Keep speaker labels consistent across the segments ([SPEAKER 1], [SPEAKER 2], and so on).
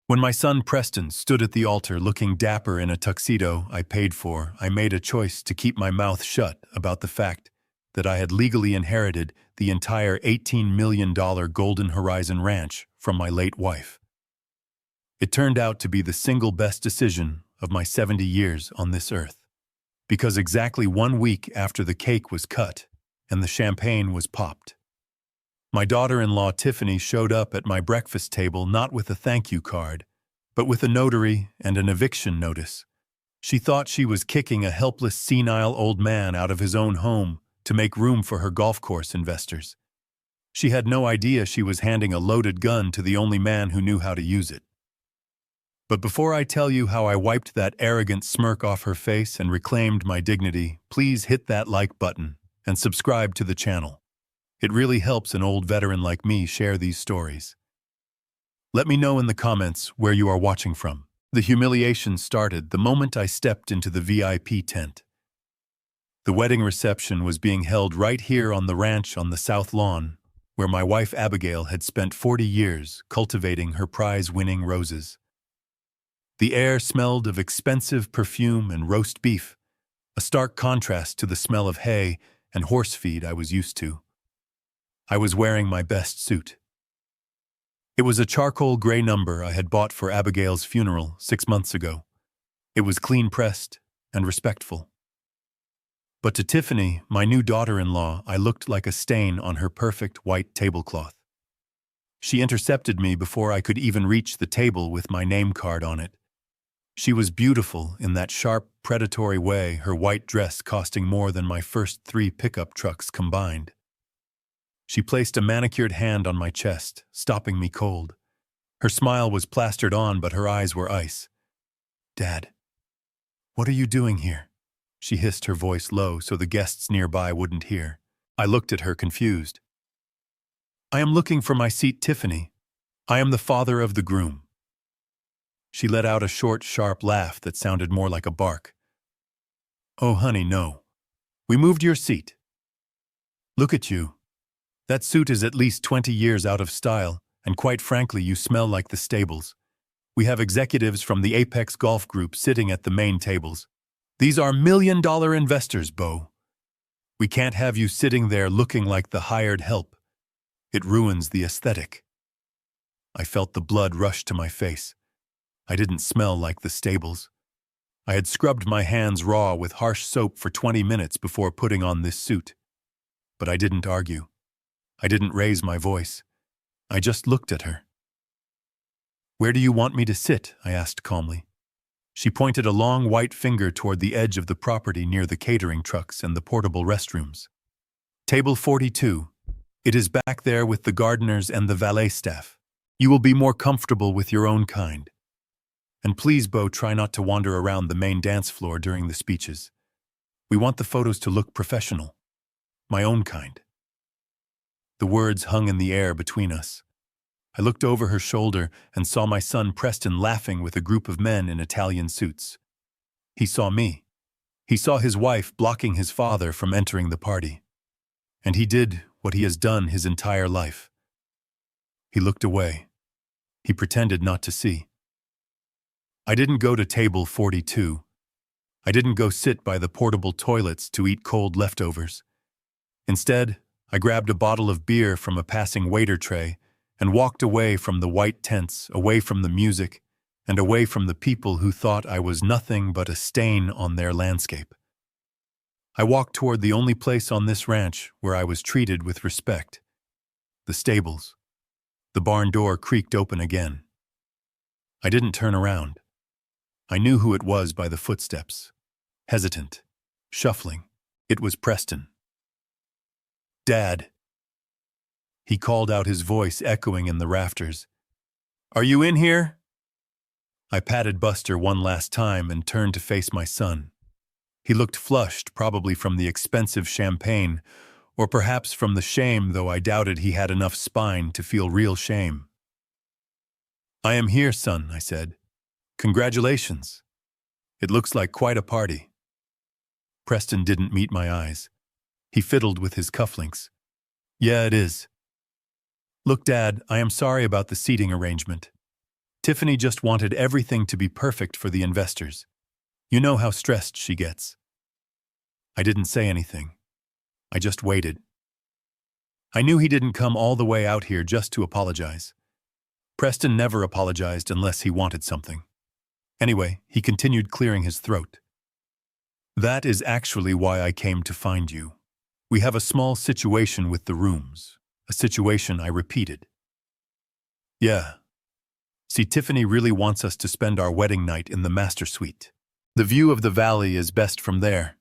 [SPEAKER 1] When my son Preston stood at the altar looking dapper in a tuxedo I paid for, I made a choice to keep my mouth shut about the fact that I had legally inherited the entire $18 million Golden Horizon Ranch from my late wife. It turned out to be the single best decision of my 70 years on this earth, because exactly 1 week after the cake was cut and the champagne was popped, my daughter-in-law Tiffany showed up at my breakfast table not with a thank you card, but with a notary and an eviction notice. She thought she was kicking a helpless senile old man out of his own home to make room for her golf course investors. She had no idea she was handing a loaded gun to the only man who knew how to use it. But before I tell you how I wiped that arrogant smirk off her face and reclaimed my dignity, please hit that like button and subscribe to the channel. It really helps an old veteran like me share these stories. Let me know in the comments where you are watching from. The humiliation started the moment I stepped into the VIP tent. The wedding reception was being held right here on the ranch on the south lawn, where my wife Abigail had spent 40 years cultivating her prize-winning roses. The air smelled of expensive perfume and roast beef, a stark contrast to the smell of hay and horse feed I was used to. I was wearing my best suit. It was a charcoal gray number I had bought for Abigail's funeral 6 months ago. It was clean-pressed and respectful. But to Tiffany, my new daughter-in-law, I looked like a stain on her perfect white tablecloth. She intercepted me before I could even reach the table with my name card on it. She was beautiful in that sharp, predatory way, her white dress costing more than my first 3 pickup trucks combined. She placed a manicured hand on my chest, stopping me cold. Her smile was plastered on, but her eyes were ice. "Dad, what are you doing here?" She hissed, her voice low so the guests nearby wouldn't hear. I looked at her confused. "I am looking for my seat, Tiffany. I am the father of the groom." She let out a short, sharp laugh that sounded more like a bark. "Oh, honey, no. We moved your seat. Look at you. That suit is at least 20 years out of style, and quite frankly, you smell like the stables. We have executives from the Apex Golf Group sitting at the main tables. These are million-dollar investors, Beau. We can't have you sitting there looking like the hired help. It ruins the aesthetic." I felt the blood rush to my face. I didn't smell like the stables. I had scrubbed my hands raw with harsh soap for 20 minutes before putting on this suit. But I didn't argue. I didn't raise my voice. I just looked at her. "Where do you want me to sit?" I asked calmly. She pointed a long white finger toward the edge of the property near the catering trucks and the portable restrooms. "Table 42. It is back there with the gardeners and the valet staff. You will be more comfortable with your own kind. And please, Beau, try not to wander around the main dance floor during the speeches. We want the photos to look professional. My own kind." The words hung in the air between us. I looked over her shoulder and saw my son Preston laughing with a group of men in Italian suits. He saw me. He saw his wife blocking his father from entering the party. And he did what he has done his entire life. He looked away. He pretended not to see. I didn't go to table 42. I didn't go sit by the portable toilets to eat cold leftovers. Instead, I grabbed a bottle of beer from a passing waiter tray and walked away from the white tents, away from the music, and away from the people who thought I was nothing but a stain on their landscape. I walked toward the only place on this ranch where I was treated with respect: the stables. The barn door creaked open again. I didn't turn around. I knew who it was by the footsteps. Hesitant, shuffling. It was Preston. "Dad." He called out, his voice echoing in the rafters. "Are you in here?" I patted Buster one last time and turned to face my son. He looked flushed, probably from the expensive champagne, or perhaps from the shame, though I doubted he had enough spine to feel real shame. "I am here, son," I said. "Congratulations. It looks like quite a party." Preston didn't meet my eyes. He fiddled with his cufflinks. "Yeah, it is. Look, Dad, I am sorry about the seating arrangement. Tiffany just wanted everything to be perfect for the investors. You know how stressed she gets. I didn't say anything. I just waited. I knew he didn't come all the way out here just to apologize. Preston never apologized unless he wanted something. Anyway, he continued clearing his throat. That is actually why I came to find you. We have a small situation with the rooms. A situation I repeated. Yeah. See, Tiffany really wants us to spend our wedding night in the master suite. The view of the valley is best from there,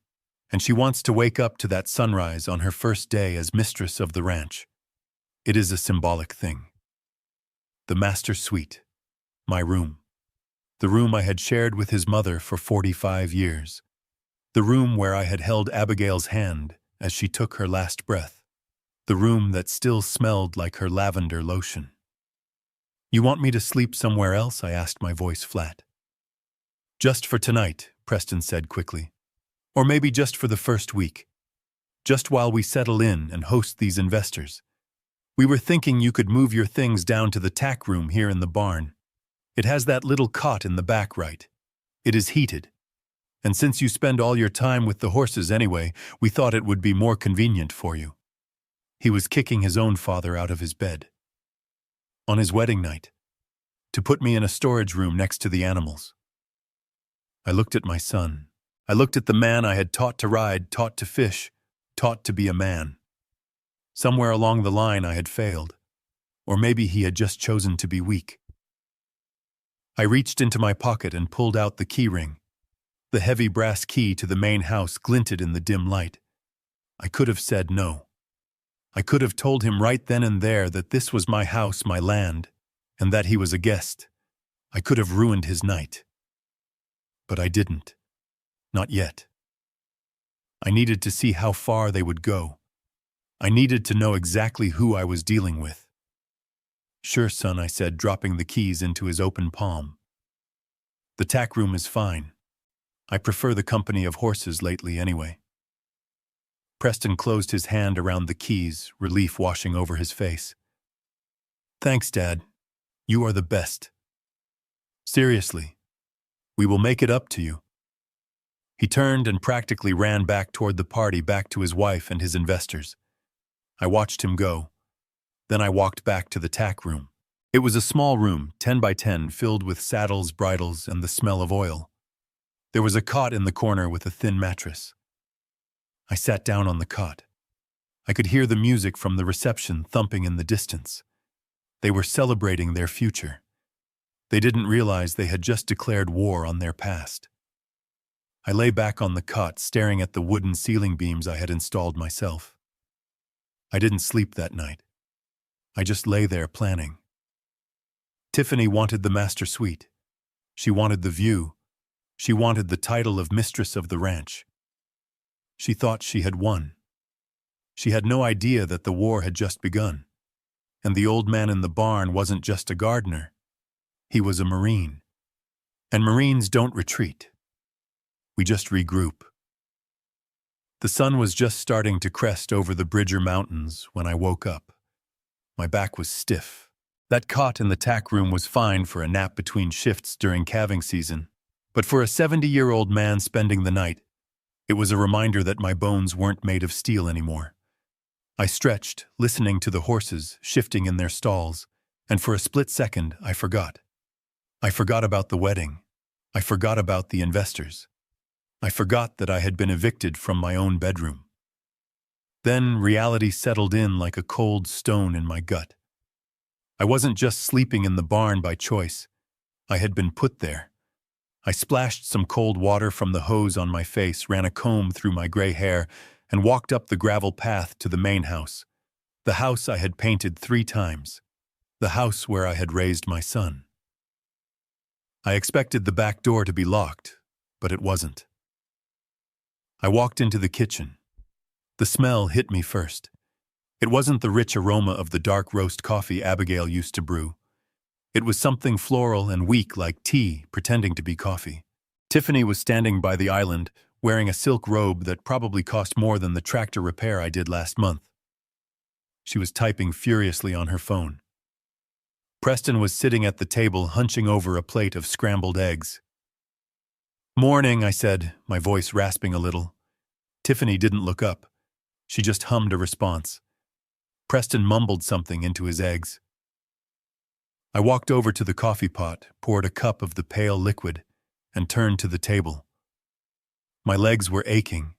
[SPEAKER 1] and she wants to wake up to that sunrise on her first day as mistress of the ranch. It is a symbolic thing. The master suite. My room. The room I had shared with his mother for 45 years. The room where I had held Abigail's hand as she took her last breath. The room that still smelled like her lavender lotion. You want me to sleep somewhere else? I asked, my voice flat. Just for tonight, Preston said quickly. Or maybe just for the first week. Just while we settle in and host these investors. We were thinking you could move your things down to the tack room here in the barn. It has that little cot in the back, right? It is heated. And since you spend all your time with the horses anyway, we thought it would be more convenient for you. He was kicking his own father out of his bed. On his wedding night. To put me in a storage room next to the animals. I looked at my son. I looked at the man I had taught to ride, taught to fish, taught to be a man. Somewhere along the line I had failed. Or maybe he had just chosen to be weak. I reached into my pocket and pulled out the key ring. The heavy brass key to the main house glinted in the dim light. I could have said no. I could have told him right then and there that this was my house, my land, and that he was a guest. I could have ruined his night. But I didn't. Not yet. I needed to see how far they would go. I needed to know exactly who I was dealing with. Sure, son, I said, dropping the keys into his open palm. The tack room is fine. I prefer the company of horses lately anyway. Preston closed his hand around the keys, relief washing over his face. Thanks, Dad. You are the best. Seriously. We will make it up to you. He turned and practically ran back toward the party, back to his wife and his investors. I watched him go. Then I walked back to the tack room. It was a small room, 10 by 10, filled with saddles, bridles, and the smell of oil. There was a cot in the corner with a thin mattress. I sat down on the cot. I could hear the music from the reception thumping in the distance. They were celebrating their future. They didn't realize they had just declared war on their past. I lay back on the cot, staring at the wooden ceiling beams I had installed myself. I didn't sleep that night. I just lay there planning. Tiffany wanted the master suite. She wanted the view. She wanted the title of mistress of the ranch. She thought she had won. She had no idea that the war had just begun. And the old man in the barn wasn't just a gardener. He was a Marine. And Marines don't retreat. We just regroup. The sun was just starting to crest over the Bridger Mountains when I woke up. My back was stiff. That cot in the tack room was fine for a nap between shifts during calving season. But for a 70-year-old man spending the night, it was a reminder that my bones weren't made of steel anymore. I stretched, listening to the horses shifting in their stalls, and for a split second, I forgot. I forgot about the wedding. I forgot about the investors. I forgot that I had been evicted from my own bedroom. Then reality settled in like a cold stone in my gut. I wasn't just sleeping in the barn by choice. I had been put there. I splashed some cold water from the hose on my face, ran a comb through my gray hair, and walked up the gravel path to the main house, the house I had painted 3 times, the house where I had raised my son. I expected the back door to be locked, but it wasn't. I walked into the kitchen. The smell hit me first. It wasn't the rich aroma of the dark roast coffee Abigail used to brew. It was something floral and weak like tea pretending to be coffee. Tiffany was standing by the island, wearing a silk robe that probably cost more than the tractor repair I did last month. She was typing furiously on her phone. Preston was sitting at the table hunching over a plate of scrambled eggs. "Morning," I said, my voice rasping a little. Tiffany didn't look up. She just hummed a response. Preston mumbled something into his eggs. I walked over to the coffee pot, poured a cup of the pale liquid, and turned to the table. My legs were aching,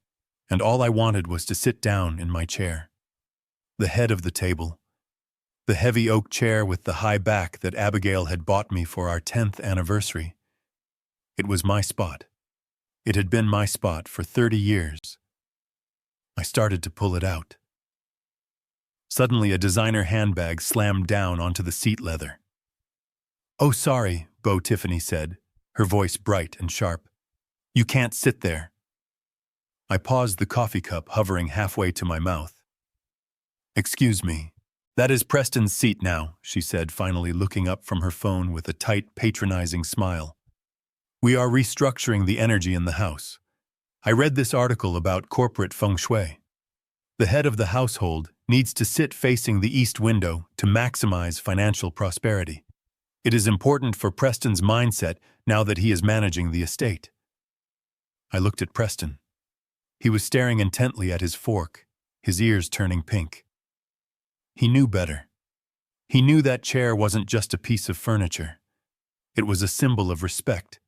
[SPEAKER 1] and all I wanted was to sit down in my chair. The head of the table. The heavy oak chair with the high back that Abigail had bought me for our 10th anniversary. It was my spot. It had been my spot for 30 years. I started to pull it out. Suddenly, a designer handbag slammed down onto the seat leather. "Oh, sorry," Tiffany said, her voice bright and sharp. "You can't sit there." I paused, the coffee cup hovering halfway to my mouth. "Excuse me. That is Preston's seat now," she said, finally looking up from her phone with a tight, patronizing smile. "We are restructuring the energy in the house. I read this article about corporate feng shui. The head of the household needs to sit facing the east window to maximize financial prosperity. It is important for Preston's mindset now that he is managing the estate." I looked at Preston. He was staring intently at his fork, his ears turning pink. He knew better. He knew that chair wasn't just a piece of furniture. It was a symbol of respect.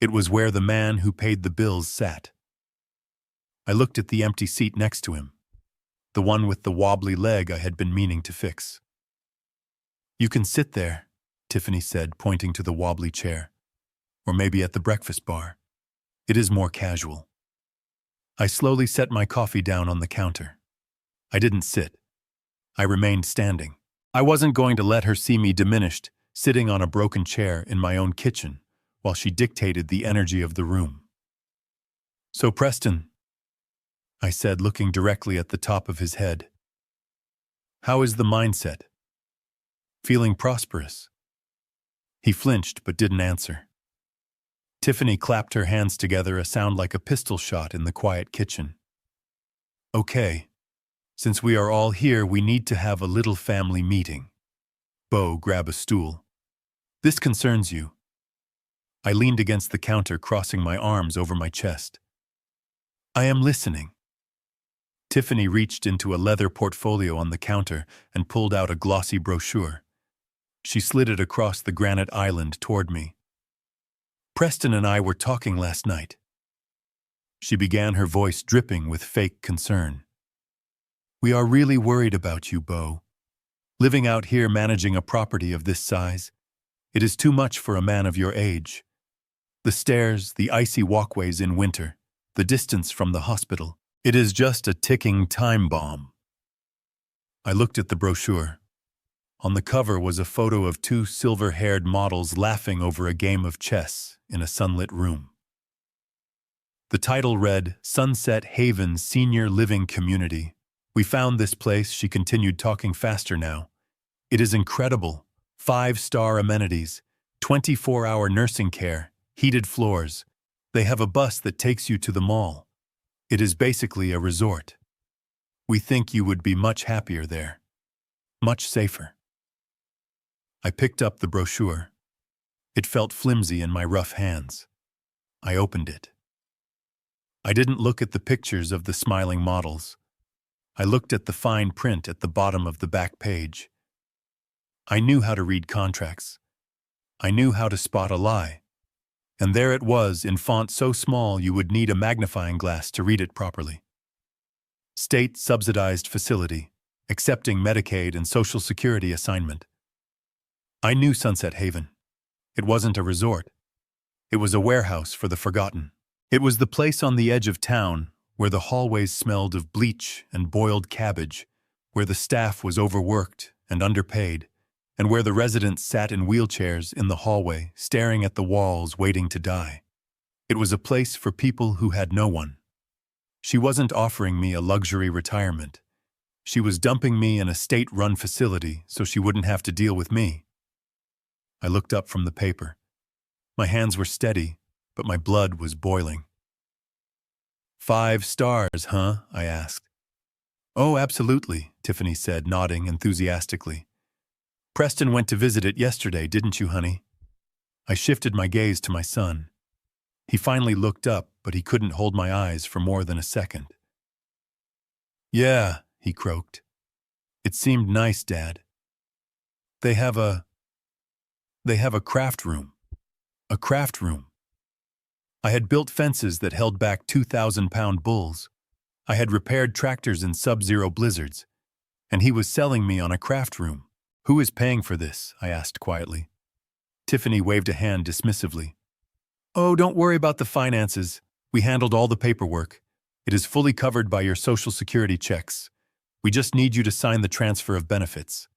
[SPEAKER 1] It was where the man who paid the bills sat. I looked at the empty seat next to him, the one with the wobbly leg I had been meaning to fix. "You can sit there," Tiffany said, pointing to the wobbly chair. "Or maybe at the breakfast bar. It is more casual." I slowly set my coffee down on the counter. I didn't sit. I remained standing. I wasn't going to let her see me diminished, sitting on a broken chair in my own kitchen, while she dictated the energy of the room. "So, Preston," I said, looking directly at the top of his head, "how is the mindset? Feeling prosperous?" He flinched but didn't answer. Tiffany clapped her hands together, a sound like a pistol shot in the quiet kitchen. "Okay. Since we are all here, we need to have a little family meeting. Grab a stool. This concerns you." I leaned against the counter, crossing my arms over my chest. "I am listening." Tiffany reached into a leather portfolio on the counter and pulled out a glossy brochure. She slid it across the granite island toward me. "Preston and I were talking last night." She began, her voice dripping with fake concern. "We are really worried about you, Beau. Living out here managing a property of this size, it is too much for a man of your age. The stairs, the icy walkways in winter, the distance from the hospital, it is just a ticking time bomb." I looked at the brochure. On the cover was a photo of two silver-haired models laughing over a game of chess in a sunlit room. The title read, "Sunset Haven Senior Living Community." "We found this place," she continued, talking faster now. "It is incredible. 5-star amenities, 24-hour nursing care, heated floors. They have a bus that takes you to the mall. It is basically a resort. We think you would be much happier there. Much safer." I picked up the brochure. It felt flimsy in my rough hands. I opened it. I didn't look at the pictures of the smiling models. I looked at the fine print at the bottom of the back page. I knew how to read contracts. I knew how to spot a lie. And there it was, in font so small you would need a magnifying glass to read it properly. State-subsidized facility, accepting Medicaid and Social Security assignment. I knew Sunset Haven. It wasn't a resort. It was a warehouse for the forgotten. It was the place on the edge of town where the hallways smelled of bleach and boiled cabbage, where the staff was overworked and underpaid, and where the residents sat in wheelchairs in the hallway, staring at the walls, waiting to die. It was a place for people who had no one. She wasn't offering me a luxury retirement. She was dumping me in a state-run facility so she wouldn't have to deal with me. I looked up from the paper. My hands were steady, but my blood was boiling. 5 stars, huh? I asked. "Oh, absolutely," Tiffany said, nodding enthusiastically. Preston went to visit it yesterday, didn't you, honey? I shifted my gaze to my son. He finally looked up, but he couldn't hold my eyes for more than a second. Yeah, he croaked. It seemed nice, Dad. They have a craft room. A craft room. I had built fences that held back 2,000-pound bulls. I had repaired tractors in sub-zero blizzards. And he was selling me on a craft room. Who is paying for this? I asked quietly. Tiffany waved a hand dismissively. Oh, don't worry about the finances. We handled all the paperwork. It is fully covered by your Social Security checks. We just need you to sign the transfer of benefits.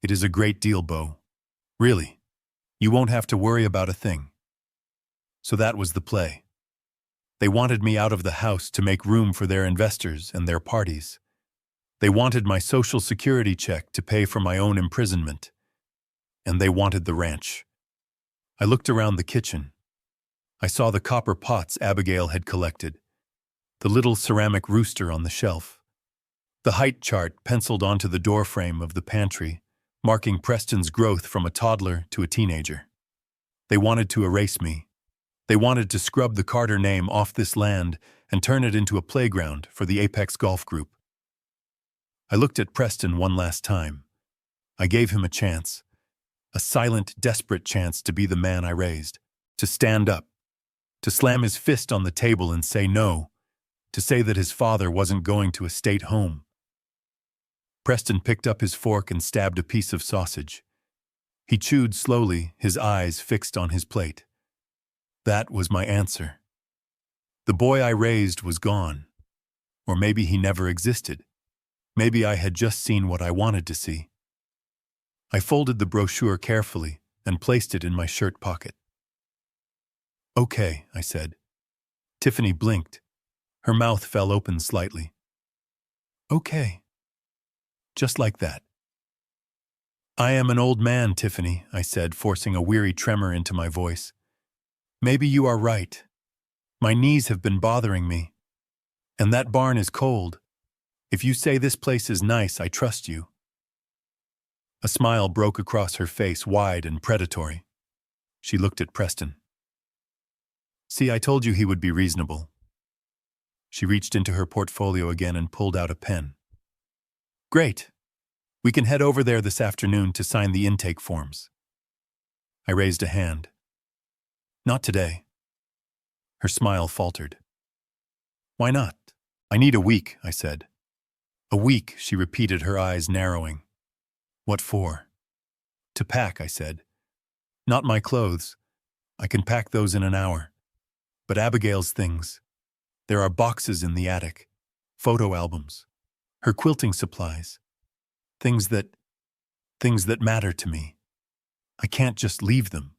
[SPEAKER 1] It is a great deal, Beau. Really. You won't have to worry about a thing. So that was the play. They wanted me out of the house to make room for their investors and their parties. They wanted my Social Security check to pay for my own imprisonment. And they wanted the ranch. I looked around the kitchen. I saw the copper pots Abigail had collected, the little ceramic rooster on the shelf, the height chart penciled onto the doorframe of the pantry, marking Preston's growth from a toddler to a teenager. They wanted to erase me. They wanted to scrub the Carter name off this land and turn it into a playground for the Apex Golf Group. I looked at Preston one last time. I gave him a chance, a silent, desperate chance to be the man I raised, to stand up, to slam his fist on the table and say no, to say that his father wasn't going to a state home. Preston picked up his fork and stabbed a piece of sausage. He chewed slowly, his eyes fixed on his plate. That was my answer. The boy I raised was gone. Or maybe he never existed. Maybe I had just seen what I wanted to see. I folded the brochure carefully and placed it in my shirt pocket. Okay, I said. Tiffany blinked. Her mouth fell open slightly. Okay. Just like that. I am an old man, Tiffany, I said, forcing a weary tremor into my voice. Maybe you are right. My knees have been bothering me. And that barn is cold. If you say this place is nice, I trust you. A smile broke across her face, wide and predatory. She looked at Preston. See, I told you he would be reasonable. She reached into her portfolio again and pulled out a pen. Great. We can head over there this afternoon to sign the intake forms. I raised a hand. Not today. Her smile faltered. Why not? I need a week, I said. A week, she repeated, her eyes narrowing. What for? To pack, I said. Not my clothes. I can pack those in an hour. But Abigail's things. There are boxes in the attic, photo albums, her quilting supplies, things that matter to me. I can't just leave them.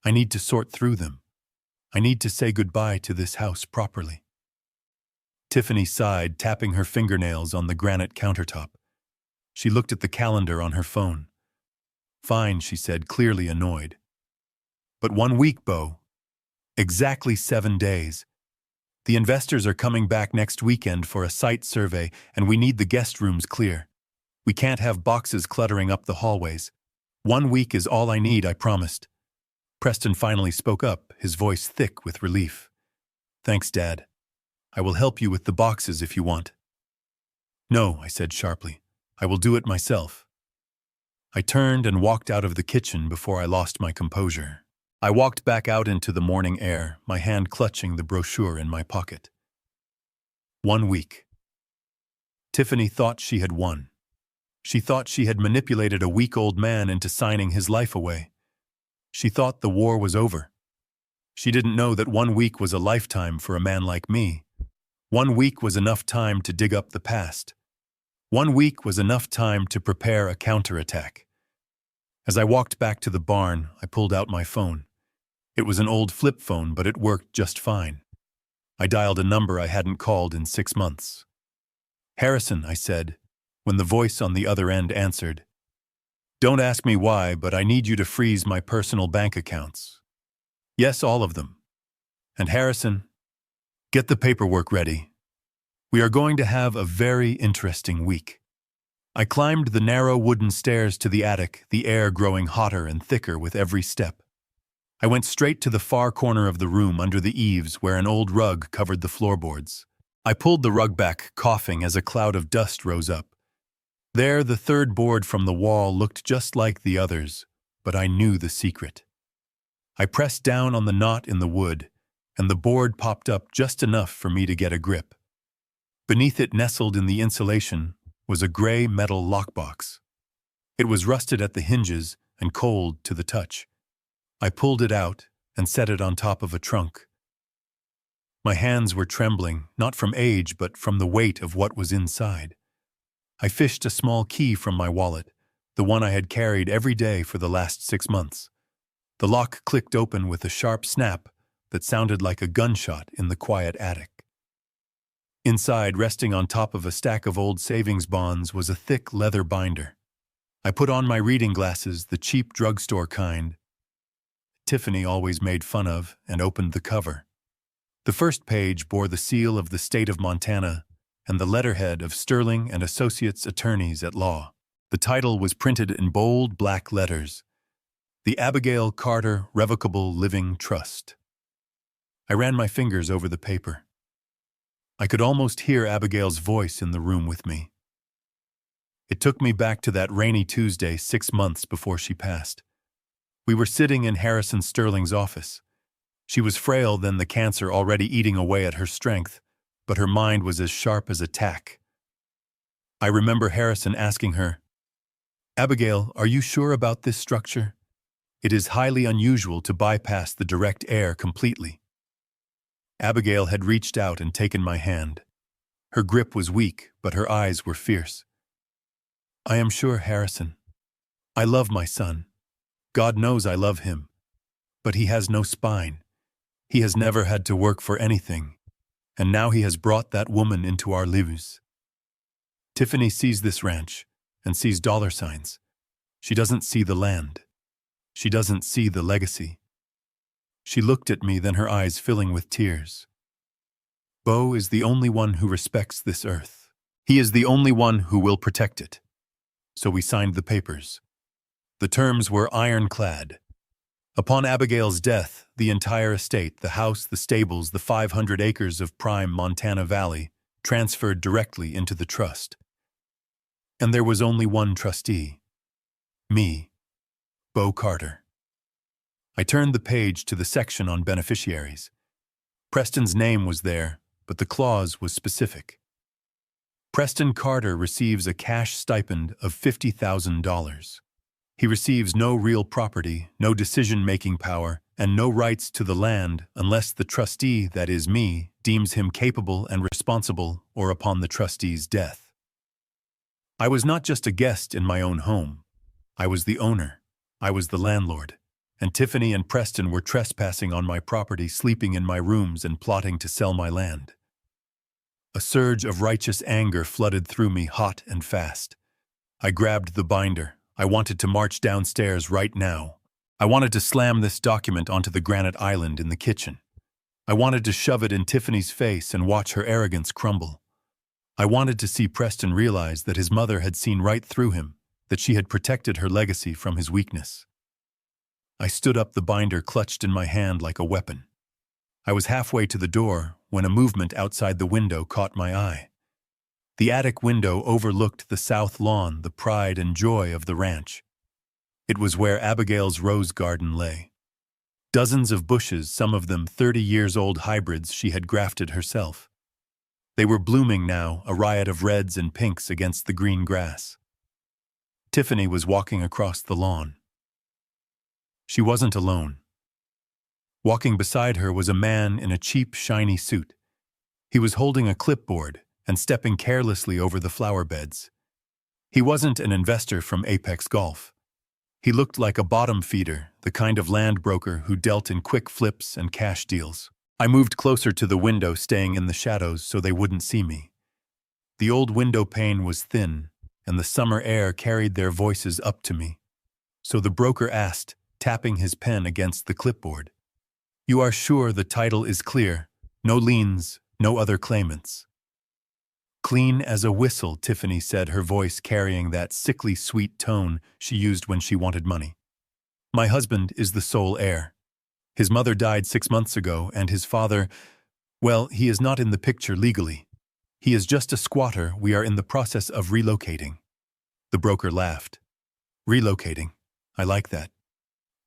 [SPEAKER 1] I need to sort through them. I need to say goodbye to this house properly. Tiffany sighed, tapping her fingernails on the granite countertop. She looked at the calendar on her phone. Fine, she said, clearly annoyed. But 1 week, Beau. Exactly 7 days. The investors are coming back next weekend for a site survey, and we need the guest rooms clear. We can't have boxes cluttering up the hallways. 1 week is all I need, I promised. Preston finally spoke up, his voice thick with relief. Thanks, Dad. I will help you with the boxes if you want. No, I said sharply. I will do it myself. I turned and walked out of the kitchen before I lost my composure. I walked back out into the morning air, my hand clutching the brochure in my pocket. 1 week. Tiffany thought she had won. She thought she had manipulated a weak-old man into signing his life away. She thought the war was over. She didn't know that 1 week was a lifetime for a man like me. 1 week was enough time to dig up the past. 1 week was enough time to prepare a counterattack. As I walked back to the barn, I pulled out my phone. It was an old flip phone, but it worked just fine. I dialed a number I hadn't called in 6 months. Harrison, I said, when the voice on the other end answered. Don't ask me why, but I need you to freeze my personal bank accounts. Yes, all of them. And Harrison, get the paperwork ready. We are going to have a very interesting week. I climbed the narrow wooden stairs to the attic, the air growing hotter and thicker with every step. I went straight to the far corner of the room under the eaves where an old rug covered the floorboards. I pulled the rug back, coughing as a cloud of dust rose up. There, the third board from the wall looked just like the others, but I knew the secret. I pressed down on the knot in the wood, and the board popped up just enough for me to get a grip. Beneath it, nestled in the insulation, was a gray metal lockbox. It was rusted at the hinges and cold to the touch. I pulled it out and set it on top of a trunk. My hands were trembling, not from age, but from the weight of what was inside. I fished a small key from my wallet, the one I had carried every day for the last 6 months. The lock clicked open with a sharp snap that sounded like a gunshot in the quiet attic. Inside, resting on top of a stack of old savings bonds, was a thick leather binder. I put on my reading glasses, the cheap drugstore kind Tiffany always made fun of, and opened the cover. The first page bore the seal of the state of Montana and the letterhead of Sterling and Associates Attorneys at Law. The title was printed in bold black letters: The Abigail Carter Revocable Living Trust. I ran my fingers over the paper. I could almost hear Abigail's voice in the room with me. It took me back to that rainy Tuesday 6 months before she passed. We were sitting in Harrison Sterling's office. She was frail then, the cancer already eating away at her strength, but her mind was as sharp as a tack. I remember Harrison asking her, "Abigail, are you sure about this structure? It is highly unusual to bypass the direct air completely." Abigail had reached out and taken my hand. Her grip was weak, but her eyes were fierce. "I am sure, Harrison. I love my son. God knows I love him. But he has no spine. He has never had to work for anything. And now he has brought that woman into our lives. Tiffany sees this ranch and sees dollar signs. She doesn't see the land. She doesn't see the legacy." She looked at me, then her eyes filling with tears. "Bo is the only one who respects this earth. He is the only one who will protect it." So we signed the papers. The terms were ironclad. Upon Abigail's death, the entire estate, the house, the stables, the 500 acres of prime Montana Valley, transferred directly into the trust. And there was only one trustee. Me, Bo Carter. I turned the page to the section on beneficiaries. Preston's name was there, but the clause was specific. Preston Carter receives a cash stipend of $50,000. He receives no real property, no decision-making power, and no rights to the land unless the trustee, that is me, deems him capable and responsible, or upon the trustee's death. I was not just a guest in my own home. I was the owner. I was the landlord. And Tiffany and Preston were trespassing on my property, sleeping in my rooms and plotting to sell my land. A surge of righteous anger flooded through me, hot and fast. I grabbed the binder. I wanted to march downstairs right now. I wanted to slam this document onto the granite island in the kitchen. I wanted to shove it in Tiffany's face and watch her arrogance crumble. I wanted to see Preston realize that his mother had seen right through him, that she had protected her legacy from his weakness. I stood up, the binder clutched in my hand like a weapon. I was halfway to the door when a movement outside the window caught my eye. The attic window overlooked the south lawn, the pride and joy of the ranch. It was where Abigail's rose garden lay. Dozens of bushes, some of them 30-year-old hybrids she had grafted herself. They were blooming now, a riot of reds and pinks against the green grass. Tiffany was walking across the lawn. She wasn't alone. Walking beside her was a man in a cheap, shiny suit. He was holding a clipboard and stepping carelessly over the flower beds. He wasn't an investor from Apex Golf. He looked like a bottom feeder, the kind of land broker who dealt in quick flips and cash deals. I moved closer to the window, staying in the shadows so they wouldn't see me. The old window pane was thin, and the summer air carried their voices up to me. So the broker asked, tapping his pen against the clipboard, "You are sure the title is clear? No liens, no other claimants?" Clean as a whistle, Tiffany said, her voice carrying that sickly sweet tone she used when she wanted money. My husband is the sole heir. His mother died 6 months ago, and his father, well, he is not in the picture legally. He is just a squatter we are in the process of relocating. The broker laughed. Relocating. I like that.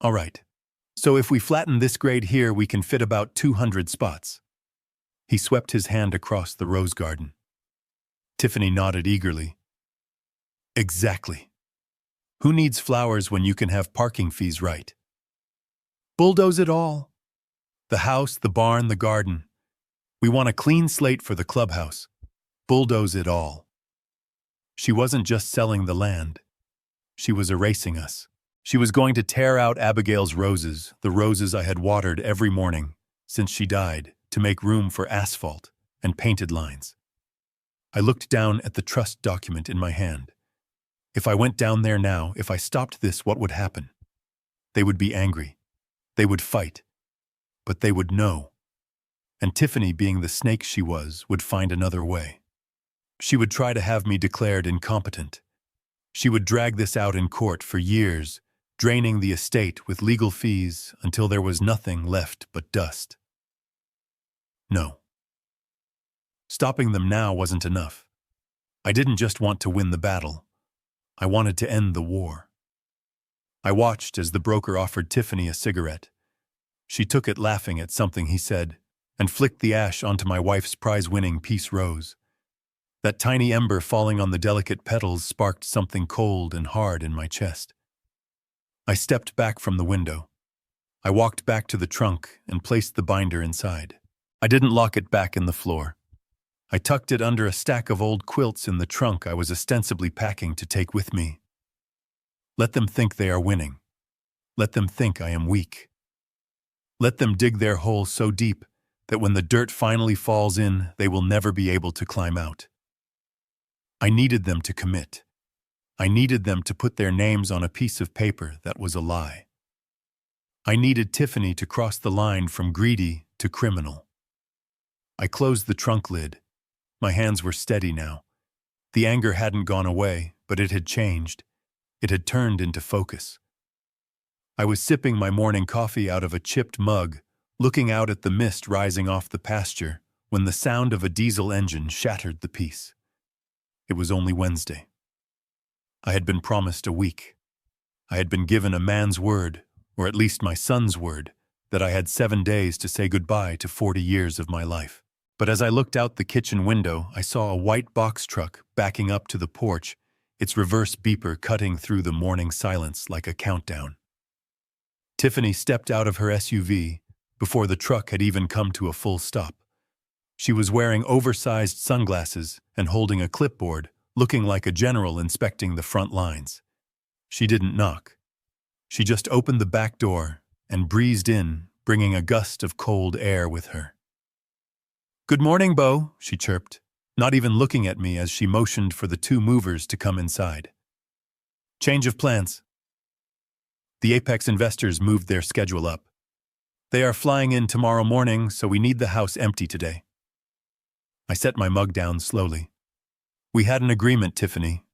[SPEAKER 1] All right. So if we flatten this grade here, we can fit about 200 spots. He swept his hand across the rose garden. Tiffany nodded eagerly. Exactly. Who needs flowers when you can have parking fees right? Bulldoze it all. The house, the barn, the garden. We want a clean slate for the clubhouse. Bulldoze it all. She wasn't just selling the land. She was erasing us. She was going to tear out Abigail's roses, the roses I had watered every morning since she died, to make room for asphalt and painted lines. I looked down at the trust document in my hand. If I went down there now, if I stopped this, what would happen? They would be angry. They would fight. But they would know. And Tiffany, being the snake she was, would find another way. She would try to have me declared incompetent. She would drag this out in court for years, draining the estate with legal fees until there was nothing left but dust. No. Stopping them now wasn't enough. I didn't just want to win the battle. I wanted to end the war. I watched as the broker offered Tiffany a cigarette. She took it, laughing at something he said, and flicked the ash onto my wife's prize-winning peace rose. That tiny ember falling on the delicate petals sparked something cold and hard in my chest. I stepped back from the window. I walked back to the trunk and placed the binder inside. I didn't lock it back in the floor. I tucked it under a stack of old quilts in the trunk I was ostensibly packing to take with me. Let them think they are winning. Let them think I am weak. Let them dig their hole so deep that when the dirt finally falls in, they will never be able to climb out. I needed them to commit. I needed them to put their names on a piece of paper that was a lie. I needed Tiffany to cross the line from greedy to criminal. I closed the trunk lid. My hands were steady now. The anger hadn't gone away, but it had changed. It had turned into focus. I was sipping my morning coffee out of a chipped mug, looking out at the mist rising off the pasture, when the sound of a diesel engine shattered the peace. It was only Wednesday. I had been promised a week. I had been given a man's word, or at least my son's word, that I had 7 days to say goodbye to 40 years of my life. But as I looked out the kitchen window, I saw a white box truck backing up to the porch, its reverse beeper cutting through the morning silence like a countdown. Tiffany stepped out of her SUV before the truck had even come to a full stop. She was wearing oversized sunglasses and holding a clipboard, looking like a general inspecting the front lines. She didn't knock. She just opened the back door and breezed in, bringing a gust of cold air with her. "Good morning, Beau," she chirped, not even looking at me as she motioned for the 2 movers to come inside. "Change of plans." The Apex investors moved their schedule up. "They are flying in tomorrow morning, so we need the house empty today." I set my mug down slowly. "We had an agreement, Tiffany."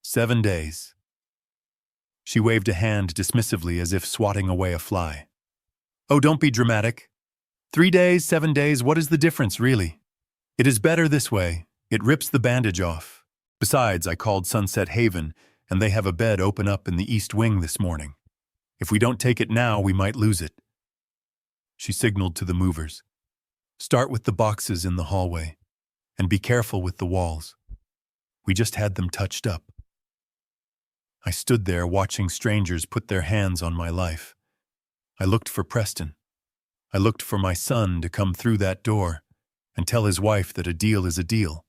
[SPEAKER 1] 7 days. She waved a hand dismissively as if swatting away a fly. "Oh, don't be dramatic. 3 days, 7 days, what is the difference, really? It is better this way. It rips the bandage off. Besides, I called Sunset Haven, and they have a bed open up in the east wing this morning. If we don't take it now, we might lose it." She signaled to the movers. "Start with the boxes in the hallway, and be careful with the walls. We just had them touched up." I stood there watching strangers put their hands on my life. I looked for Preston. I looked for my son to come through that door and tell his wife that a deal is a deal.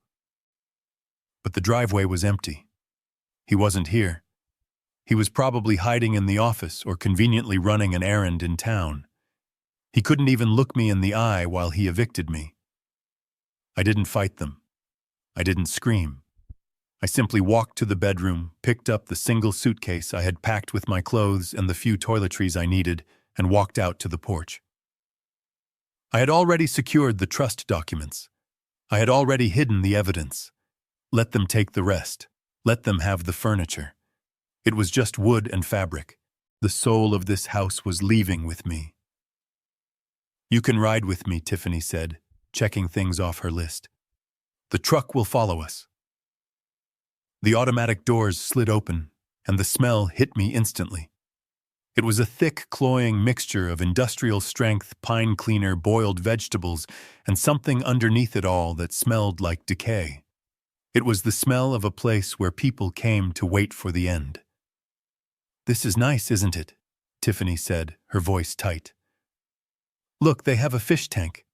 [SPEAKER 1] But the driveway was empty. He wasn't here. He was probably hiding in the office or conveniently running an errand in town. He couldn't even look me in the eye while he evicted me. I didn't fight them. I didn't scream. I simply walked to the bedroom, picked up the single suitcase I had packed with my clothes and the few toiletries I needed, and walked out to the porch. I had already secured the trust documents. I had already hidden the evidence. Let them take the rest. Let them have the furniture. It was just wood and fabric. The soul of this house was leaving with me. You can ride with me, Tiffany said, checking things off her list. The truck will follow us. The automatic doors slid open, and the smell hit me instantly. It was a thick, cloying mixture of industrial-strength pine cleaner boiled vegetables and something underneath it all that smelled like decay. It was the smell of a place where people came to wait for the end. "This is nice, isn't it?" Tiffany said, her voice tight. "Look, they have a fish tank."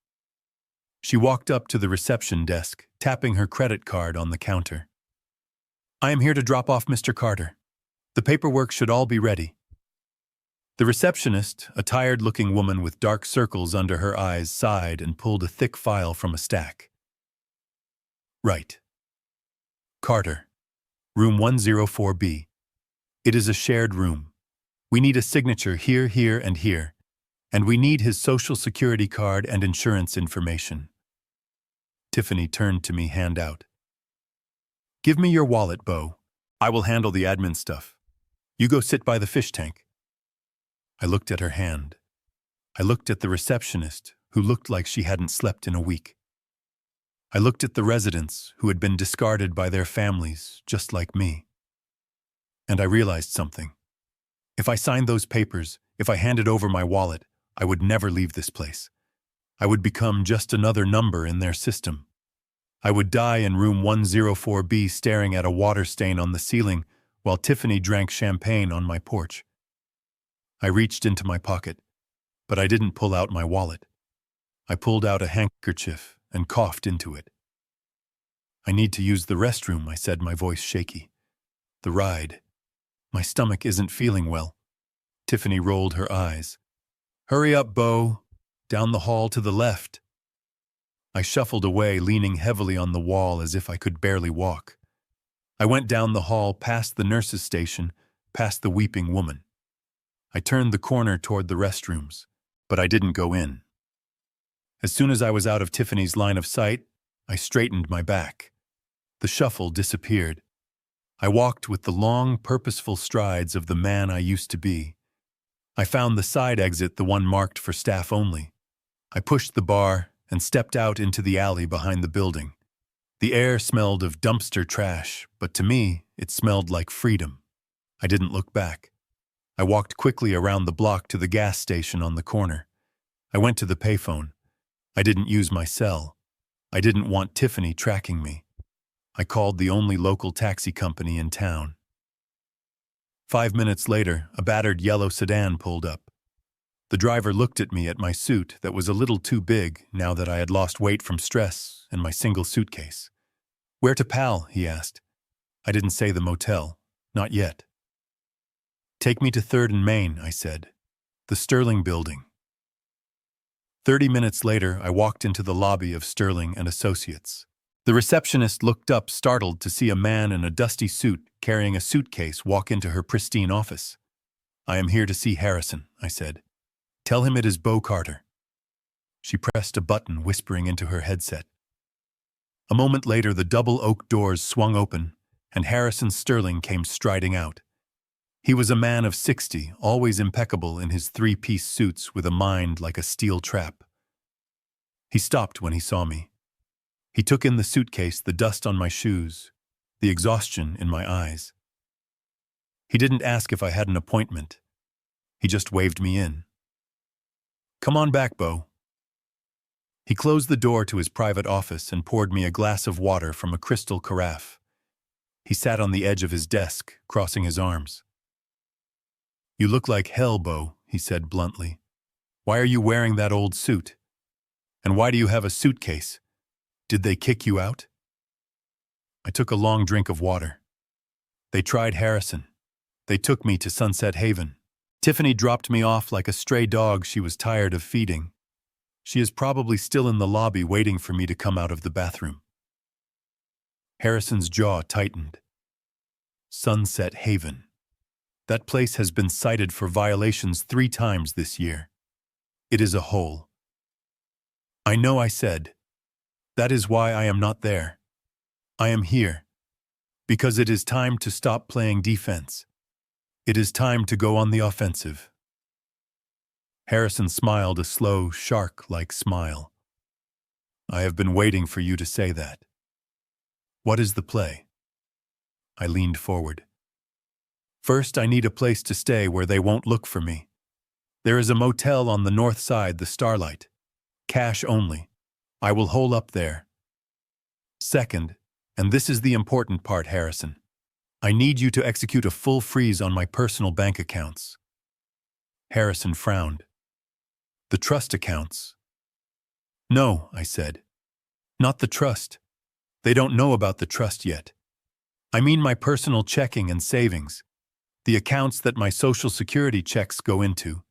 [SPEAKER 1] She walked up to the reception desk, tapping her credit card on the counter. "I am here to drop off Mr. Carter. The paperwork should all be ready." The receptionist, a tired-looking woman with dark circles under her eyes, sighed and pulled a thick file from a stack. "Right. Carter, room 104B. It is a shared room. We need a signature here, here, and here, and we need his social security card and insurance information." Tiffany turned to me, hand out. "Give me your wallet, Beau. I will handle the admin stuff. You go sit by the fish tank." I looked at her hand. I looked at the receptionist, who looked like she hadn't slept in a week. I looked at the residents who had been discarded by their families, just like me. And I realized something. If I signed those papers, if I handed over my wallet, I would never leave this place. I would become just another number in their system. I would die in room 104B staring at a water stain on the ceiling while Tiffany drank champagne on my porch. I reached into my pocket, but I didn't pull out my wallet. I pulled out a handkerchief and coughed into it. "I need to use the restroom," I said, my voice shaky. "The ride. My stomach isn't feeling well." Tiffany rolled her eyes. "Hurry up, Beau. Down the hall to the left." I shuffled away, leaning heavily on the wall as if I could barely walk. I went down the hall, past the nurse's station, past the weeping woman. I turned the corner toward the restrooms, but I didn't go in. As soon as I was out of Tiffany's line of sight, I straightened my back. The shuffle disappeared. I walked with the long, purposeful strides of the man I used to be. I found the side exit, the one marked for staff only. I pushed the bar and stepped out into the alley behind the building. The air smelled of dumpster trash, but to me, it smelled like freedom. I didn't look back. I walked quickly around the block to the gas station on the corner. I went to the payphone. I didn't use my cell. I didn't want Tiffany tracking me. I called the only local taxi company in town. 5 minutes later, a battered yellow sedan pulled up. The driver looked at me, at my suit that was a little too big now that I had lost weight from stress, and my single suitcase. "Where to, pal?" he asked. I didn't say the motel. Not yet. "Take me to 3rd and Main," I said. "The Sterling Building." 30 minutes later, I walked into the lobby of Sterling and Associates. The receptionist looked up, startled to see a man in a dusty suit carrying a suitcase walk into her pristine office. "I am here to see Harrison," I said. "Tell him it is Beau Carter." She pressed a button, whispering into her headset. A moment later, the double oak doors swung open, and Harrison Sterling came striding out. He was a man of 60, always impeccable in his 3-piece suits with a mind like a steel trap. He stopped when he saw me. He took in the suitcase, the dust on my shoes, the exhaustion in my eyes. He didn't ask if I had an appointment. He just waved me in. "Come on back, Beau." He closed the door to his private office and poured me a glass of water from a crystal carafe. He sat on the edge of his desk, crossing his arms. "You look like hell, Beau," he said bluntly. "Why are you wearing that old suit? And why do you have a suitcase? Did they kick you out?" I took a long drink of water. "They tried Harrison. They took me to Sunset Haven. Tiffany dropped me off like a stray dog she was tired of feeding. She is probably still in the lobby waiting for me to come out of the bathroom." Harrison's jaw tightened. Sunset Haven. That place has been cited for violations 3 times this year. It is a hole. "I know," I said. That is why I am not there. I am here. Because it is time to stop playing defense. It is time to go on the offensive. Harrison smiled a slow, shark-like smile. I have been waiting for you to say that. What is the play? I leaned forward. First, I need a place to stay where they won't look for me. There is a motel on the north side, the Starlight. Cash only. I will hole up there. Second, and this is the important part, Harrison, I need you to execute a full freeze on my personal bank accounts. Harrison frowned. The trust accounts? No, I said. Not the trust. They don't know about the trust yet. I mean my personal checking and savings. The accounts that my Social Security checks go into.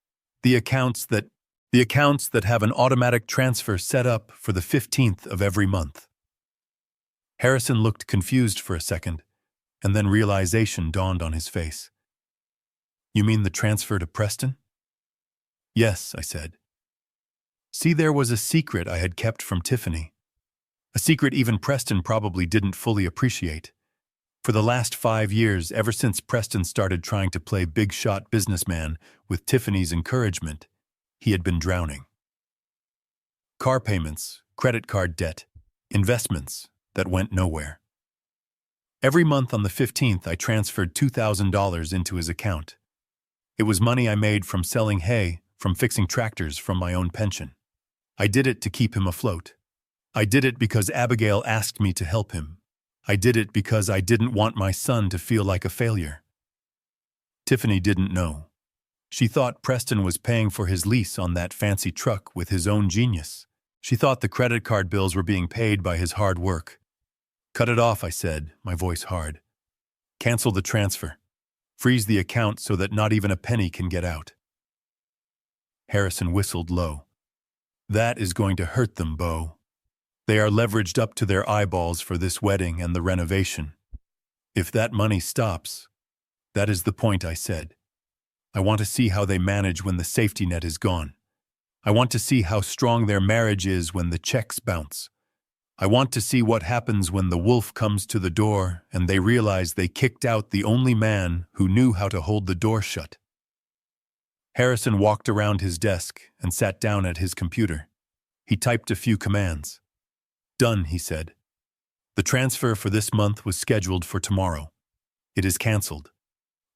[SPEAKER 1] The accounts that have an automatic transfer set up for the 15th of every month. Harrison looked confused for a second, and then realization dawned on his face. You mean the transfer to Preston? Yes, I said. See, there was a secret I had kept from Tiffany. A secret even Preston probably didn't fully appreciate. For the last 5 years, ever since Preston started trying to play big-shot businessman with Tiffany's encouragement, he had been drowning. Car payments, credit card debt, investments that went nowhere. Every month on the 15th, I transferred $2,000 into his account. It was money I made from selling hay, from fixing tractors, from my own pension. I did it to keep him afloat. I did it because Abigail asked me to help him. I did it because I didn't want my son to feel like a failure. Tiffany didn't know. She thought Preston was paying for his lease on that fancy truck with his own genius. She thought the credit card bills were being paid by his hard work. Cut it off, I said, my voice hard. Cancel the transfer. Freeze the account so that not even a penny can get out. Harrison whistled low. That is going to hurt them, Beau. They are leveraged up to their eyeballs for this wedding and the renovation. If that money stops, that is the point, I said. I want to see how they manage when the safety net is gone. I want to see how strong their marriage is when the checks bounce. I want to see what happens when the wolf comes to the door and they realize they kicked out the only man who knew how to hold the door shut. Harrison walked around his desk and sat down at his computer. He typed a few commands. Done, he said. The transfer for this month was scheduled for tomorrow. It is canceled.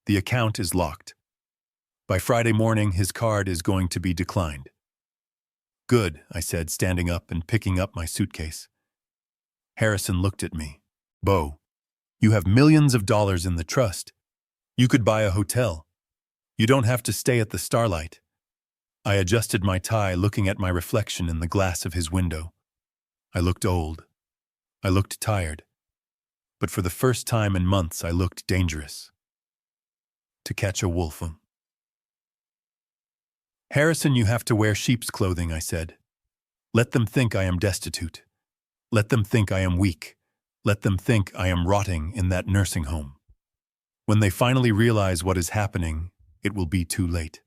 [SPEAKER 1] The account is locked. By Friday morning, his card is going to be declined. Good, I said, standing up and picking up my suitcase. Harrison looked at me. Beau, you have millions of dollars in the trust. You could buy a hotel. You don't have to stay at the Starlight. I adjusted my tie, looking at my reflection in the glass of his window. I looked old. I looked tired. But for the first time in months, I looked dangerous. To catch a wolf. Harrison, you have to wear sheep's clothing, I said. Let them think I am destitute. Let them think I am weak. Let them think I am rotting in that nursing home. When they finally realize what is happening, it will be too late.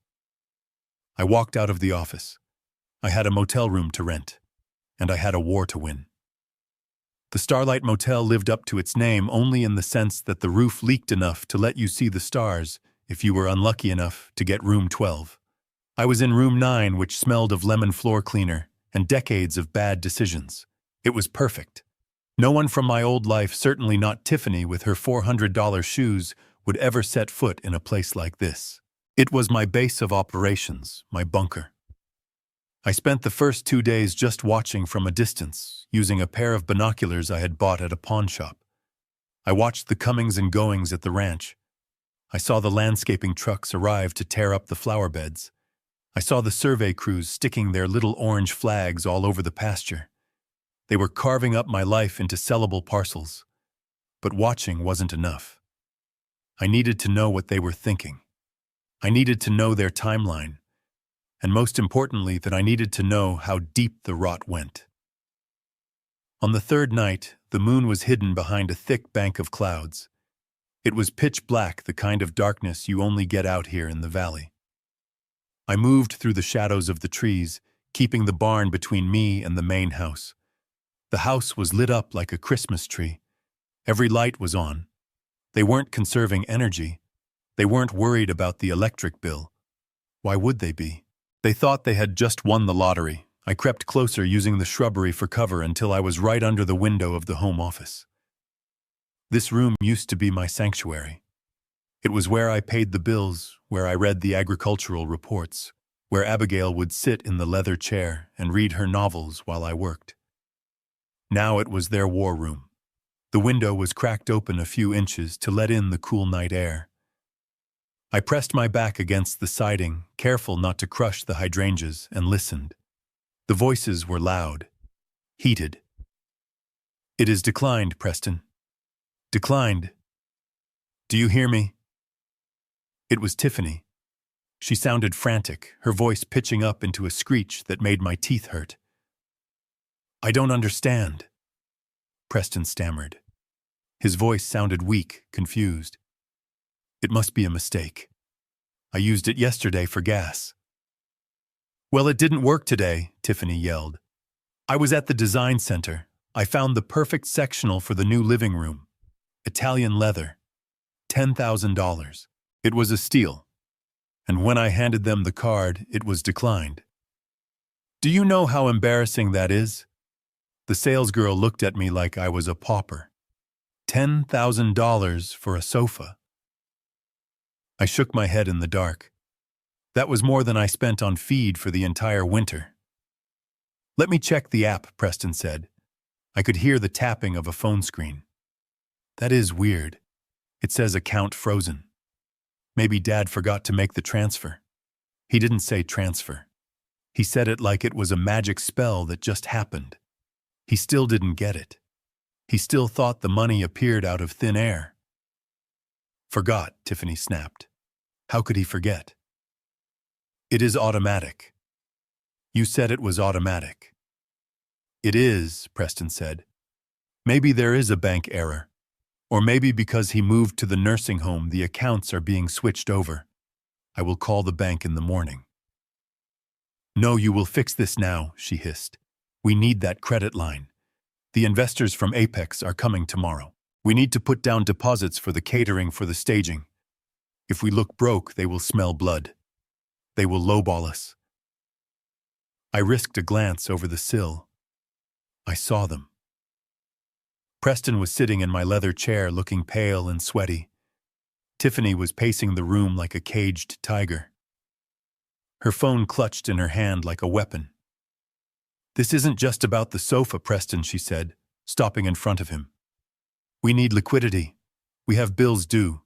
[SPEAKER 1] I walked out of the office. I had a motel room to rent, and I had a war to win. The Starlight Motel lived up to its name only in the sense that the roof leaked enough to let you see the stars if you were unlucky enough to get room 12. I was in room 9, which smelled of lemon floor cleaner and decades of bad decisions. It was perfect. No one from my old life, certainly not Tiffany with her $400 shoes, would ever set foot in a place like this. It was my base of operations, my bunker. I spent the first 2 days just watching from a distance, using a pair of binoculars I had bought at a pawn shop. I watched the comings and goings at the ranch. I saw the landscaping trucks arrive to tear up the flower beds. I saw the survey crews sticking their little orange flags all over the pasture. They were carving up my life into sellable parcels. But watching wasn't enough. I needed to know what they were thinking. I needed to know their timeline. And most importantly, that I needed to know how deep the rot went. On the third night, the moon was hidden behind a thick bank of clouds. It was pitch black, the kind of darkness you only get out here in the valley. I moved through the shadows of the trees, keeping the barn between me and the main house. The house was lit up like a Christmas tree. Every light was on. They weren't conserving energy. They weren't worried about the electric bill. Why would they be? They thought they had just won the lottery. I crept closer using the shrubbery for cover until I was right under the window of the home office. This room used to be my sanctuary. It was where I paid the bills, where I read the agricultural reports, where Abigail would sit in the leather chair and read her novels while I worked. Now it was their war room. The window was cracked open a few inches to let in the cool night air. I pressed my back against the siding, careful not to crush the hydrangeas, and listened. The voices were loud, heated. "It is declined, Preston. Declined. Do you hear me?" It was Tiffany. She sounded frantic, her voice pitching up into a screech that made my teeth hurt. "I don't understand," Preston stammered. His voice sounded weak, confused. "It must be a mistake. I used it yesterday for gas." "Well, it didn't work today," Tiffany yelled. "I was at the design center. I found the perfect sectional for the new living room. Italian leather. $10,000. It was a steal. And when I handed them the card, it was declined. Do you know how embarrassing that is?" The salesgirl looked at me like I was a pauper. $10,000 for a sofa. I shook my head in the dark. That was more than I spent on feed for the entire winter. "Let me check the app," Preston said. I could hear the tapping of a phone screen. That is weird. It says account frozen. Maybe Dad forgot to make the transfer. He didn't say transfer. He said it like it was a magic spell that just happened. He still didn't get it. He still thought the money appeared out of thin air. "Forgot," Tiffany snapped. How could he forget? "It is automatic." "You said it was automatic." "It is," Preston said. "Maybe there is a bank error. Or maybe because he moved to the nursing home, the accounts are being switched over. I will call the bank in the morning." "No, you will fix this now," she hissed. "We need that credit line. The investors from Apex are coming tomorrow. We need to put down deposits for the catering for the staging. If we look broke, they will smell blood. They will lowball us." I risked a glance over the sill. I saw them. Preston was sitting in my leather chair looking pale and sweaty. Tiffany was pacing the room like a caged tiger. Her phone clutched in her hand like a weapon. "This isn't just about the sofa, Preston," she said, stopping in front of him. "We need liquidity. We have bills due.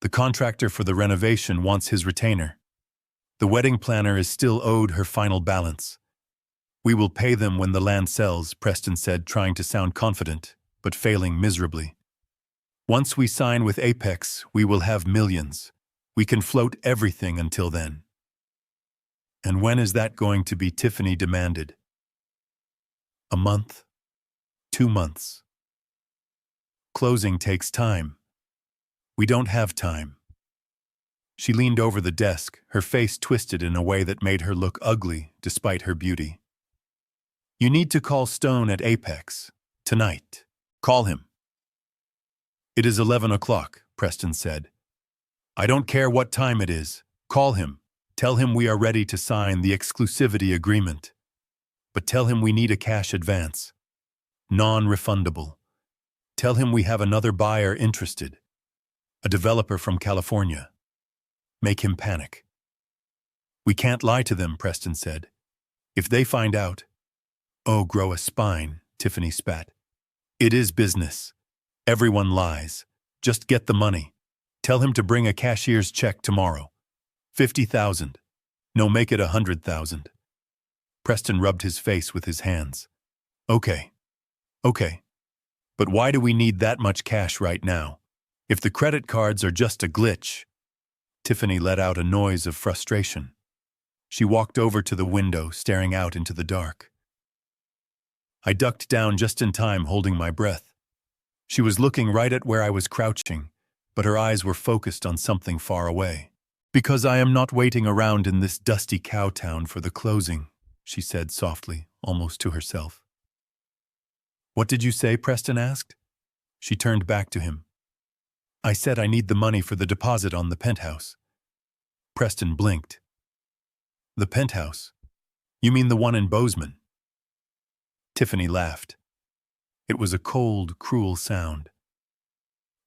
[SPEAKER 1] The contractor for the renovation wants his retainer. The wedding planner is still owed her final balance. We will pay them when the land sells," Preston said, trying to sound confident, but failing miserably. "Once we sign with Apex, we will have millions. We can float everything until then." "And when is that going to be?" Tiffany demanded. "A month? 2 months. Closing takes time. We don't have time." She leaned over the desk, her face twisted in a way that made her look ugly despite her beauty. "You need to call Stone at Apex. Tonight. Call him." "It is 11 o'clock, Preston said. "I don't care what time it is. Call him. Tell him we are ready to sign the exclusivity agreement. But tell him we need a cash advance. Non-refundable. Tell him we have another buyer interested. A developer from California. Make him panic." "We can't lie to them," Preston said. "If they find out—" "Oh, grow a spine," Tiffany spat. "It is business. Everyone lies. Just get the money. Tell him to bring a cashier's check tomorrow. 50,000. No, make it 100,000. Preston rubbed his face with his hands. Okay. But why do we need that much cash right now? If the credit cards are just a glitch." Tiffany let out a noise of frustration. She walked over to the window, staring out into the dark. I ducked down just in time, holding my breath. She was looking right at where I was crouching, but her eyes were focused on something far away. "Because I am not waiting around in this dusty cow town for the closing," she said softly, almost to herself. What did you say? Preston asked. She turned back to him. I said I need the money for the deposit on the penthouse. Preston blinked. The penthouse? You mean the one in Bozeman? Tiffany laughed. It was a cold, cruel sound.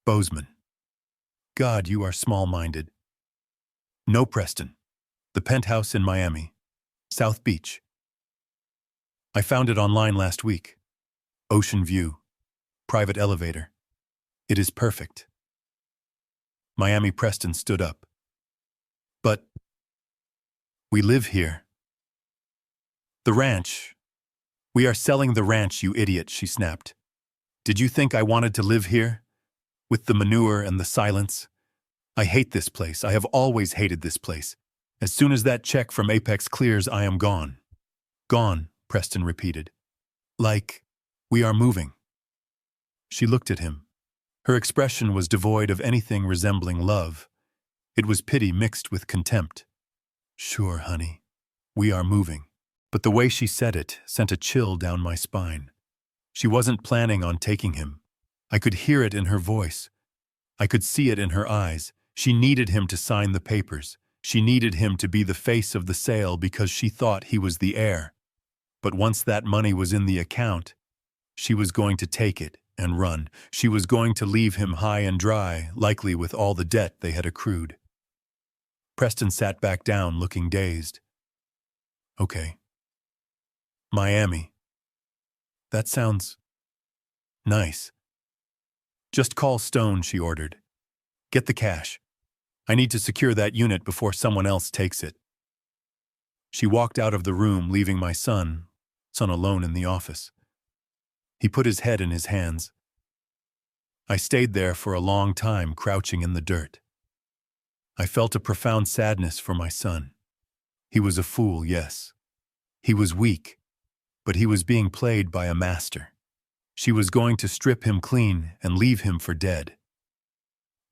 [SPEAKER 1] Bozeman. God, you are small-minded. No, Preston. The penthouse in Miami. South Beach. I found it online last week. Ocean view. Private elevator. It is perfect. Miami. Preston stood up. But we live here. The ranch. We are selling the ranch, you idiot, she snapped. Did you think I wanted to live here? With the manure and the silence? I hate this place. I have always hated this place. As soon as that check from Apex clears, I am gone. Gone, Preston repeated. Like, we are moving. She looked at him. Her expression was devoid of anything resembling love. It was pity mixed with contempt. Sure, honey. We are moving. But the way she said it sent a chill down my spine. She wasn't planning on taking him. I could hear it in her voice. I could see it in her eyes. She needed him to sign the papers. She needed him to be the face of the sale because she thought he was the heir. But once that money was in the account, she was going to take it and run. She was going to leave him high and dry, likely with all the debt they had accrued. Preston sat back down, looking dazed. Okay. Miami. That sounds nice. Just call Stone, she ordered. Get the cash. I need to secure that unit before someone else takes it. She walked out of the room, leaving my son alone in the office. He put his head in his hands. I stayed there for a long time, crouching in the dirt. I felt a profound sadness for my son. He was a fool, yes. He was weak, but he was being played by a master. She was going to strip him clean and leave him for dead.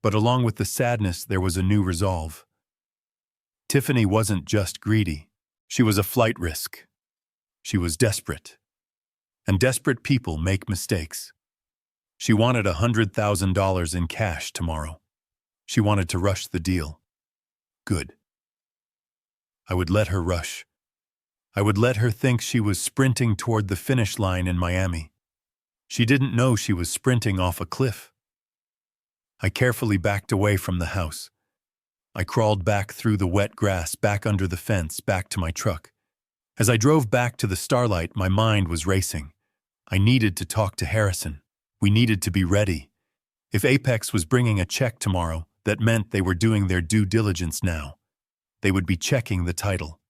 [SPEAKER 1] But along with the sadness, there was a new resolve. Tiffany wasn't just greedy. She was a flight risk. She was desperate. And desperate people make mistakes. She wanted $100,000 in cash tomorrow. She wanted to rush the deal. Good. I would let her rush. I would let her think she was sprinting toward the finish line in Miami. She didn't know she was sprinting off a cliff. I carefully backed away from the house. I crawled back through the wet grass, back under the fence, back to my truck. As I drove back to the Starlight, my mind was racing. I needed to talk to Harrison. We needed to be ready. If Apex was bringing a check tomorrow, that meant they were doing their due diligence now. They would be checking the title.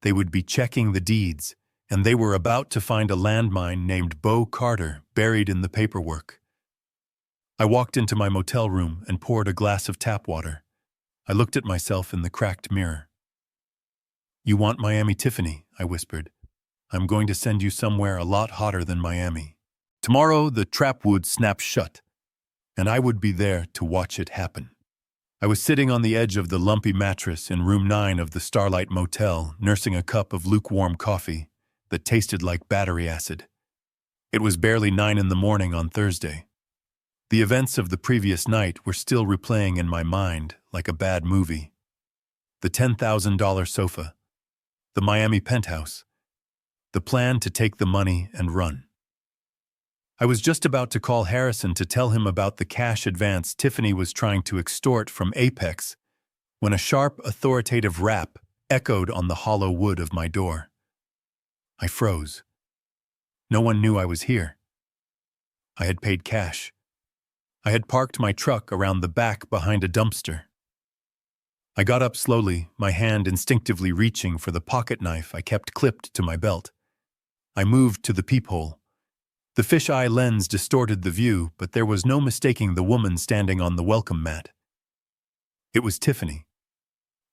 [SPEAKER 1] They would be checking the deeds, and they were about to find a landmine named Bo Carter buried in the paperwork. I walked into my motel room and poured a glass of tap water. I looked at myself in the cracked mirror. You want Miami, Tiffany, I whispered. I'm going to send you somewhere a lot hotter than Miami. Tomorrow the trap would snap shut, and I would be there to watch it happen. I was sitting on the edge of the lumpy mattress in room 9 of the Starlight Motel, nursing a cup of lukewarm coffee that tasted like battery acid. It was barely 9 in the morning on Thursday. The events of the previous night were still replaying in my mind like a bad movie. The $10,000 sofa, the Miami penthouse, the plan to take the money and run. I was just about to call Harrison to tell him about the cash advance Tiffany was trying to extort from Apex when a sharp, authoritative rap echoed on the hollow wood of my door. I froze. No one knew I was here. I had paid cash. I had parked my truck around the back behind a dumpster. I got up slowly, my hand instinctively reaching for the pocket knife I kept clipped to my belt. I moved to the peephole. The fisheye lens distorted the view, but there was no mistaking the woman standing on the welcome mat. It was Tiffany,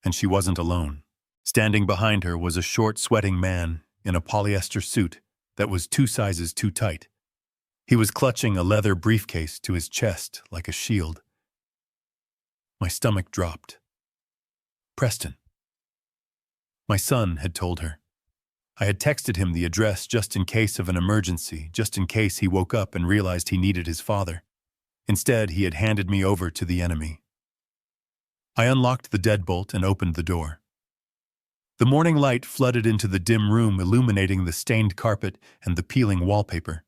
[SPEAKER 1] and she wasn't alone. Standing behind her was a short, sweating man in a polyester suit that was 2 sizes too tight. He was clutching a leather briefcase to his chest like a shield. My stomach dropped. Preston. My son had told her. I had texted him the address just in case of an emergency, just in case he woke up and realized he needed his father. Instead, he had handed me over to the enemy. I unlocked the deadbolt and opened the door. The morning light flooded into the dim room, illuminating the stained carpet and the peeling wallpaper.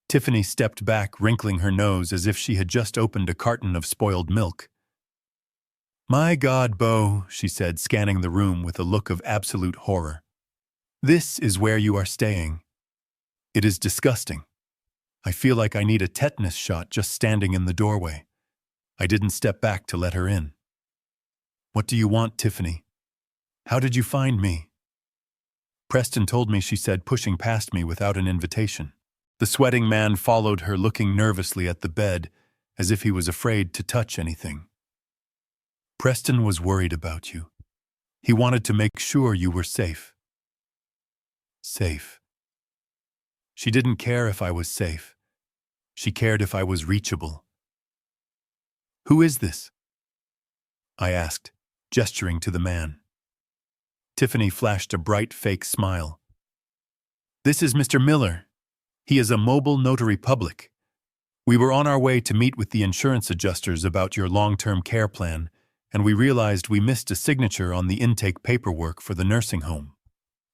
[SPEAKER 1] Tiffany stepped back, wrinkling her nose as if she had just opened a carton of spoiled milk. "My God, Beau," she said, scanning the room with a look of absolute horror. "This is where you are staying. It is disgusting. I feel like I need a tetanus shot just standing in the doorway." I didn't step back to let her in. "What do you want, Tiffany? How did you find me?" "Preston told me," she said, pushing past me without an invitation. The sweating man followed her, looking nervously at the bed, as if he was afraid to touch anything. "Preston was worried about you. He wanted to make sure you were safe." Safe. She didn't care if I was safe. She cared if I was reachable. "Who is this?" I asked, gesturing to the man. Tiffany flashed a bright fake smile. "This is Mr. Miller. He is a mobile notary public. We were on our way to meet with the insurance adjusters about your long-term care plan, and we realized we missed a signature on the intake paperwork for the nursing home."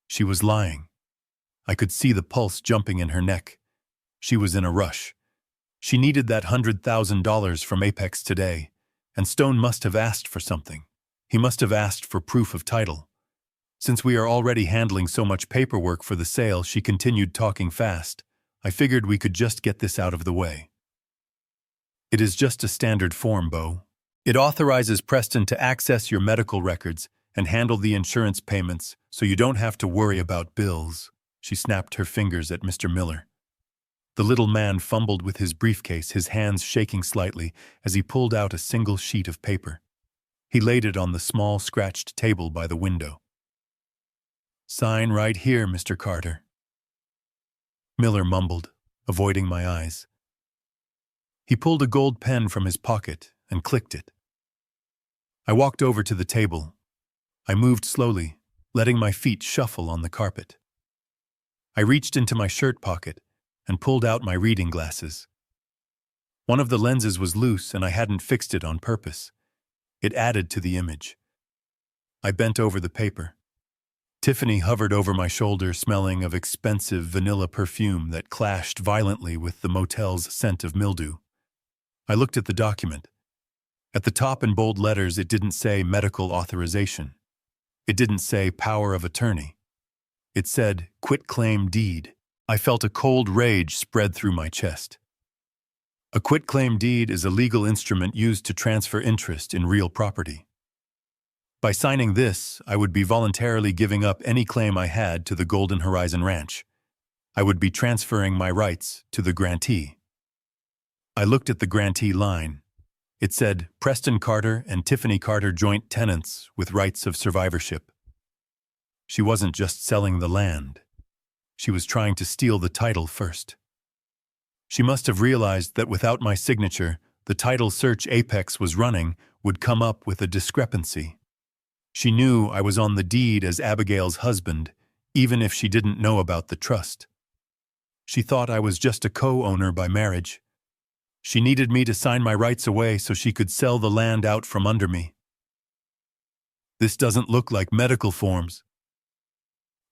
[SPEAKER 1] She was lying. I could see the pulse jumping in her neck. She was in a rush. She needed that $100,000 from Apex today, and Stone must have asked for something. He must have asked for proof of title. Since we are already handling so much paperwork for the sale, she continued talking fast. I figured we could just get this out of the way. "It is just a standard form, Beau. It authorizes Preston to access your medical records and handle the insurance payments so you don't have to worry about bills." She snapped her fingers at Mr. Miller. The little man fumbled with his briefcase, his hands shaking slightly as he pulled out a single sheet of paper. He laid it on the small, scratched table by the window. "Sign right here, Mr. Carter." Miller mumbled, avoiding my eyes. He pulled a gold pen from his pocket and clicked it. I walked over to the table. I moved slowly, letting my feet shuffle on the carpet. I reached into my shirt pocket and pulled out my reading glasses. One of the lenses was loose and I hadn't fixed it on purpose. It added to the image. I bent over the paper. Tiffany hovered over my shoulder, smelling of expensive vanilla perfume that clashed violently with the motel's scent of mildew. I looked at the document. At the top in bold letters, it didn't say medical authorization. It didn't say power of attorney. It said quitclaim deed. I felt a cold rage spread through my chest. A quitclaim deed is a legal instrument used to transfer interest in real property. By signing this, I would be voluntarily giving up any claim I had to the Golden Horizon Ranch. I would be transferring my rights to the grantee. I looked at the grantee line. It said, Preston Carter and Tiffany Carter, joint tenants with rights of survivorship. She wasn't just selling the land. She was trying to steal the title first. She must have realized that without my signature, the title search Apex was running would come up with a discrepancy. She knew I was on the deed as Abigail's husband, even if she didn't know about the trust. She thought I was just a co-owner by marriage. She needed me to sign my rights away so she could sell the land out from under me. "This doesn't look like medical forms."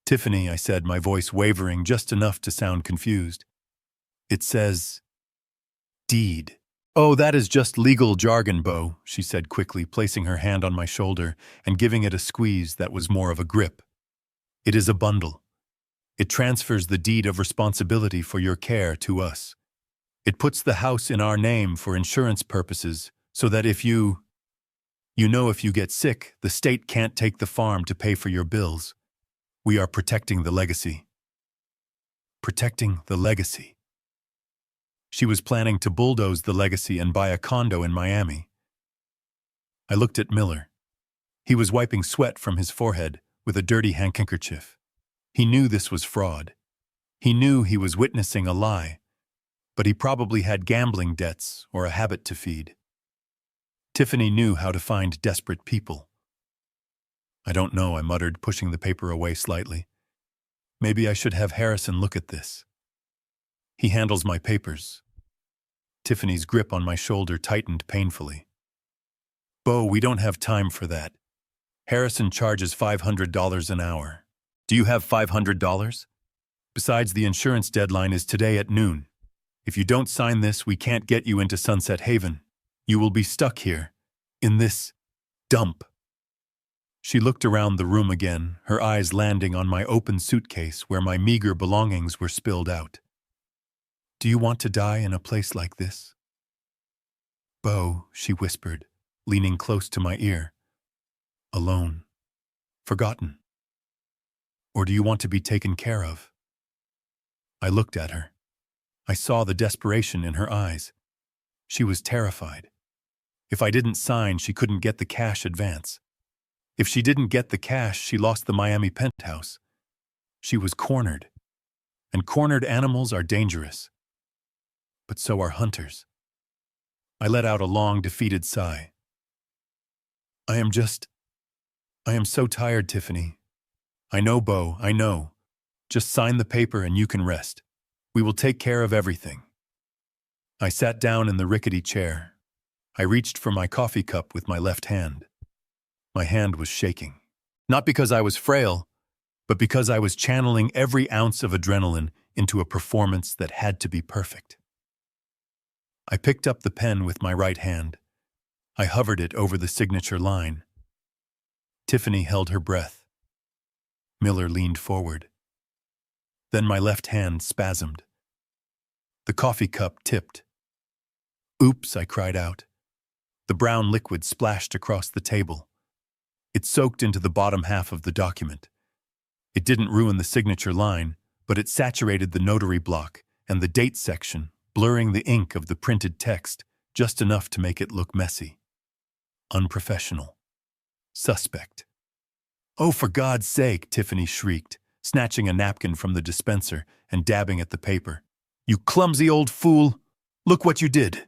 [SPEAKER 1] "Tiffany," I said, my voice wavering just enough to sound confused. "It says deed." "Oh, that is just legal jargon, Beau," she said quickly, placing her hand on my shoulder and giving it a squeeze that was more of a grip. "It is a bundle. It transfers the deed of responsibility for your care to us. It puts the house in our name for insurance purposes so that if you get sick, the state can't take the farm to pay for your bills. We are protecting the legacy." Protecting the legacy. She was planning to bulldoze the legacy and buy a condo in Miami. I looked at Miller. He was wiping sweat from his forehead with a dirty handkerchief. He knew this was fraud. He knew he was witnessing a lie, but he probably had gambling debts or a habit to feed. Tiffany knew how to find desperate people. "I don't know," I muttered, pushing the paper away slightly. Maybe I should have Harrison look at this. He handles my papers. Tiffany's grip on my shoulder tightened painfully. Bo, we don't have time for that. Harrison charges $500 an hour. Do you have $500? Besides, the insurance deadline is today at noon. If you don't sign this, we can't get you into Sunset Haven. You will be stuck here, in this dump. She looked around the room again, her eyes landing on my open suitcase where my meager belongings were spilled out. Do you want to die in a place like this? Bo, she whispered, leaning close to my ear. Alone. Forgotten. Or do you want to be taken care of? I looked at her. I saw the desperation in her eyes. She was terrified. If I didn't sign, she couldn't get the cash advance. If she didn't get the cash, she lost the Miami penthouse. She was cornered. And cornered animals are dangerous. But so are hunters. I let out a long, defeated sigh. I am so tired, Tiffany. I know, Bo, I know. Just sign the paper and you can rest. We will take care of everything. I sat down in the rickety chair. I reached for my coffee cup with my left hand. My hand was shaking. Not because I was frail, but because I was channeling every ounce of adrenaline into a performance that had to be perfect. I picked up the pen with my right hand. I hovered it over the signature line. Tiffany held her breath. Miller leaned forward. Then my left hand spasmed. The coffee cup tipped. Oops, I cried out. The brown liquid splashed across the table. It soaked into the bottom half of the document. It didn't ruin the signature line, but it saturated the notary block and the date section, blurring the ink of the printed text just enough to make it look messy. Unprofessional. Suspect. Oh, for God's sake, Tiffany shrieked, snatching a napkin from the dispenser and dabbing at the paper. You clumsy old fool! Look what you did!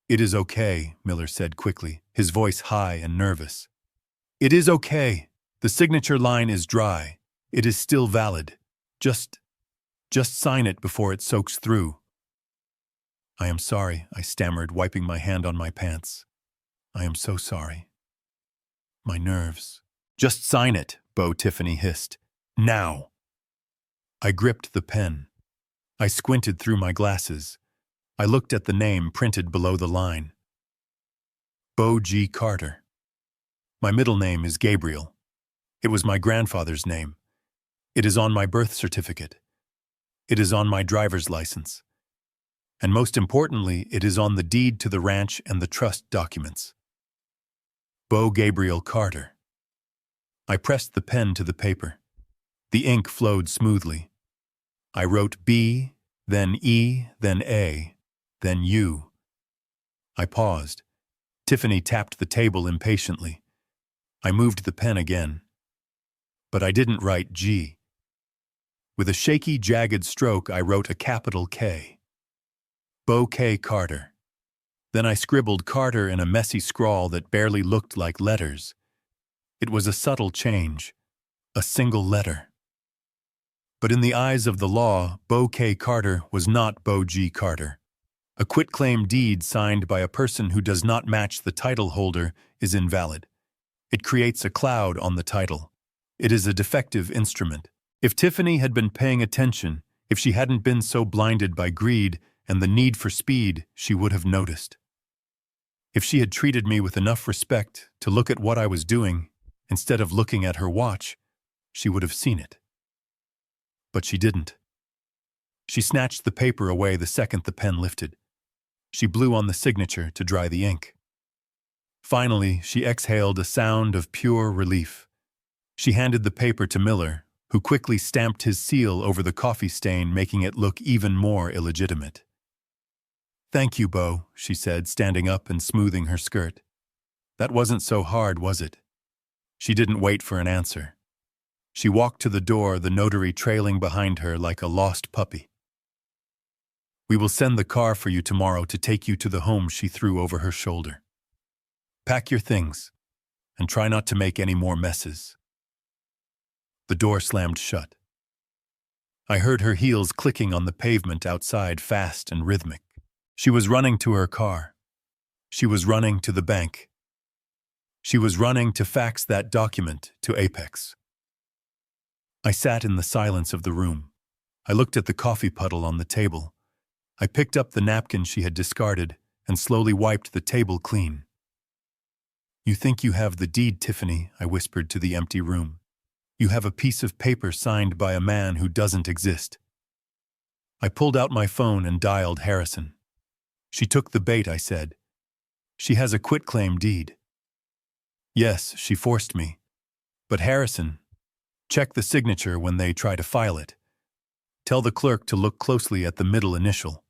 [SPEAKER 1] It is okay, Miller said quickly, his voice high and nervous. It is okay. The signature line is dry. It is still valid. Just sign it before it soaks through. I am sorry, I stammered, wiping my hand on my pants. I am so sorry. My nerves. Just sign it, Bo, Tiffany hissed. Now. I gripped the pen. I squinted through my glasses. I looked at the name printed below the line. Bo G. Carter. My middle name is Gabriel. It was my grandfather's name. It is on my birth certificate. It is on my driver's license. And most importantly, it is on the deed to the ranch and the trust documents. Bo Gabriel Carter. I pressed the pen to the paper. The ink flowed smoothly. I wrote B, then E, then A, then U. I paused. Tiffany tapped the table impatiently. I moved the pen again. But I didn't write G. With a shaky, jagged stroke, I wrote a capital K. Bo K. Carter. Then I scribbled Carter in a messy scrawl that barely looked like letters. It was a subtle change, a single letter. But in the eyes of the law, Bo K. Carter was not Bo G. Carter. A quitclaim deed signed by a person who does not match the title holder is invalid. It creates a cloud on the title. It is a defective instrument. If Tiffany had been paying attention, if she hadn't been so blinded by greed and the need for speed, she would have noticed. If she had treated me with enough respect to look at what I was doing, instead of looking at her watch, she would have seen it. But she didn't. She snatched the paper away the second the pen lifted. She blew on the signature to dry the ink. Finally, she exhaled a sound of pure relief. She handed the paper to Miller, who quickly stamped his seal over the coffee stain, making it look even more illegitimate. Thank you, Bo, she said, standing up and smoothing her skirt. That wasn't so hard, was it? She didn't wait for an answer. She walked to the door, the notary trailing behind her like a lost puppy. We will send the car for you tomorrow to take you to the home, she threw over her shoulder. Pack your things, and try not to make any more messes. The door slammed shut. I heard her heels clicking on the pavement outside, fast and rhythmic. She was running to her car. She was running to the bank. She was running to fax that document to Apex. I sat in the silence of the room. I looked at the coffee puddle on the table. I picked up the napkin she had discarded and slowly wiped the table clean. "You think you have the deed, Tiffany," I whispered to the empty room. "You have a piece of paper signed by a man who doesn't exist." I pulled out my phone and dialed Harrison. "She took the bait," I said. "She has a quitclaim deed." "Yes, she forced me. But Harrison, check the signature when they try to file it. Tell the clerk to look closely at the middle initial."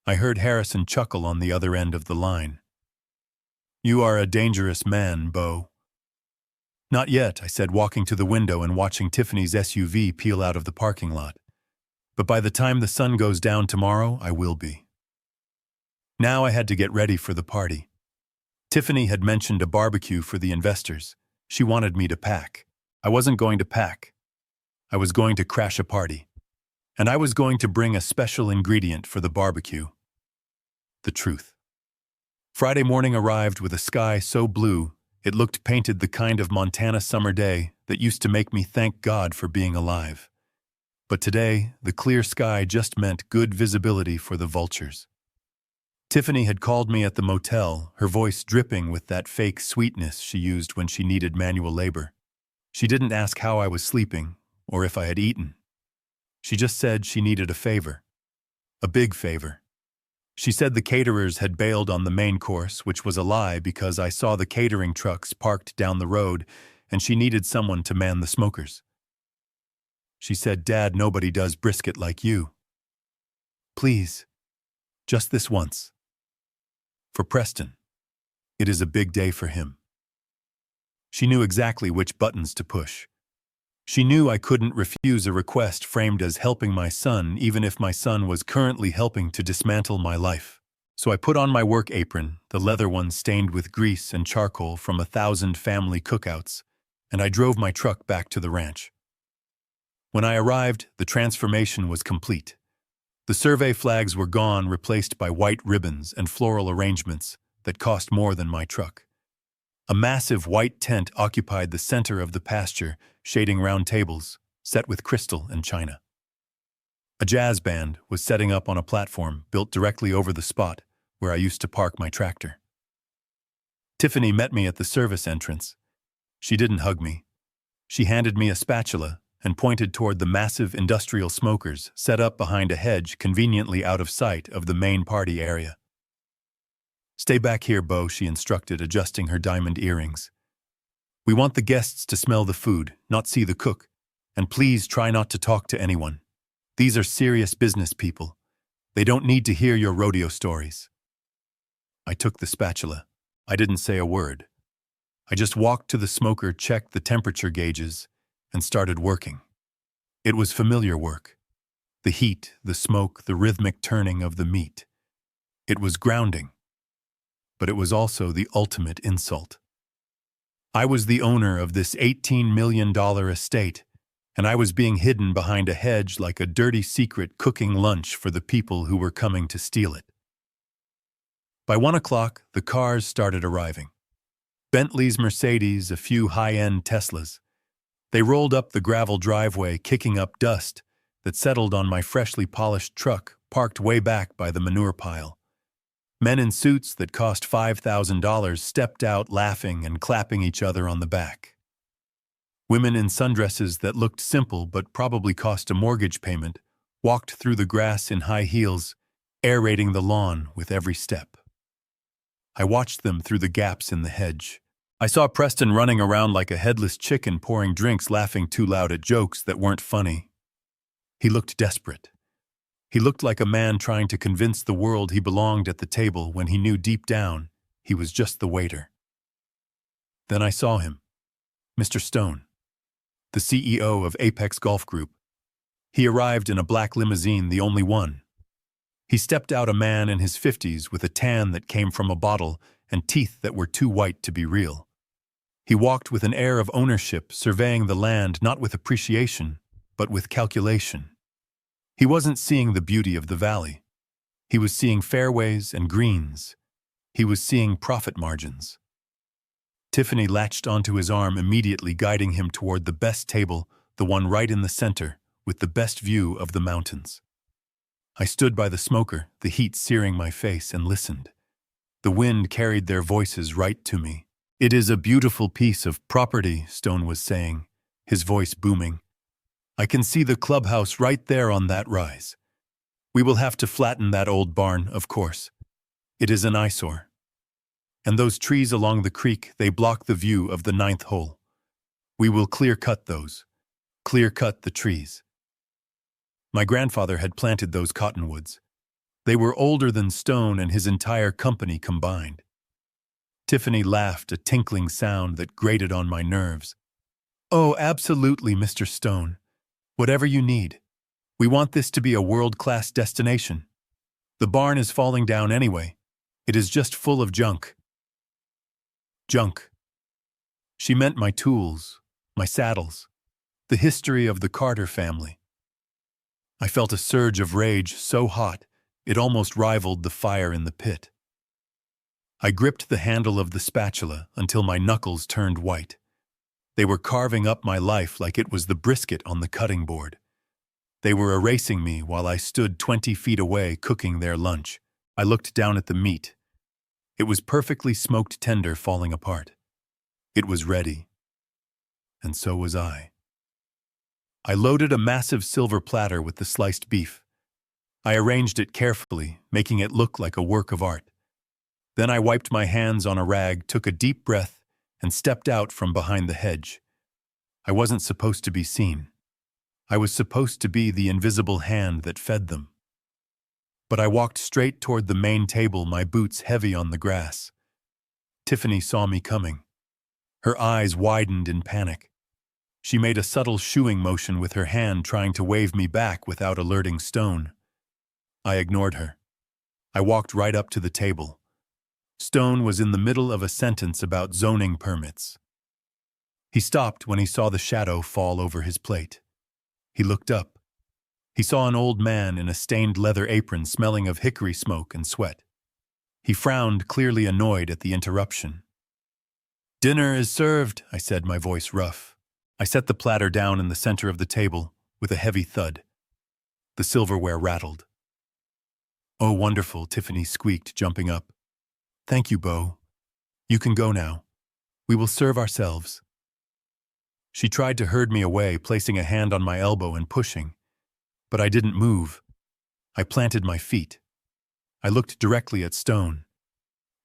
[SPEAKER 1] I heard Harrison chuckle on the other end of the line. "You are a dangerous man, Beau." "Not yet," I said, walking to the window and watching Tiffany's SUV peel out of the parking lot. "But by the time the sun goes down tomorrow, I will be." Now I had to get ready for the party. Tiffany had mentioned a barbecue for the investors. She wanted me to pack. I wasn't going to pack. I was going to crash a party. And I was going to bring a special ingredient for the barbecue: the truth. Friday morning arrived with a sky so blue it looked painted the kind of Montana summer day that used to make me thank God for being alive. But today, the clear sky just meant good visibility for the vultures. Tiffany had called me at the motel, her voice dripping with that fake sweetness she used when she needed manual labor. She didn't ask how I was sleeping or if I had eaten. She just said she needed a favor. A big favor. She said the caterers had bailed on the main course, which was a lie because I saw the catering trucks parked down the road and she needed someone to man the smokers. She said, "Dad, nobody does brisket like you. Please, just this once. For Preston. It is a big day for him." She knew exactly which buttons to push. She knew I couldn't refuse a request framed as helping my son, even if my son was currently helping to dismantle my life. So I put on my work apron, the leather one stained with grease and charcoal from 1,000 family cookouts, and I drove my truck back to the ranch. When I arrived, the transformation was complete. The survey flags were gone, replaced by white ribbons and floral arrangements that cost more than my truck. A massive white tent occupied the center of the pasture, shading round tables, set with crystal and china. A jazz band was setting up on a platform built directly over the spot where I used to park my tractor. Tiffany met me at the service entrance. She didn't hug me. She handed me a spatula and pointed toward the massive industrial smokers set up behind a hedge conveniently out of sight of the main party area. "Stay back here, Beau," she instructed, adjusting her diamond earrings. "We want the guests to smell the food, not see the cook, and please try not to talk to anyone. These are serious business people. They don't need to hear your rodeo stories." I took the spatula. I didn't say a word. I just walked to the smoker, checked the temperature gauges, and started working. It was familiar work. The heat, the smoke, the rhythmic turning of the meat. It was grounding. But it was also the ultimate insult. I was the owner of this $18 million estate, and I was being hidden behind a hedge like a dirty secret, cooking lunch for the people who were coming to steal it. By 1 o'clock, the cars started arriving. Bentleys, Mercedes, a few high-end Teslas. They rolled up the gravel driveway, kicking up dust that settled on my freshly polished truck parked way back by the manure pile. Men in suits that cost $5,000 stepped out laughing and clapping each other on the back. Women in sundresses that looked simple but probably cost a mortgage payment walked through the grass in high heels, aerating the lawn with every step. I watched them through the gaps in the hedge. I saw Preston running around like a headless chicken, pouring drinks, laughing too loud at jokes that weren't funny. He looked desperate. He looked like a man trying to convince the world he belonged at the table when he knew deep down he was just the waiter. Then I saw him, Mr. Stone, the CEO of Apex Golf Group. He arrived in a black limousine, the only one. He stepped out, a man in his 50s with a tan that came from a bottle and teeth that were too white to be real. He walked with an air of ownership, surveying the land not with appreciation, but with calculation. He wasn't seeing the beauty of the valley. He was seeing fairways and greens. He was seeing profit margins. Tiffany latched onto his arm immediately, guiding him toward the best table, the one right in the center, with the best view of the mountains. I stood by the smoker, the heat searing my face, and listened. The wind carried their voices right to me. "It is a beautiful piece of property," Stone was saying, his voice booming. "I can see the clubhouse right there on that rise. We will have to flatten that old barn, of course. It is an eyesore. And those trees along the creek, they block the view of the 9th hole. We will clear-cut those. Clear-cut the trees." My grandfather had planted those cottonwoods. They were older than Stone and his entire company combined. Tiffany laughed, a tinkling sound that grated on my nerves. "Oh, absolutely, Mr. Stone. Whatever you need. We want this to be a world-class destination. The barn is falling down anyway. It is just full of junk." Junk. She meant my tools, my saddles, the history of the Carter family. I felt a surge of rage so hot, it almost rivaled the fire in the pit. I gripped the handle of the spatula until my knuckles turned white. They were carving up my life like it was the brisket on the cutting board. They were erasing me while I stood 20 feet away cooking their lunch. I looked down at the meat. It was perfectly smoked tender, falling apart. It was ready. And so was I. I loaded a massive silver platter with the sliced beef. I arranged it carefully, making it look like a work of art. Then I wiped my hands on a rag, took a deep breath, and stepped out from behind the hedge. I wasn't supposed to be seen. I was supposed to be the invisible hand that fed them. But I walked straight toward the main table, my boots heavy on the grass. Tiffany saw me coming. Her eyes widened in panic. She made a subtle shooing motion with her hand, trying to wave me back without alerting Stone. I ignored her. I walked right up to the table. Stone was in the middle of a sentence about zoning permits. He stopped when he saw the shadow fall over his plate. He looked up. He saw an old man in a stained leather apron smelling of hickory smoke and sweat. He frowned, clearly annoyed at the interruption. "Dinner is served," I said, my voice rough. I set the platter down in the center of the table with a heavy thud. The silverware rattled. "Oh, wonderful," Tiffany squeaked, jumping up. "Thank you, Beau. You can go now. We will serve ourselves." She tried to herd me away, placing a hand on my elbow and pushing. But I didn't move. I planted my feet. I looked directly at Stone.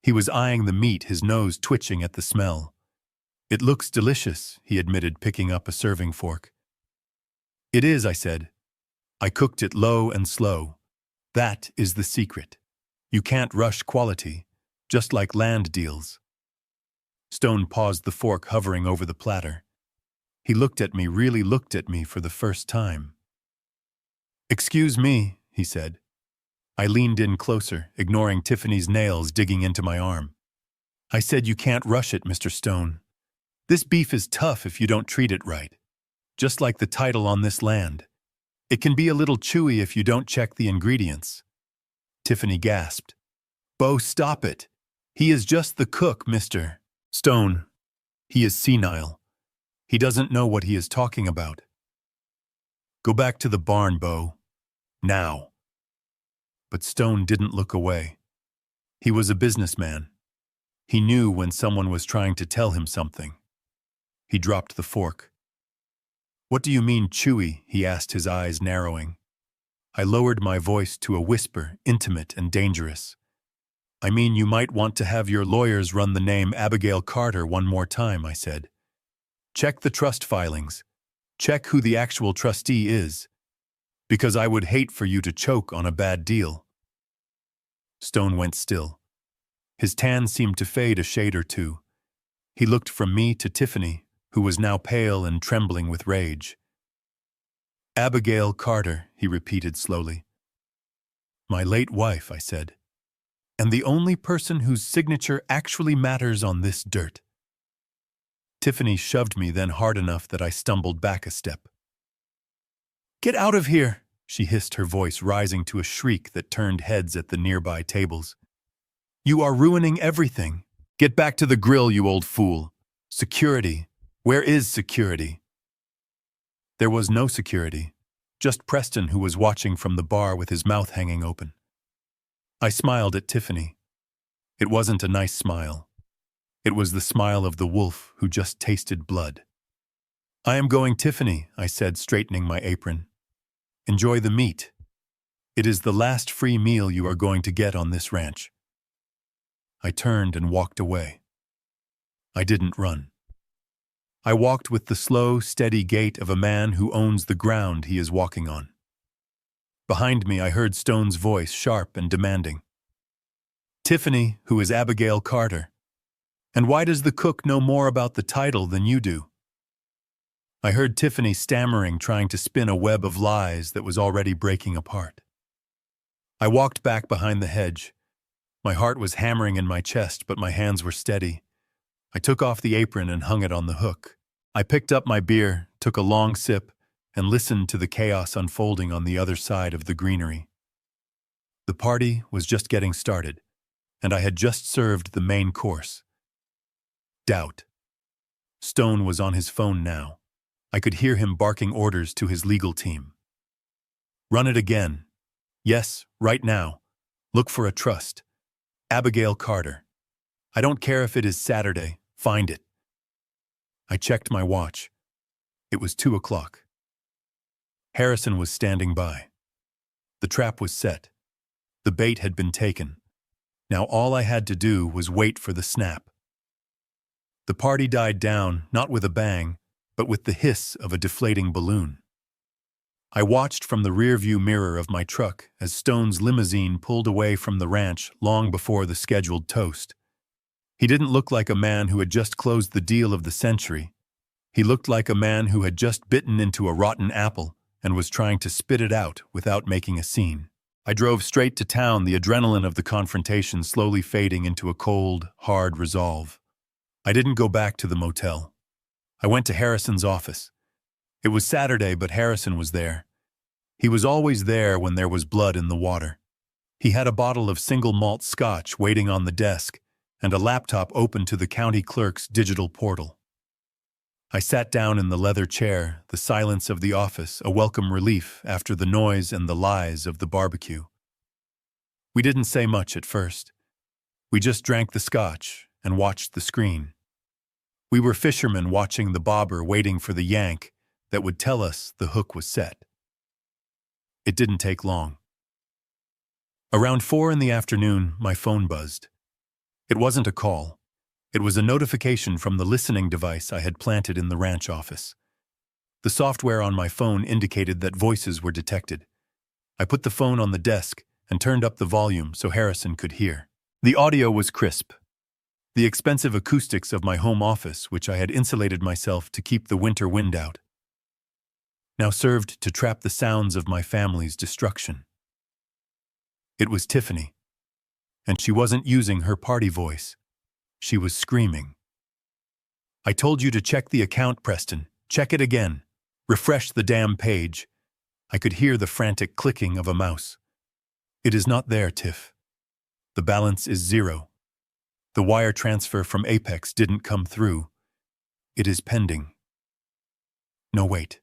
[SPEAKER 1] He was eyeing the meat, his nose twitching at the smell. "It looks delicious," he admitted, picking up a serving fork. "It is," I said. "I cooked it low and slow. That is the secret. You can't rush quality, just like land deals." Stone paused, the fork hovering over the platter. He looked at me, really looked at me for the first time. "Excuse me," he said. I leaned in closer, ignoring Tiffany's nails digging into my arm. "I said you can't rush it, Mr. Stone. This beef is tough if you don't treat it right. Just like the title on this land. It can be a little chewy if you don't check the ingredients." Tiffany gasped. "Beau, stop it. He is just the cook, Mr. Stone. He is senile. He doesn't know what he is talking about. Go back to the barn, Beau. Now." But Stone didn't look away. He was a businessman. He knew when someone was trying to tell him something. He dropped the fork. "What do you mean, chewy?" he asked, his eyes narrowing. I lowered my voice to a whisper, intimate and dangerous. "I mean, you might want to have your lawyers run the name Abigail Carter one more time," I said. "Check the trust filings. Check who the actual trustee is. Because I would hate for you to choke on a bad deal." Stone went still. His tan seemed to fade a shade or two. He looked from me to Tiffany, who was now pale and trembling with rage. "Abigail Carter," he repeated slowly. "My late wife," I said. "And the only person whose signature actually matters on this dirt." Tiffany shoved me then hard enough that I stumbled back a step. Get out of here, she hissed, her voice rising to a shriek that turned heads at the nearby tables. You are ruining everything. Get back to the grill, you old fool. Security. Where is security? There was no security, just Preston, who was watching from the bar with his mouth hanging open. I smiled at Tiffany. It wasn't a nice smile. It was the smile of the wolf who just tasted blood. I am going, Tiffany, I said, straightening my apron. Enjoy the meat. It is the last free meal you are going to get on this ranch. I turned and walked away. I didn't run. I walked with the slow, steady gait of a man who owns the ground he is walking on. Behind me, I heard Stone's voice, sharp and demanding. Tiffany, who is Abigail Carter? And why does the cook know more about the title than you do? I heard Tiffany stammering, trying to spin a web of lies that was already breaking apart. I walked back behind the hedge. My heart was hammering in my chest, but my hands were steady. I took off the apron and hung it on the hook. I picked up my beer, took a long sip, and listened to the chaos unfolding on the other side of the greenery. The party was just getting started, and I had just served the main course. Doubt. Stone was on his phone now. I could hear him barking orders to his legal team. Run it again. Yes, right now. Look for a trust. Abigail Carter. I don't care if it is Saturday. Find it. I checked my watch. It was 2 o'clock. Harrison was standing by. The trap was set. The bait had been taken. Now all I had to do was wait for the snap. The party died down, not with a bang, but with the hiss of a deflating balloon. I watched from the rearview mirror of my truck as Stone's limousine pulled away from the ranch long before the scheduled toast. He didn't look like a man who had just closed the deal of the century. He looked like a man who had just bitten into a rotten apple and was trying to spit it out without making a scene. I drove straight to town, the adrenaline of the confrontation slowly fading into a cold, hard resolve. I didn't go back to the motel. I went to Harrison's office. It was Saturday, but Harrison was there. He was always there when there was blood in the water. He had a bottle of single malt scotch waiting on the desk and a laptop open to the county clerk's digital portal. I sat down in the leather chair, the silence of the office a welcome relief after the noise and the lies of the barbecue. We didn't say much at first. We just drank the scotch and watched the screen. We were fishermen watching the bobber, waiting for the yank that would tell us the hook was set. It didn't take long. Around 4 in the afternoon, my phone buzzed. It wasn't a call. It was a notification from the listening device I had planted in the ranch office. The software on my phone indicated that voices were detected. I put the phone on the desk and turned up the volume so Harrison could hear. The audio was crisp. The expensive acoustics of my home office, which I had insulated myself to keep the winter wind out, now served to trap the sounds of my family's destruction. It was Tiffany, and she wasn't using her party voice. She was screaming. I told you to check the account, Preston. Check it again. Refresh the damn page. I could hear the frantic clicking of a mouse. It is not there, Tiff. The balance is 0. The wire transfer from Apex didn't come through. It is pending. No, wait.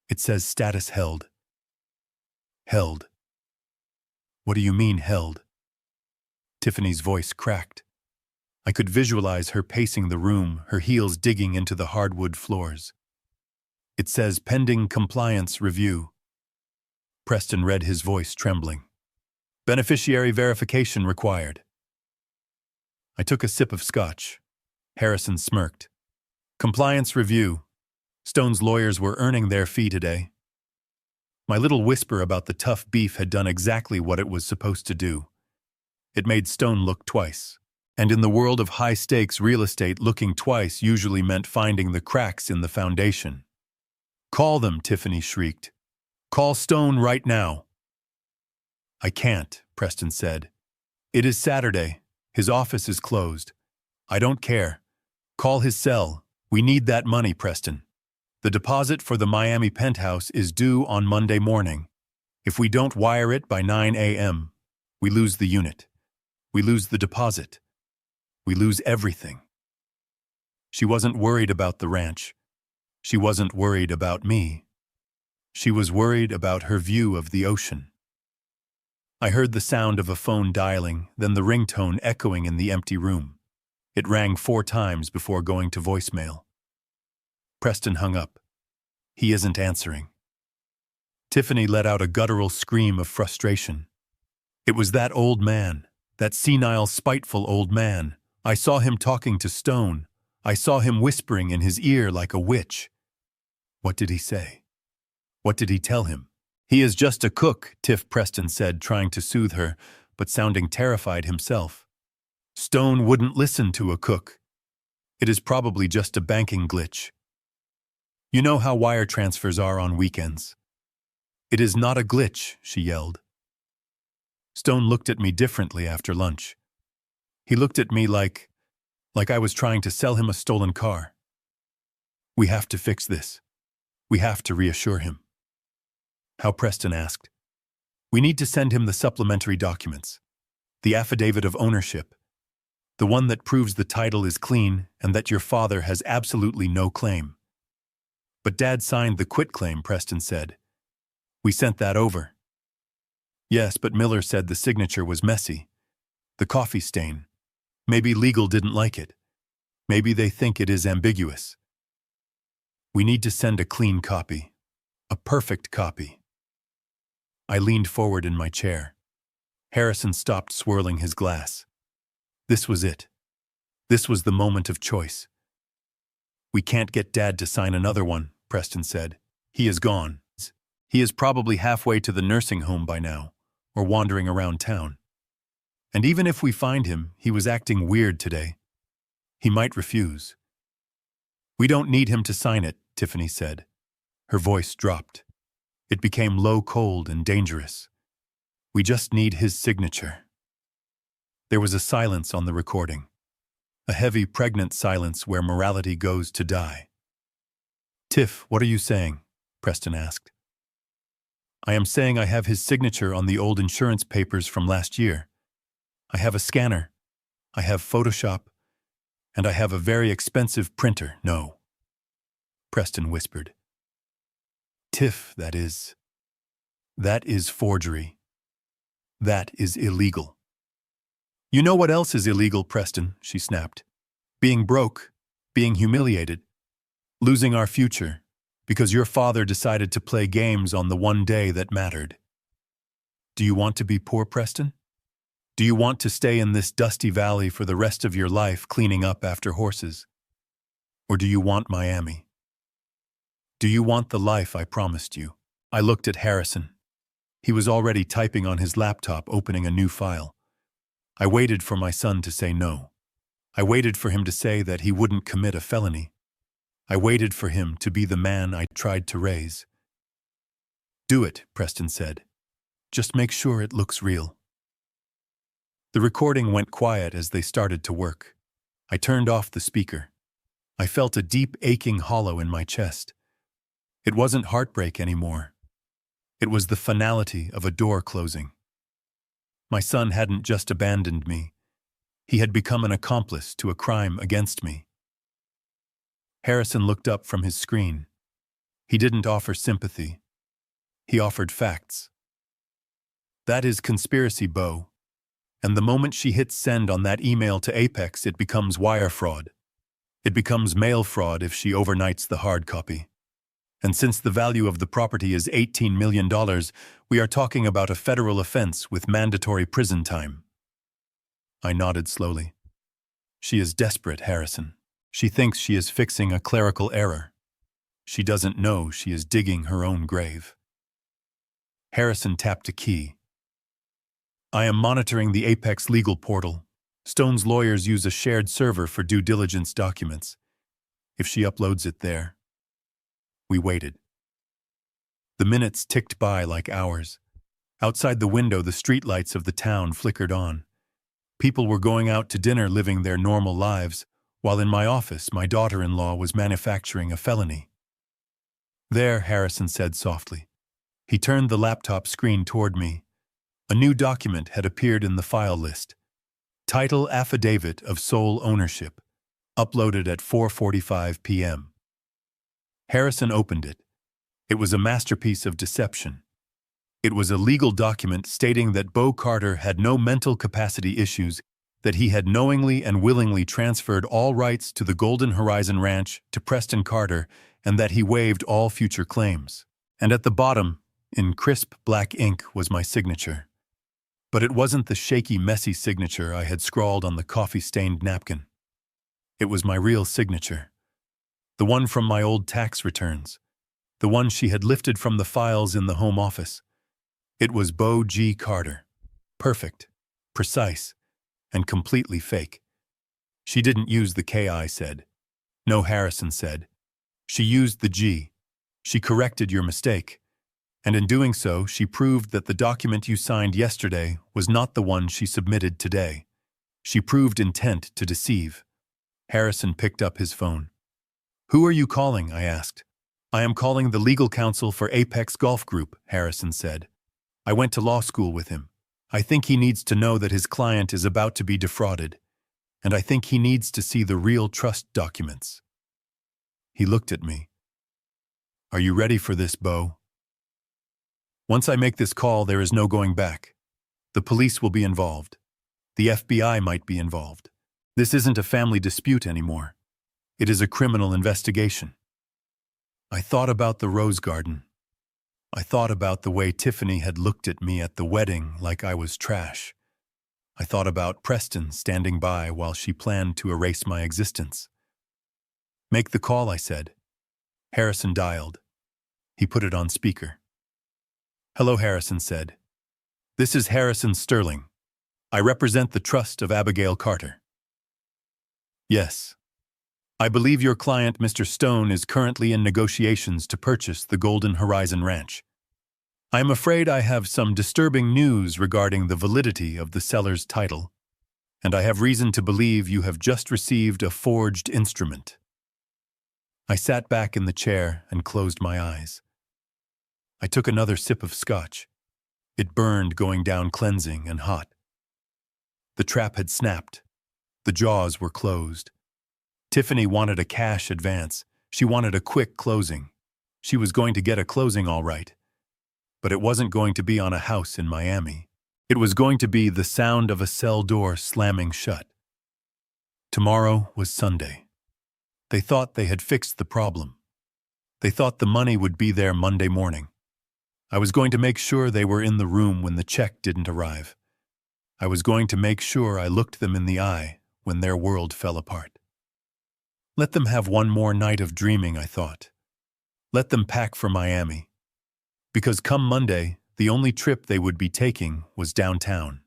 [SPEAKER 1] It says status held. Held. What do you mean, held? Tiffany's voice cracked. I could visualize her pacing the room, her heels digging into the hardwood floors. It says pending compliance review. Preston read, his voice trembling. Beneficiary verification required. I took a sip of scotch. Harrison smirked. Compliance review. Stone's lawyers were earning their fee today. My little whisper about the tough beef had done exactly what it was supposed to do. It made Stone look twice. And in the world of high-stakes real estate, looking twice usually meant finding the cracks in the foundation. Call them, Tiffany shrieked. Call Stone right now. I can't, Preston said. It is Saturday. His office is closed. I don't care. Call his cell. We need that money, Preston. The deposit for the Miami penthouse is due on Monday morning. If we don't wire it by 9 a.m., we lose the unit. We lose the deposit. We lose everything. She wasn't worried about the ranch. She wasn't worried about me. She was worried about her view of the ocean. I heard the sound of a phone dialing, then the ringtone echoing in the empty room. It rang 4 times before going to voicemail. Preston hung up. He isn't answering. Tiffany let out a guttural scream of frustration. It was that old man, that senile, spiteful old man. I saw him talking to Stone. I saw him whispering in his ear like a witch. What did he say? What did he tell him? He is just a cook, Preston said, trying to soothe her, but sounding terrified himself. Stone wouldn't listen to a cook. It is probably just a banking glitch. You know how wire transfers are on weekends. It is not a glitch, she yelled. Stone looked at me differently after lunch. He looked at me like I was trying to sell him a stolen car. We have to fix this. We have to reassure him. How? Preston asked. We need to send him the supplementary documents. The affidavit of ownership. The one that proves the title is clean and that your father has absolutely no claim. But Dad signed the quitclaim, Preston said. We sent that over. Yes, but Miller said the signature was messy. The coffee stain. Maybe legal didn't like it. Maybe they think it is ambiguous. We need to send a clean copy. A perfect copy. I leaned forward in my chair. Harrison stopped swirling his glass. This was it. This was the moment of choice. We can't get Dad to sign another one, Preston said. He is gone. He is probably halfway to the nursing home by now, or wandering around town. And even if we find him, he was acting weird today. He might refuse. We don't need him to sign it, Tiffany said. Her voice dropped. It became low, cold, and dangerous. We just need his signature. There was a silence on the recording. A heavy, pregnant silence where morality goes to die. Tiff, what are you saying? Preston asked. I am saying I have his signature on the old insurance papers from last year. I have a scanner. I have Photoshop. And I have a very expensive printer. No. Preston whispered. Tiff, that is forgery. That is illegal. You know what else is illegal, Preston, she snapped. Being broke, being humiliated, losing our future, because your father decided to play games on the one day that mattered. Do you want to be poor, Preston? Do you want to stay in this dusty valley for the rest of your life cleaning up after horses? Or do you want Miami? Do you want the life I promised you? I looked at Harrison. He was already typing on his laptop, opening a new file. I waited for my son to say no. I waited for him to say that he wouldn't commit a felony. I waited for him to be the man I tried to raise. Do it, Preston said. Just make sure it looks real. The recording went quiet as they started to work. I turned off the speaker. I felt a deep, aching hollow in my chest. It wasn't heartbreak anymore. It was the finality of a door closing. My son hadn't just abandoned me. He had become an accomplice to a crime against me. Harrison looked up from his screen. He didn't offer sympathy. He offered facts. That is conspiracy, Bo. And the moment she hits send on that email to Apex, it becomes wire fraud. It becomes mail fraud if she overnights the hard copy. And since the value of the property is $18 million, we are talking about a federal offense with mandatory prison time. I nodded slowly. She is desperate, Harrison. She thinks she is fixing a clerical error. She doesn't know she is digging her own grave. Harrison tapped a key. I am monitoring the Apex legal portal. Stone's lawyers use a shared server for due diligence documents. If she uploads it there. We waited. The minutes ticked by like hours. Outside the window, the streetlights of the town flickered on. People were going out to dinner, living their normal lives, while in my office, my daughter-in-law was manufacturing a felony. There, Harrison said softly. He turned the laptop screen toward me. A new document had appeared in the file list. Title Affidavit of Sole Ownership, uploaded at 4:45 p.m. Harrison opened it. It was a masterpiece of deception. It was a legal document stating that Beau Carter had no mental capacity issues, that he had knowingly and willingly transferred all rights to the Golden Horizon Ranch to Preston Carter, and that he waived all future claims. And at the bottom, in crisp black ink, was my signature. But it wasn't the shaky, messy signature I had scrawled on the coffee-stained napkin. It was my real signature. The one from my old tax returns. The one she had lifted from the files in the home office. It was Beau G. Carter. Perfect, precise, and completely fake. She didn't use the K, I said. No, Harrison said. She used the G. She corrected your mistake. And in doing so, she proved that the document you signed yesterday was not the one she submitted today. She proved intent to deceive. Harrison picked up his phone. Who are you calling? I asked. I am calling the legal counsel for Apex Golf Group, Harrison said. I went to law school with him. I think he needs to know that his client is about to be defrauded, and I think he needs to see the real trust documents. He looked at me. Are you ready for this, Beau? Once I make this call, there is no going back. The police will be involved. The FBI might be involved. This isn't a family dispute anymore. It is a criminal investigation. I thought about the rose garden. I thought about the way Tiffany had looked at me at the wedding like I was trash. I thought about Preston standing by while she planned to erase my existence. Make the call, I said. Harrison dialed. He put it on speaker. Hello, Harrison said. This is Harrison Sterling. I represent the trust of Abigail Carter. Yes. I believe your client, Mr. Stone, is currently in negotiations to purchase the Golden Horizon Ranch. I am afraid I have some disturbing news regarding the validity of the seller's title, and I have reason to believe you have just received a forged instrument. I sat back in the chair and closed my eyes. I took another sip of scotch. It burned, going down cleansing and hot. The trap had snapped. The jaws were closed. Tiffany wanted a cash advance. She wanted a quick closing. She was going to get a closing all right. But it wasn't going to be on a house in Miami. It was going to be the sound of a cell door slamming shut. Tomorrow was Sunday. They thought they had fixed the problem. They thought the money would be there Monday morning. I was going to make sure they were in the room when the check didn't arrive. I was going to make sure I looked them in the eye when their world fell apart. Let them have one more night of dreaming, I thought. Let them pack for Miami. Because come Monday, the only trip they would be taking was downtown.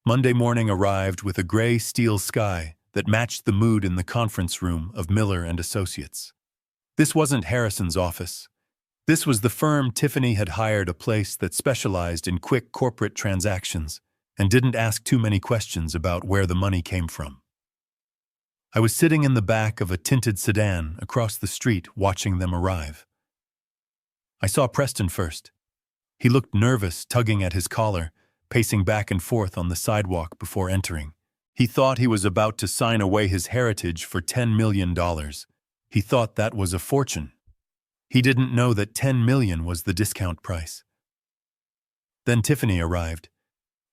[SPEAKER 1] Monday morning arrived with a gray steel sky that matched the mood in the conference room of Miller and Associates. This wasn't Harrison's office. This was the firm Tiffany had hired, a place that specialized in quick corporate transactions and didn't ask too many questions about where the money came from. I was sitting in the back of a tinted sedan across the street watching them arrive. I saw Preston first. He looked nervous, tugging at his collar, pacing back and forth on the sidewalk before entering. He thought he was about to sign away his heritage for $10 million. He thought that was a fortune. He didn't know that $10 million was the discount price. Then Tiffany arrived.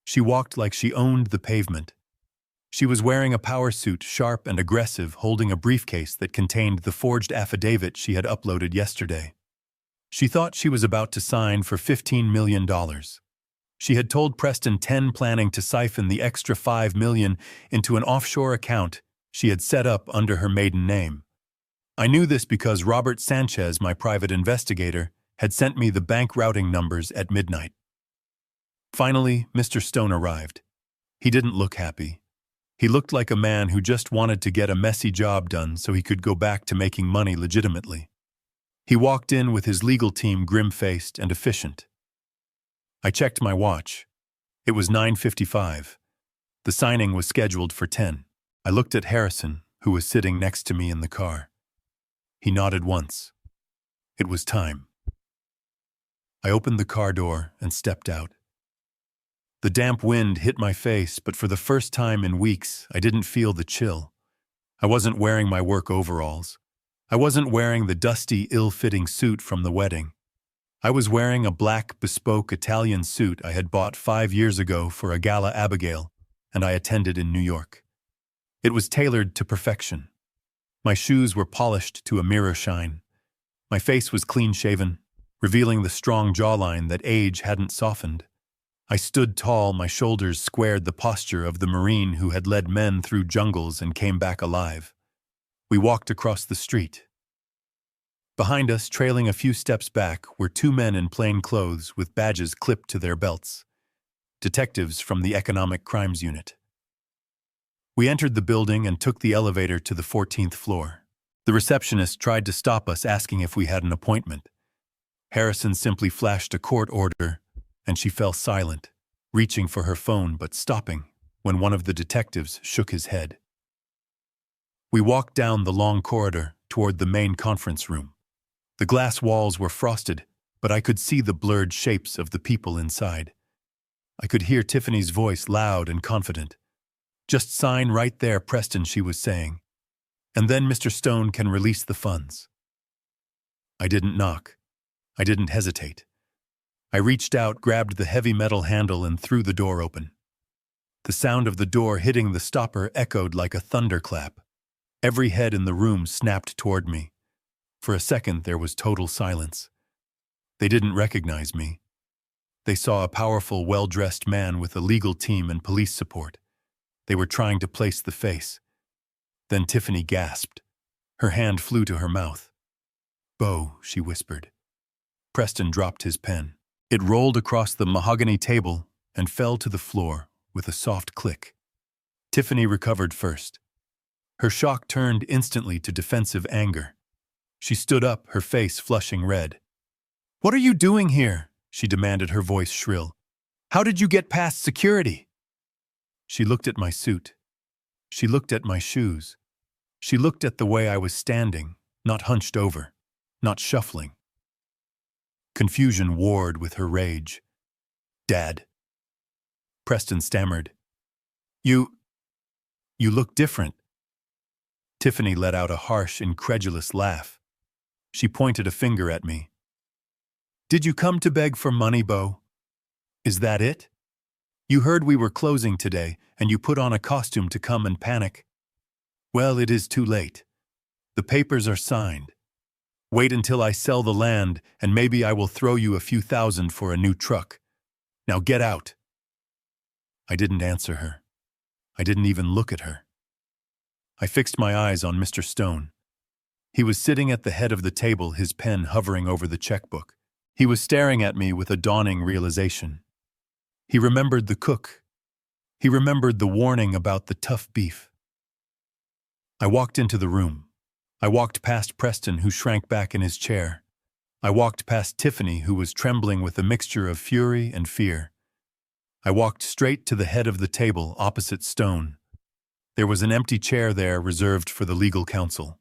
[SPEAKER 1] She walked like she owned the pavement. She was wearing a power suit, sharp and aggressive, holding a briefcase that contained the forged affidavit she had uploaded yesterday. She thought she was about to sign for $15 million. She had told Preston 10, planning to siphon the extra $5 million into an offshore account she had set up under her maiden name. I knew this because Robert Sanchez, my private investigator, had sent me the bank routing numbers at midnight. Finally, Mr. Stone arrived. He didn't look happy. He looked like a man who just wanted to get a messy job done so he could go back to making money legitimately. He walked in with his legal team, grim-faced and efficient. I checked my watch. It was 9:55. The signing was scheduled for 10. I looked at Harrison, who was sitting next to me in the car. He nodded once. It was time. I opened the car door and stepped out. The damp wind hit my face, but for the first time in weeks, I didn't feel the chill. I wasn't wearing my work overalls. I wasn't wearing the dusty, ill-fitting suit from the wedding. I was wearing a black, bespoke Italian suit I had bought 5 years ago for a gala Abigail, and I attended in New York. It was tailored to perfection. My shoes were polished to a mirror shine. My face was clean-shaven, revealing the strong jawline that age hadn't softened. I stood tall, my shoulders squared, the posture of the Marine who had led men through jungles and came back alive. We walked across the street. Behind us, trailing a few steps back, were 2 men in plain clothes with badges clipped to their belts. Detectives from the Economic Crimes Unit. We entered the building and took the elevator to the 14th floor. The receptionist tried to stop us, asking if we had an appointment. Harrison simply flashed a court order, and she fell silent, reaching for her phone but stopping when one of the detectives shook his head. We walked down the long corridor toward the main conference room. The glass walls were frosted, but I could see the blurred shapes of the people inside. I could hear Tiffany's voice, loud and confident. "Just sign right there, Preston," she was saying. "And then Mr. Stone can release the funds." I didn't knock. I didn't hesitate. I reached out, grabbed the heavy metal handle, and threw the door open. The sound of the door hitting the stopper echoed like a thunderclap. Every head in the room snapped toward me. For a second, there was total silence. They didn't recognize me. They saw a powerful, well-dressed man with a legal team and police support. They were trying to place the face. Then Tiffany gasped. Her hand flew to her mouth. "Bo," she whispered. Preston dropped his pen. It rolled across the mahogany table and fell to the floor with a soft click. Tiffany recovered first. Her shock turned instantly to defensive anger. She stood up, her face flushing red. "What are you doing here?" she demanded, her voice shrill. "How did you get past security?" She looked at my suit. She looked at my shoes. She looked at the way I was standing, not hunched over, not shuffling. Confusion warred with her rage. "Dad." Preston stammered. You look different." Tiffany let out a harsh, incredulous laugh. She pointed a finger at me. "Did you come to beg for money, Bo? Is that it? You heard we were closing today, and you put on a costume to come and panic. Well, it is too late. The papers are signed. Wait until I sell the land, and maybe I will throw you a few thousand for a new truck. Now get out." I didn't answer her. I didn't even look at her. I fixed my eyes on Mr. Stone. He was sitting at the head of the table, his pen hovering over the checkbook. He was staring at me with a dawning realization. He remembered the cook. He remembered the warning about the tough beef. I walked into the room. I walked past Preston, who shrank back in his chair. I walked past Tiffany, who was trembling with a mixture of fury and fear. I walked straight to the head of the table opposite Stone. There was an empty chair there reserved for the legal counsel.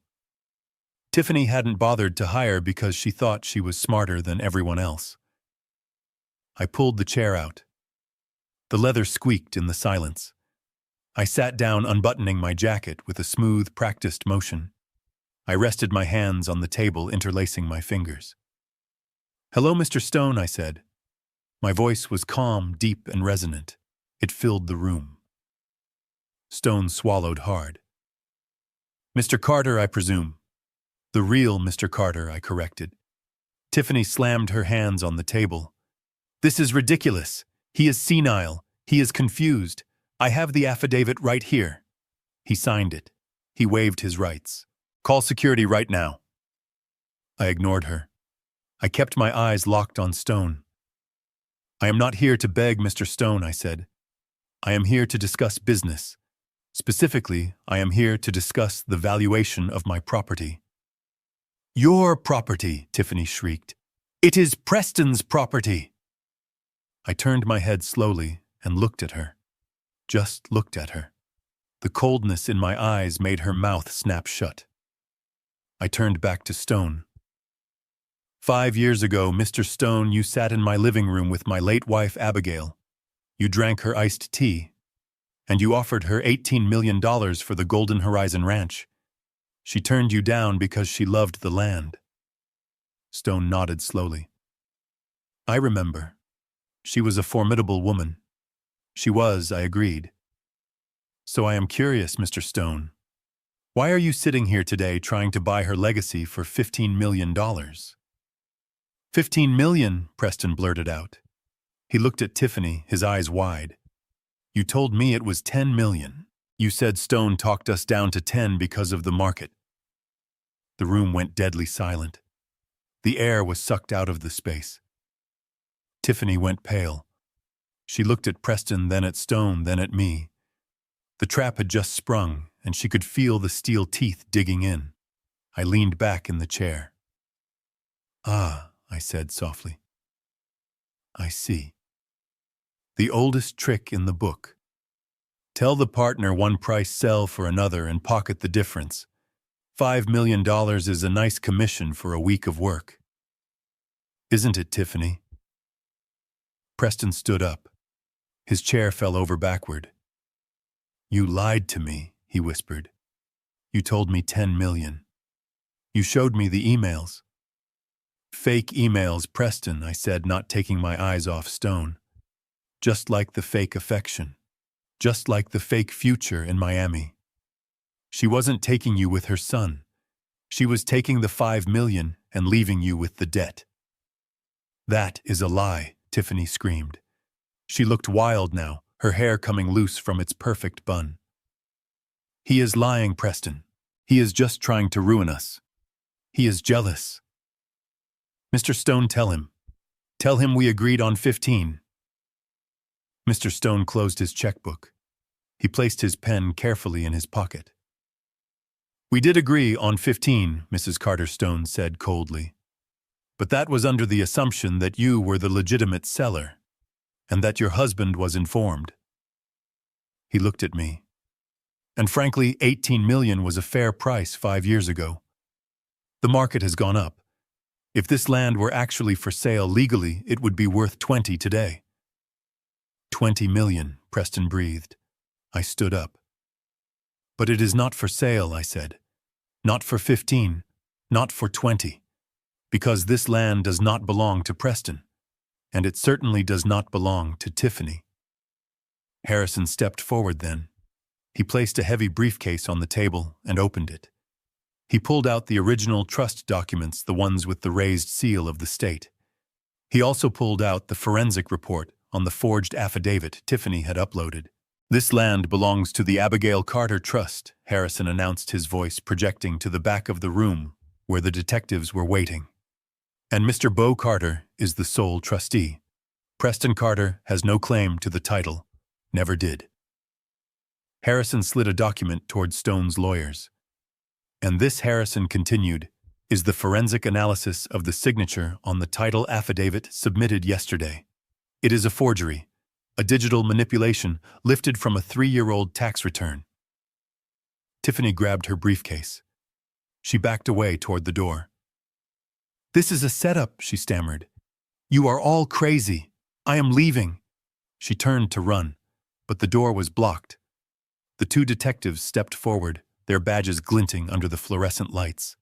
[SPEAKER 1] Tiffany hadn't bothered to hire because she thought she was smarter than everyone else. I pulled the chair out. The leather squeaked in the silence. I sat down, unbuttoning my jacket with a smooth, practiced motion. I rested my hands on the table, interlacing my fingers. "Hello, Mr. Stone," I said. My voice was calm, deep, and resonant. It filled the room. Stone swallowed hard. "Mr. Carter, I presume." "The real Mr. Carter," I corrected. Tiffany slammed her hands on the table. "This is ridiculous. He is senile. He is confused. I have the affidavit right here." He signed it. He waived his rights. "Call security right now." I ignored her. I kept my eyes locked on Stone. "I am not here to beg, Mr. Stone," I said. "I am here to discuss business. Specifically, I am here to discuss the valuation of my property." "Your property," Tiffany shrieked. "It is Preston's property." I turned my head slowly and looked at her. Just looked at her. The coldness in my eyes made her mouth snap shut. I turned back to Stone. 5 years ago, Mr. Stone, you sat in my living room with my late wife, Abigail. You drank her iced tea, and you offered her $18 million for the Golden Horizon Ranch. She turned you down because she loved the land. Stone nodded slowly. I remember. She was a formidable woman. She was, I agreed. So I am curious, Mr. Stone. Why are you sitting here today trying to buy her legacy for $15 million? $15 million, Preston blurted out. He looked at Tiffany, his eyes wide. You told me it was $10 million. You said Stone talked us down to 10 because of the market. The room went deadly silent. The air was sucked out of the space. Tiffany went pale. She looked at Preston, then at Stone, then at me. The trap had just sprung, and she could feel the steel teeth digging in. I leaned back in the chair. Ah, I said softly. I see. The oldest trick in the book. Tell the partner one price, sell for another, and pocket the difference. $5 million is a nice commission for a week of work. Isn't it, Tiffany? Preston stood up. His chair fell over backward. You lied to me, he whispered. You told me 10 million. You showed me the emails. Fake emails, Preston, I said, not taking my eyes off Stone. Just like the fake affection. Just like the fake future in Miami. She wasn't taking you with her son. She was taking the 5 million and leaving you with the debt. That is a lie, Tiffany screamed. She looked wild now, her hair coming loose from its perfect bun. He is lying, Preston. He is just trying to ruin us. He is jealous. Mr. Stone, tell him. Tell him we agreed on 15. Mr. Stone closed his checkbook. He placed his pen carefully in his pocket. We did agree on 15, Mrs. Carter Stone said coldly. But that was under the assumption that you were the legitimate seller, and that your husband was informed. He looked at me. And frankly, 18 million was a fair price 5 years ago. The market has gone up. If this land were actually for sale legally, it would be worth 20 today. 20 million, Preston breathed. I stood up. But it is not for sale, I said. Not for 15, not for 20. Because this land does not belong to Preston, and it certainly does not belong to Tiffany. Harrison stepped forward then. He placed a heavy briefcase on the table and opened it. He pulled out the original trust documents, the ones with the raised seal of the state. He also pulled out the forensic report on the forged affidavit Tiffany had uploaded. This land belongs to the Abigail Carter Trust, Harrison announced, his voice projecting to the back of the room where the detectives were waiting. And Mr. Bo Carter is the sole trustee. Preston Carter has no claim to the title, never did. Harrison slid a document toward Stone's lawyers. And this, Harrison continued, is the forensic analysis of the signature on the title affidavit submitted yesterday. It is a forgery, a digital manipulation lifted from a 3-year-old tax return. Tiffany grabbed her briefcase. She backed away toward the door. This is a setup, she stammered. You are all crazy. I am leaving. She turned to run, but the door was blocked. The 2 detectives stepped forward, their badges glinting under the fluorescent lights.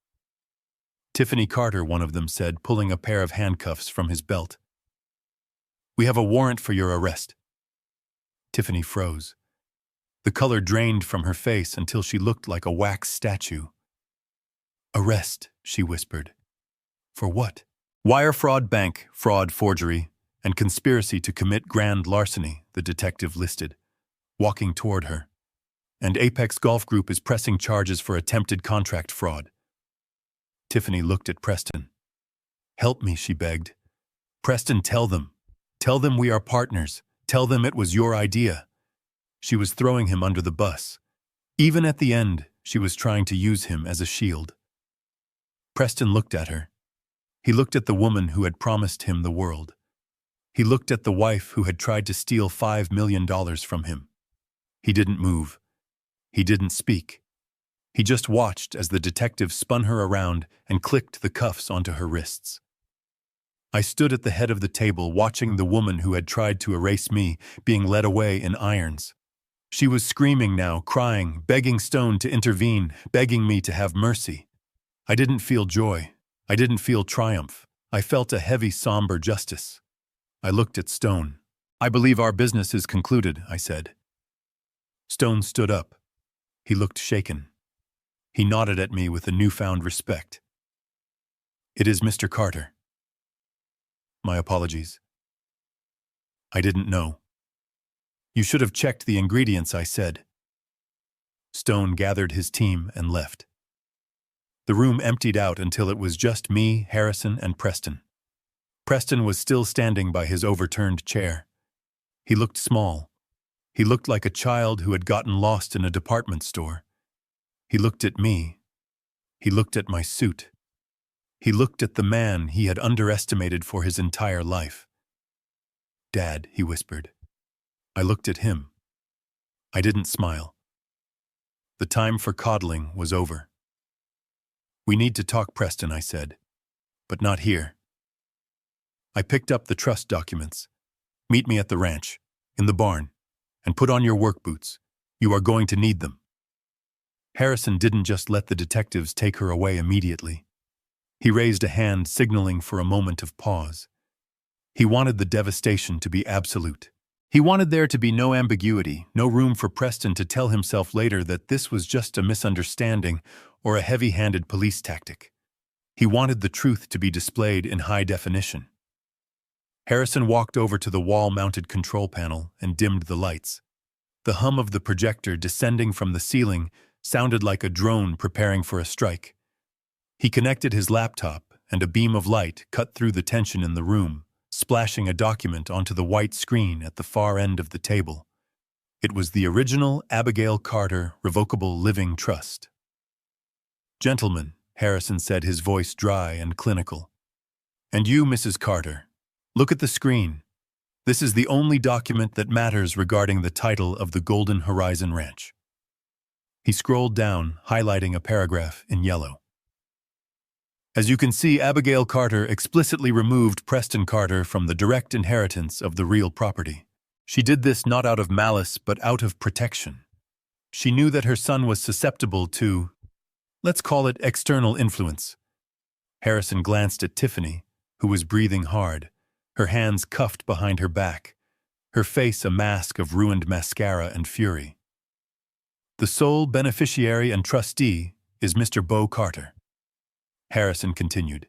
[SPEAKER 1] Tiffany Carter, one of them said, pulling a pair of handcuffs from his belt. We have a warrant for your arrest. Tiffany froze. The color drained from her face until she looked like a wax statue. Arrest, she whispered. For what? Wire fraud, bank fraud, forgery, and conspiracy to commit grand larceny, the detective listed, walking toward her. And Apex Golf Group is pressing charges for attempted contract fraud. Tiffany looked at Preston. Help me, she begged. Preston, tell them. Tell them we are partners. Tell them it was your idea. She was throwing him under the bus. Even at the end, she was trying to use him as a shield. Preston looked at her. He looked at the woman who had promised him the world. He looked at the wife who had tried to steal $5 million from him. He didn't move. He didn't speak. He just watched as the detective spun her around and clicked the cuffs onto her wrists. I stood at the head of the table watching the woman who had tried to erase me being led away in irons. She was screaming now, crying, begging Stone to intervene, begging me to have mercy. I didn't feel joy. I didn't feel triumph. I felt a heavy, somber justice. I looked at Stone. "I believe our business is concluded," I said. Stone stood up. He looked shaken. He nodded at me with a newfound respect. "It is Mr. Carter." "My apologies. I didn't know." "You should have checked the ingredients," I said. Stone gathered his team and left. The room emptied out until it was just me, Harrison, and Preston. Preston was still standing by his overturned chair. He looked small. He looked like a child who had gotten lost in a department store. He looked at me. He looked at my suit. He looked at the man he had underestimated for his entire life. "Dad," he whispered. I looked at him. I didn't smile. The time for coddling was over. "We need to talk, Preston," I said. "But not here." I picked up the trust documents. "Meet me at the ranch, in the barn, and put on your work boots. You are going to need them." Harrison didn't just let the detectives take her away immediately. He raised a hand, signaling for a moment of pause. He wanted the devastation to be absolute. He wanted there to be no ambiguity, no room for Preston to tell himself later that this was just a misunderstanding or a heavy-handed police tactic. He wanted the truth to be displayed in high definition. Harrison walked over to the wall-mounted control panel and dimmed the lights. The hum of the projector descending from the ceiling sounded like a drone preparing for a strike. He connected his laptop, and a beam of light cut through the tension in the room, splashing a document onto the white screen at the far end of the table. It was the original Abigail Carter Revocable Living Trust. "Gentlemen," Harrison said, his voice dry and clinical. "And you, Mrs. Carter, look at the screen. This is the only document that matters regarding the title of the Golden Horizon Ranch." He scrolled down, highlighting a paragraph in yellow. "As you can see, Abigail Carter explicitly removed Preston Carter from the direct inheritance of the real property. She did this not out of malice, but out of protection. She knew that her son was susceptible to, let's call it, external influence." Harrison glanced at Tiffany, who was breathing hard, her hands cuffed behind her back, her face a mask of ruined mascara and fury. "The sole beneficiary and trustee is Mr. Beau Carter," Harrison continued.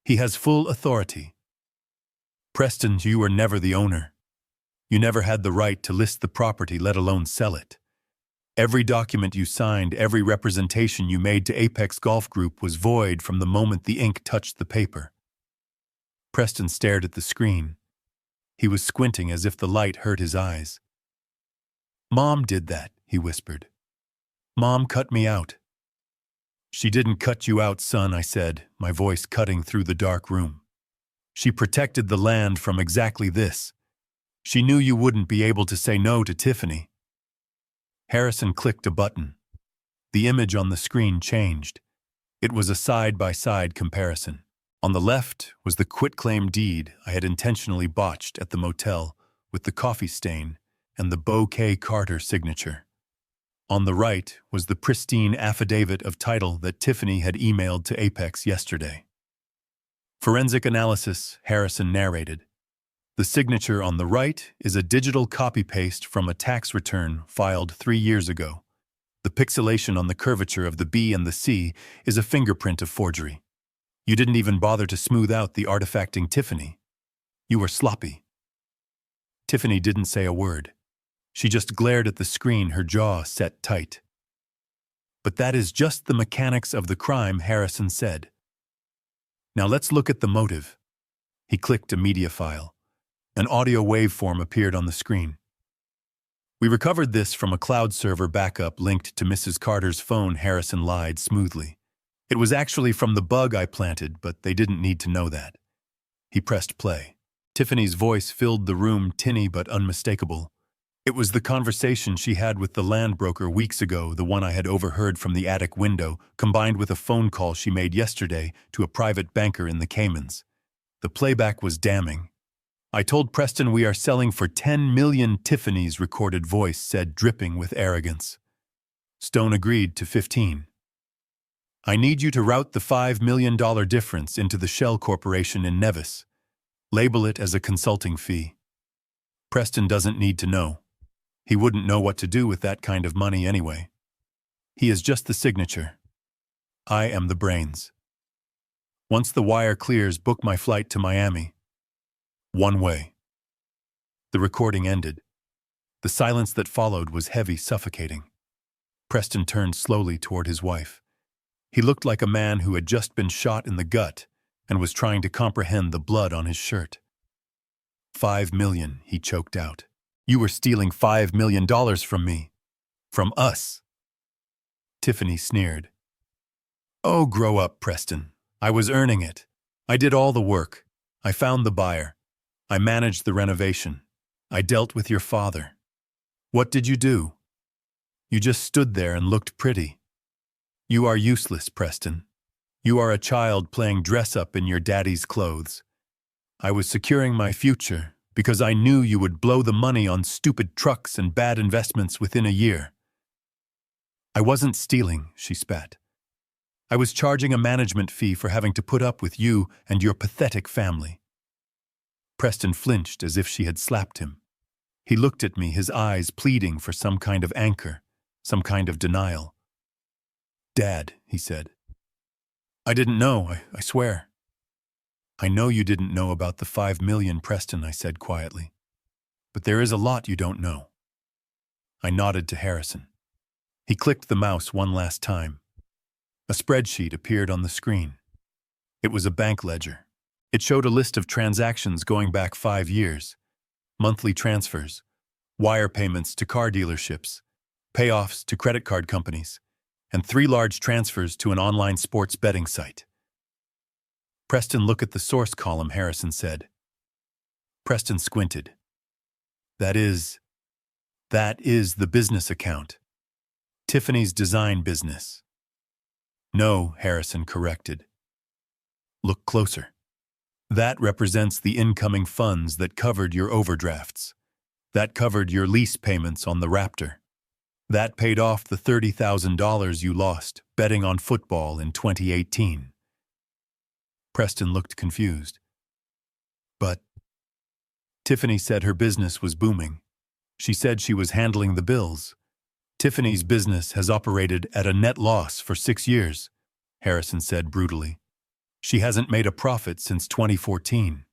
[SPEAKER 1] "He has full authority. Preston, you were never the owner. You never had the right to list the property, let alone sell it. Every document you signed, every representation you made to Apex Golf Group was void from the moment the ink touched the paper." Preston stared at the screen. He was squinting as if the light hurt his eyes. "Mom did that," he whispered. "Mom cut me out." "She didn't cut you out, son," I said, my voice cutting through the dark room. "She protected the land from exactly this. She knew you wouldn't be able to say no to Tiffany." Harrison clicked a button. The image on the screen changed. It was a side-by-side comparison. On the left was the quitclaim deed I had intentionally botched at the motel with the coffee stain and the Beau K. Carter signature. On the right was the pristine affidavit of title that Tiffany had emailed to Apex yesterday. "Forensic analysis," Harrison narrated. "The signature on the right is a digital copy-paste from a tax return filed 3 years ago. The pixelation on the curvature of the B and the C is a fingerprint of forgery. You didn't even bother to smooth out the artifacting Tiffany. You were sloppy." Tiffany didn't say a word. She just glared at the screen, her jaw set tight. "But that is just the mechanics of the crime," Harrison said. "Now let's look at the motive." He clicked a media file. An audio waveform appeared on the screen. "We recovered this from a cloud server backup linked to Mrs. Carter's phone," Harrison lied smoothly. "It was actually from the bug I planted, but they didn't need to know that." He pressed play. Tiffany's voice filled the room, tinny but unmistakable. It was the conversation she had with the land broker weeks ago, the one I had overheard from the attic window, combined with a phone call she made yesterday to a private banker in the Caymans. The playback was damning. "I told Preston we are selling for 10 million," Tiffany's recorded voice said, dripping with arrogance. Stone agreed to 15. "I need you to route the $5 million difference into the shell corporation in Nevis. Label it as a consulting fee. Preston doesn't need to know. He wouldn't know what to do with that kind of money anyway. He is just the signature. I am the brains. Once the wire clears, book my flight to Miami. One way." The recording ended. The silence that followed was heavy, suffocating. Preston turned slowly toward his wife. He looked like a man who had just been shot in the gut and was trying to comprehend the blood on his shirt. $5 million, he choked out. "You were stealing $5 million from me. From us." Tiffany sneered. "Oh, grow up, Preston. I was earning it. I did all the work. I found the buyer. I managed the renovation. I dealt with your father. What did you do? You just stood there and looked pretty. You are useless, Preston. You are a child playing dress-up in your daddy's clothes. I was securing my future because I knew you would blow the money on stupid trucks and bad investments within a year." "I wasn't stealing," she spat. "I was charging a management fee for having to put up with you and your pathetic family." Preston flinched as if she had slapped him. He looked at me, his eyes pleading for some kind of anchor, some kind of denial. "Dad," he said. "I didn't know, I swear." "I know you didn't know about the $5 million, Preston," I said quietly. "But there is a lot you don't know." I nodded to Harrison. He clicked the mouse one last time. A spreadsheet appeared on the screen. It was a bank ledger. It showed a list of transactions going back 5 years. Monthly transfers, wire payments to car dealerships, payoffs to credit card companies, and 3 large transfers to an online sports betting site. "Preston, look at the source column," Harrison said. Preston squinted. That is the business account. Tiffany's design business." "No," Harrison corrected. "Look closer. That represents the incoming funds that covered your overdrafts. That covered your lease payments on the Raptor. That paid off the $30,000 you lost betting on football in 2018. Preston looked confused. "But..." Tiffany said her business was booming. She said she was handling the bills. "Tiffany's business has operated at a net loss for 6 years, Harrison said brutally. "She hasn't made a profit since 2014.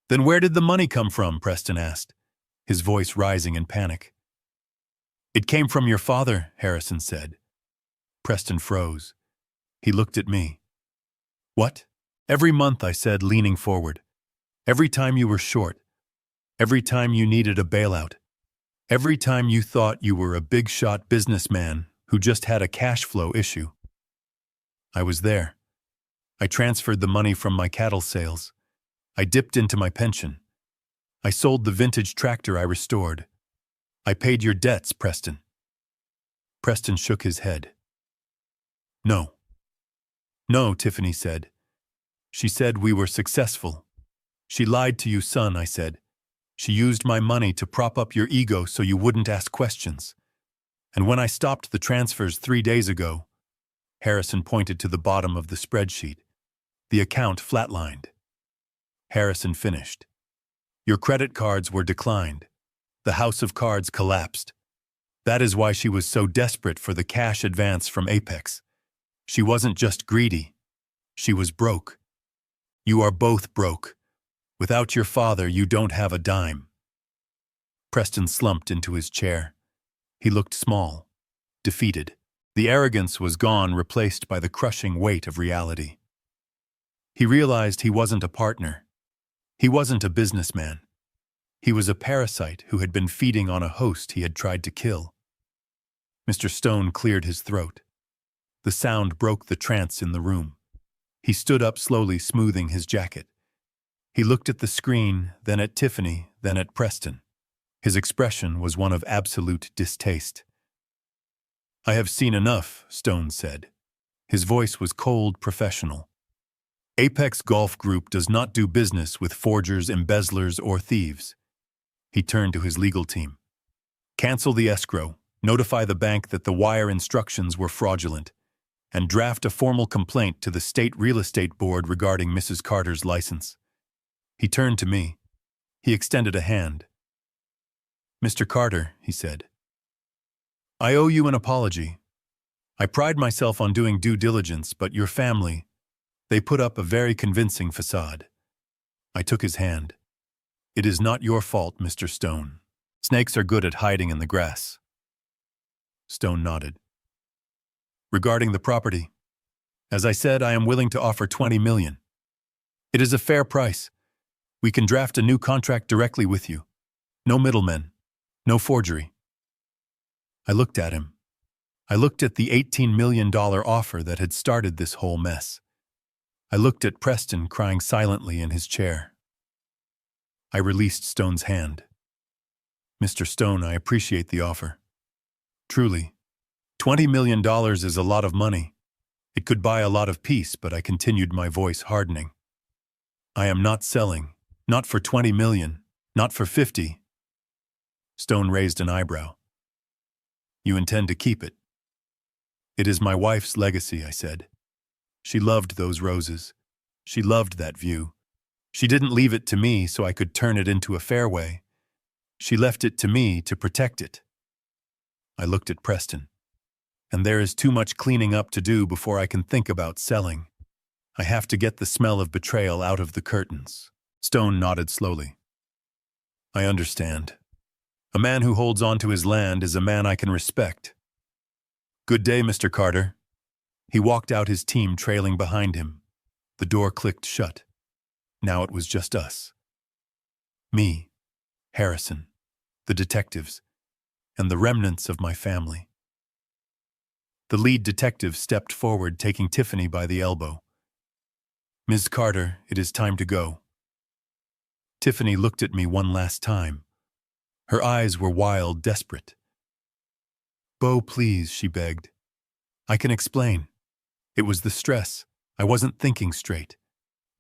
[SPEAKER 1] "Then where did the money come from?" Preston asked, his voice rising in panic. "It came from your father," Harrison said. Preston froze. He looked at me. "What?" "Every month," I said, leaning forward. "Every time you were short. Every time you needed a bailout. Every time you thought you were a big-shot businessman who just had a cash flow issue. I was there. I transferred the money from my cattle sales. I dipped into my pension. I sold the vintage tractor I restored. I paid your debts, Preston." Preston shook his head. "No." "No," Tiffany said. "She said we were successful. She lied to you, son," I said. "She used my money to prop up your ego so you wouldn't ask questions. And when I stopped the transfers 3 days ago," Harrison pointed to the bottom of the spreadsheet, "the account flatlined." Harrison finished. "Your credit cards were declined. The house of cards collapsed. That is why she was so desperate for the cash advance from Apex. She wasn't just greedy. She was broke. You are both broke. Without your father, you don't have a dime." Preston slumped into his chair. He looked small, defeated. The arrogance was gone, replaced by the crushing weight of reality. He realized he wasn't a partner. He wasn't a businessman. He was a parasite who had been feeding on a host he had tried to kill. Mr. Stone cleared his throat. The sound broke the trance in the room. He stood up slowly, smoothing his jacket. He looked at the screen, then at Tiffany, then at Preston. His expression was one of absolute distaste. "I have seen enough," Stone said. His voice was cold, professional. Apex Golf Group does not do business with forgers, embezzlers, or thieves. He turned to his legal team. Cancel the escrow, notify the bank that the wire instructions were fraudulent, and draft a formal complaint to the State Real Estate Board regarding Mrs. Carter's license. He turned to me. He extended a hand. Mr. Carter, he said, I owe you an apology. I pride myself on doing due diligence, but your family, they put up a very convincing facade. I took his hand. It is not your fault, Mr. Stone. Snakes are good at hiding in the grass. Stone nodded. Regarding the property, as I said, I am willing to offer $20 million. It is a fair price. We can draft a new contract directly with you. No middlemen. No forgery. I looked at him. I looked at the $18 million offer that had started this whole mess. I looked at Preston crying silently in his chair. I released Stone's hand. Mr. Stone, I appreciate the offer. Truly, $20 million is a lot of money. It could buy a lot of peace, but I continued, my voice hardening. I am not selling. Not for $20 million. Not for 50. Stone raised an eyebrow. You intend to keep it? It is my wife's legacy, I said. She loved those roses. She loved that view. She didn't leave it to me so I could turn it into a fairway. She left it to me to protect it. I looked at Preston. And there is too much cleaning up to do before I can think about selling. I have to get the smell of betrayal out of the curtains. Stone nodded slowly. I understand. A man who holds on to his land is a man I can respect. Good day, Mr. Carter. He walked out, his team trailing behind him. The door clicked shut. Now it was just us. Me, Harrison, the detectives, and the remnants of my family. The lead detective stepped forward, taking Tiffany by the elbow. Ms. Carter, it is time to go. Tiffany looked at me one last time. Her eyes were wild, desperate. Beau, please, she begged. I can explain. It was the stress. I wasn't thinking straight.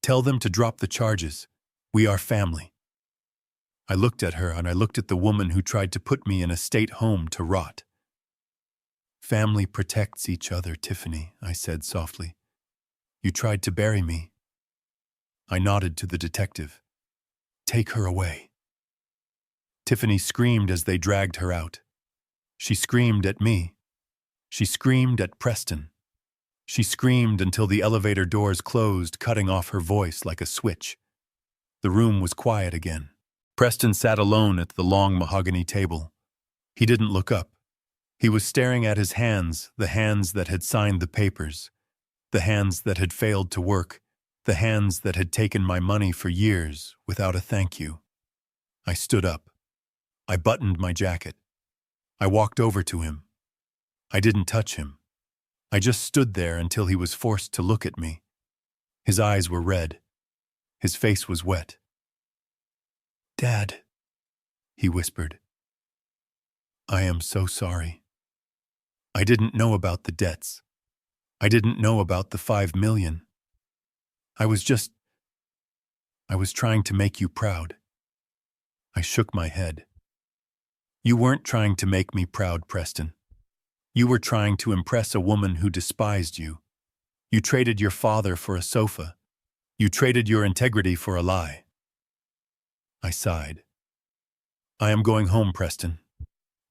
[SPEAKER 1] Tell them to drop the charges. We are family. I looked at her, and I looked at the woman who tried to put me in a state home to rot. Family protects each other, Tiffany, I said softly. You tried to bury me. I nodded to the detective. Take her away. Tiffany screamed as they dragged her out. She screamed at me. She screamed at Preston. She screamed until the elevator doors closed, cutting off her voice like a switch. The room was quiet again. Preston sat alone at the long mahogany table. He didn't look up. He was staring at his hands, the hands that had signed the papers, the hands that had failed to work, the hands that had taken my money for years without a thank you. I stood up. I buttoned my jacket. I walked over to him. I didn't touch him. I just stood there until he was forced to look at me. His eyes were red. His face was wet. Dad, he whispered. I am so sorry. I didn't know about the debts. I didn't know about the $5 million. I was trying to make you proud. I shook my head. You weren't trying to make me proud, Preston. You were trying to impress a woman who despised you. You traded your father for a sofa. You traded your integrity for a lie. I sighed. I am going home, Preston.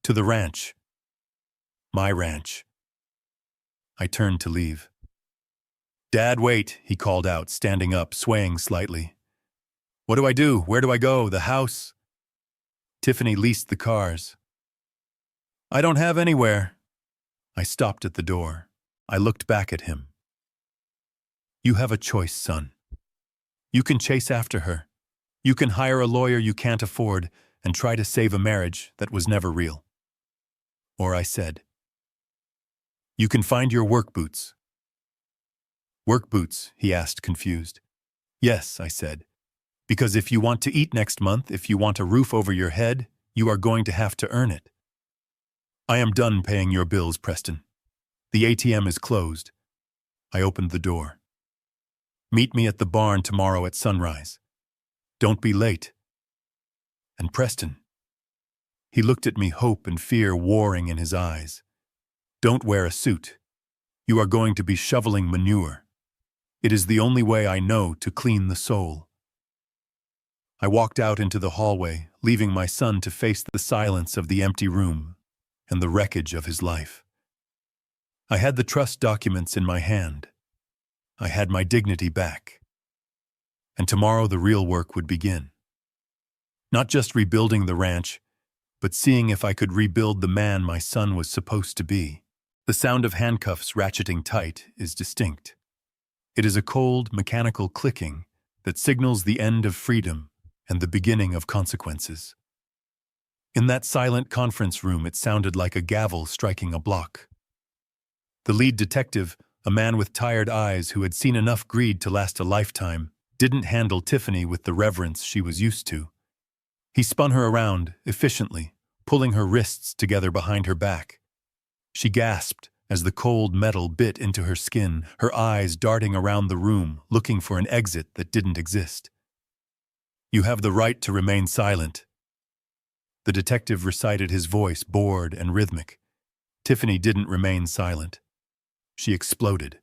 [SPEAKER 1] To the ranch. My ranch. I turned to leave. Dad, wait, he called out, standing up, swaying slightly. What do I do? Where do I go? The house? Tiffany leased the cars. I don't have anywhere. I stopped at the door. I looked back at him. You have a choice, son. You can chase after her. You can hire a lawyer you can't afford and try to save a marriage that was never real. Or I said, you can find your work boots. Work boots, he asked, confused. Yes, I said, because if you want to eat next month, if you want a roof over your head, you are going to have to earn it. I am done paying your bills, Preston. The ATM is closed. I opened the door. Meet me at the barn tomorrow at sunrise. Don't be late. And Preston. He looked at me, hope and fear warring in his eyes. Don't wear a suit. You are going to be shoveling manure. It is the only way I know to clean the soul. I walked out into the hallway, leaving my son to face the silence of the empty room and the wreckage of his life. I had the trust documents in my hand. I had my dignity back. And tomorrow the real work would begin. Not just rebuilding the ranch, but seeing if I could rebuild the man my son was supposed to be. The sound of handcuffs ratcheting tight is distinct. It is a cold, mechanical clicking that signals the end of freedom and the beginning of consequences. In that silent conference room, it sounded like a gavel striking a block. The lead detective, a man with tired eyes who had seen enough greed to last a lifetime, didn't handle Tiffany with the reverence she was used to. He spun her around, efficiently, pulling her wrists together behind her back. She gasped as the cold metal bit into her skin, her eyes darting around the room, looking for an exit that didn't exist. You have the right to remain silent. The detective recited, his voice bored and rhythmic. Tiffany didn't remain silent. She exploded.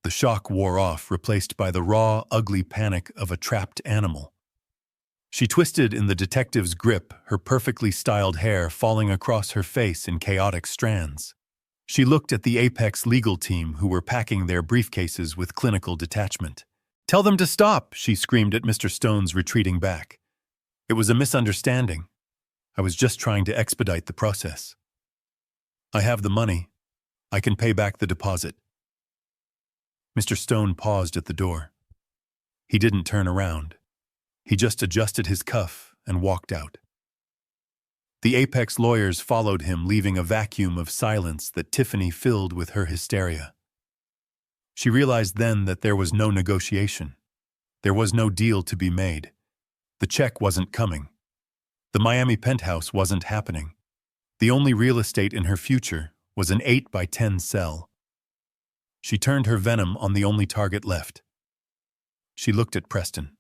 [SPEAKER 1] The shock wore off, replaced by the raw, ugly panic of a trapped animal. She twisted in the detective's grip, her perfectly styled hair falling across her face in chaotic strands. She looked at the Apex legal team who were packing their briefcases with clinical detachment. "Tell them to stop," she screamed at Mr. Stone's retreating back. "It was a misunderstanding. I was just trying to expedite the process. I have the money. I can pay back the deposit." Mr. Stone paused at the door. He didn't turn around. He just adjusted his cuff and walked out. The Apex lawyers followed him, leaving a vacuum of silence that Tiffany filled with her hysteria. She realized then that there was no negotiation. There was no deal to be made. The check wasn't coming. The Miami penthouse wasn't happening. The only real estate in her future was an 8x10 cell. She turned her venom on the only target left. She looked at Preston.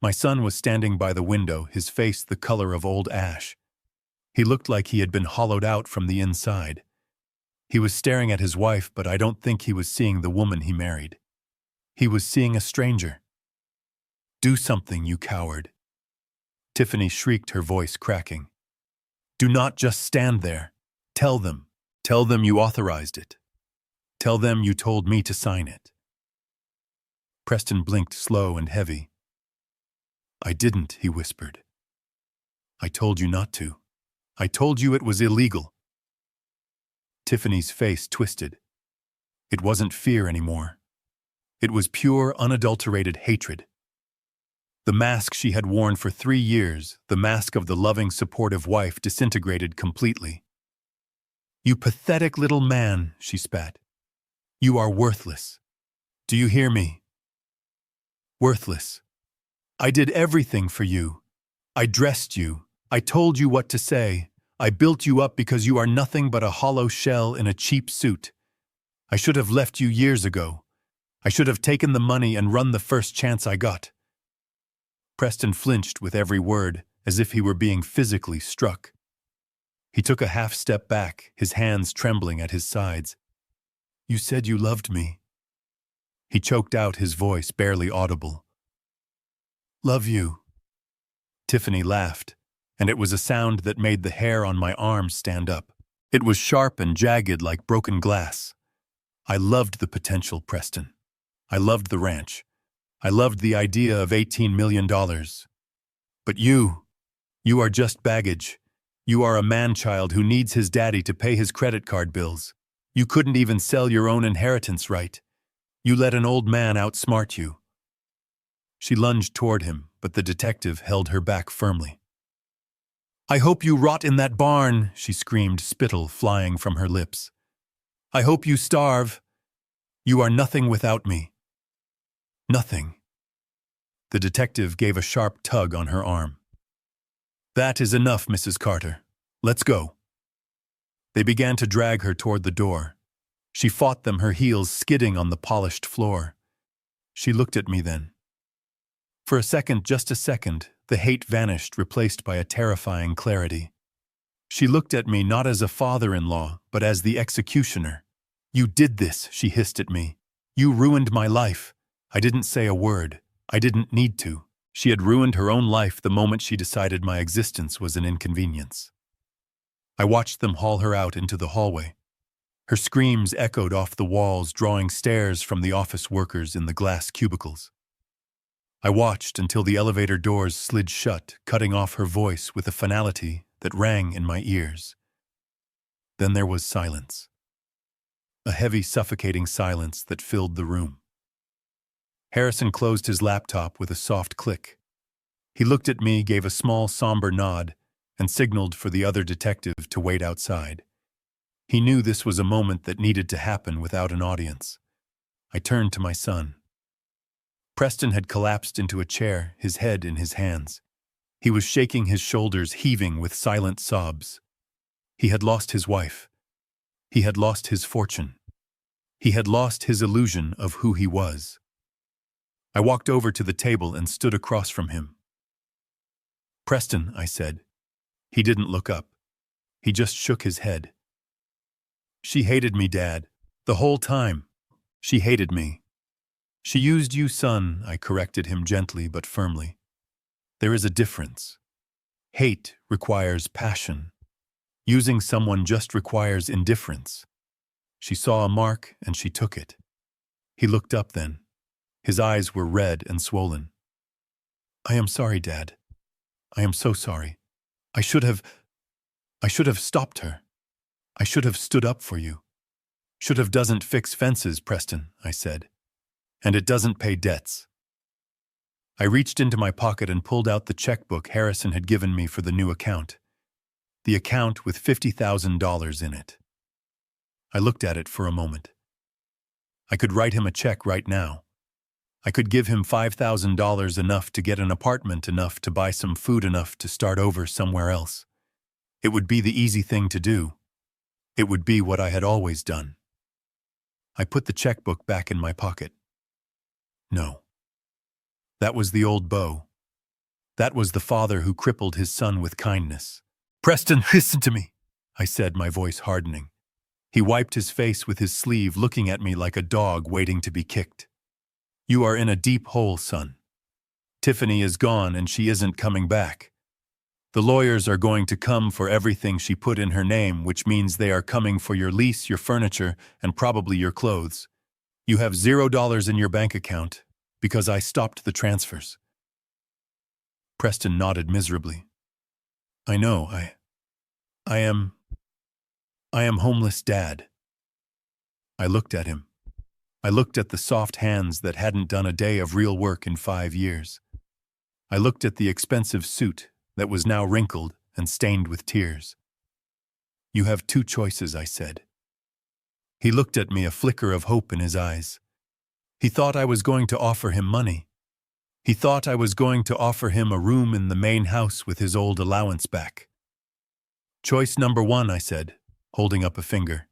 [SPEAKER 1] My son was standing by the window, his face the color of old ash. He looked like he had been hollowed out from the inside. He was staring at his wife, but I don't think he was seeing the woman he married. He was seeing a stranger. "Do something, you coward." Tiffany shrieked, her voice cracking. "Do not just stand there. Tell them. Tell them you authorized it. Tell them you told me to sign it." Preston blinked slow and heavy. "I didn't," he whispered. "I told you not to. I told you it was illegal." Tiffany's face twisted. It wasn't fear anymore. It was pure, unadulterated hatred. The mask she had worn for 3 years, the mask of the loving, supportive wife, disintegrated completely. "You pathetic little man," she spat. "You are worthless. Do you hear me? Worthless. I did everything for you. I dressed you. I told you what to say. I built you up because you are nothing but a hollow shell in a cheap suit. I should have left you years ago. I should have taken the money and run the first chance I got." Preston flinched with every word, as if he were being physically struck. He took a half step back, his hands trembling at his sides. "You said you loved me." He choked out, his voice barely audible. "Love you." Tiffany laughed, and it was a sound that made the hair on my arms stand up. It was sharp and jagged like broken glass. I loved the potential, Preston. I loved the ranch. I loved the idea of $18 million. But you are just baggage. You are a man-child who needs his daddy to pay his credit card bills. You couldn't even sell your own inheritance right. You let an old man outsmart you. She lunged toward him, but the detective held her back firmly. "I hope you rot in that barn," she screamed, spittle flying from her lips. "I hope you starve. You are nothing without me." "Nothing." The detective gave a sharp tug on her arm. "That is enough, Mrs. Carter. Let's go." They began to drag her toward the door. She fought them, her heels skidding on the polished floor. She looked at me then. For a second, just a second, the hate vanished, replaced by a terrifying clarity. She looked at me not as a father-in-law, but as the executioner. "You did this," she hissed at me. "You ruined my life." I didn't say a word. I didn't need to. She had ruined her own life the moment she decided my existence was an inconvenience. I watched them haul her out into the hallway. Her screams echoed off the walls, drawing stares from the office workers in the glass cubicles. I watched until the elevator doors slid shut, cutting off her voice with a finality that rang in my ears. Then there was silence. A heavy, suffocating silence that filled the room. Harrison closed his laptop with a soft click. He looked at me, gave a small, somber nod, and signaled for the other detective to wait outside. He knew this was a moment that needed to happen without an audience. I turned to my son. Preston had collapsed into a chair, his head in his hands. He was shaking his shoulders, heaving with silent sobs. He had lost his wife. He had lost his fortune. He had lost his illusion of who he was. I walked over to the table and stood across from him. "Preston," I said. He didn't look up. He just shook his head. "She hated me, Dad. The whole time. She hated me." "She used you, son," I corrected him gently but firmly. "There is a difference. Hate requires passion. Using someone just requires indifference. She saw a mark and she took it." He looked up then. His eyes were red and swollen. "I am sorry, Dad. I am so sorry. I should have stopped her. I should have stood up for you." "Should have doesn't fix fences, Preston," I said. "And it doesn't pay debts." I reached into my pocket and pulled out the checkbook Harrison had given me for the new account. The account with $50,000 in it. I looked at it for a moment. I could write him a check right now. I could give him $5,000, enough to get an apartment, enough to buy some food, enough to start over somewhere else. It would be the easy thing to do. It would be what I had always done. I put the checkbook back in my pocket. No. That was the old beau. That was the father who crippled his son with kindness. "Preston, listen to me," I said, my voice hardening. He wiped his face with his sleeve, looking at me like a dog waiting to be kicked. "You are in a deep hole, son. Tiffany is gone and she isn't coming back. The lawyers are going to come for everything she put in her name, which means they are coming for your lease, your furniture, and probably your clothes. You have $0 in your bank account because I stopped the transfers." Preston nodded miserably. "I know, I am homeless, Dad." I looked at him. I looked at the soft hands that hadn't done a day of real work in 5 years. I looked at the expensive suit that was now wrinkled and stained with tears. "You have 2 choices," I said. He looked at me, a flicker of hope in his eyes. He thought I was going to offer him money. He thought I was going to offer him a room in the main house with his old allowance back. "Choice number 1, I said, holding up a finger.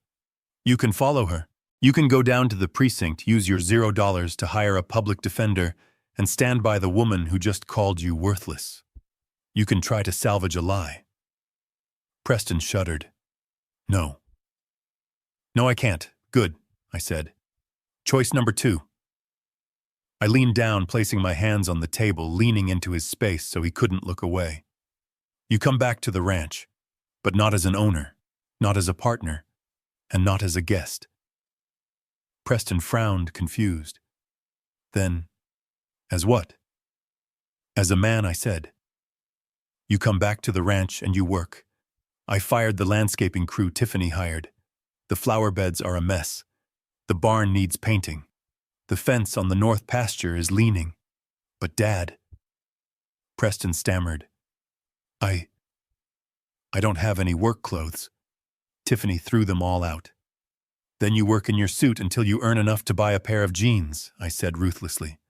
[SPEAKER 1] "You can follow her. You can go down to the precinct, use your $0 to hire a public defender, and stand by the woman who just called you worthless. You can try to salvage a lie." Preston shuddered. "No. No, I can't. Good," I said. "Choice number 2. I leaned down, placing my hands on the table, leaning into his space so he couldn't look away. "You come back to the ranch, but not as an owner, not as a partner, and not as a guest." Preston frowned, confused. "Then, as what?" "As a man," I said. "You come back to the ranch and you work. I fired the landscaping crew Tiffany hired. The flower beds are a mess. The barn needs painting. The fence on the north pasture is leaning. But Dad..." Preston stammered. I don't have any work clothes." Tiffany threw them all out. "Then you work in your suit until you earn enough to buy a pair of jeans," I said ruthlessly.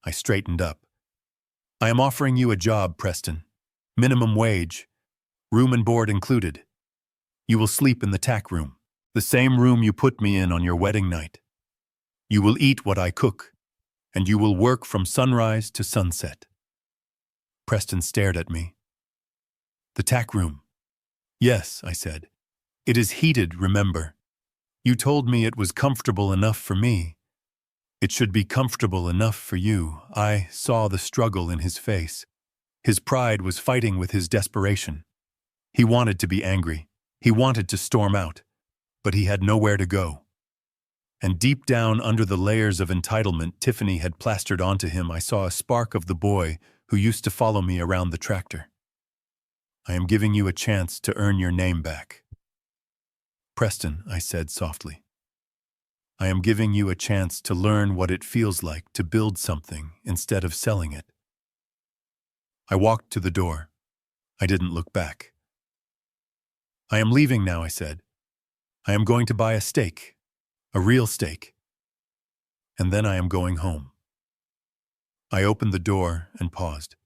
[SPEAKER 1] I straightened up. "I am offering you a job, Preston. Minimum wage. Room and board included. You will sleep in the tack room, the same room you put me in on your wedding night. You will eat what I cook, and you will work from sunrise to sunset." Preston stared at me. "The tack room." "Yes," I said. "It is heated, remember. You told me it was comfortable enough for me. It should be comfortable enough for you." I saw the struggle in his face. His pride was fighting with his desperation. He wanted to be angry. He wanted to storm out. But he had nowhere to go. And deep down under the layers of entitlement Tiffany had plastered onto him, I saw a spark of the boy who used to follow me around the tractor. "I am giving you a chance to earn your name back." "Preston," I said softly, "I am giving you a chance to learn what it feels like to build something instead of selling it." I walked to the door. I didn't look back. "I am leaving now," I said. "I am going to buy a steak, a real steak. And then I am going home." I opened the door and paused.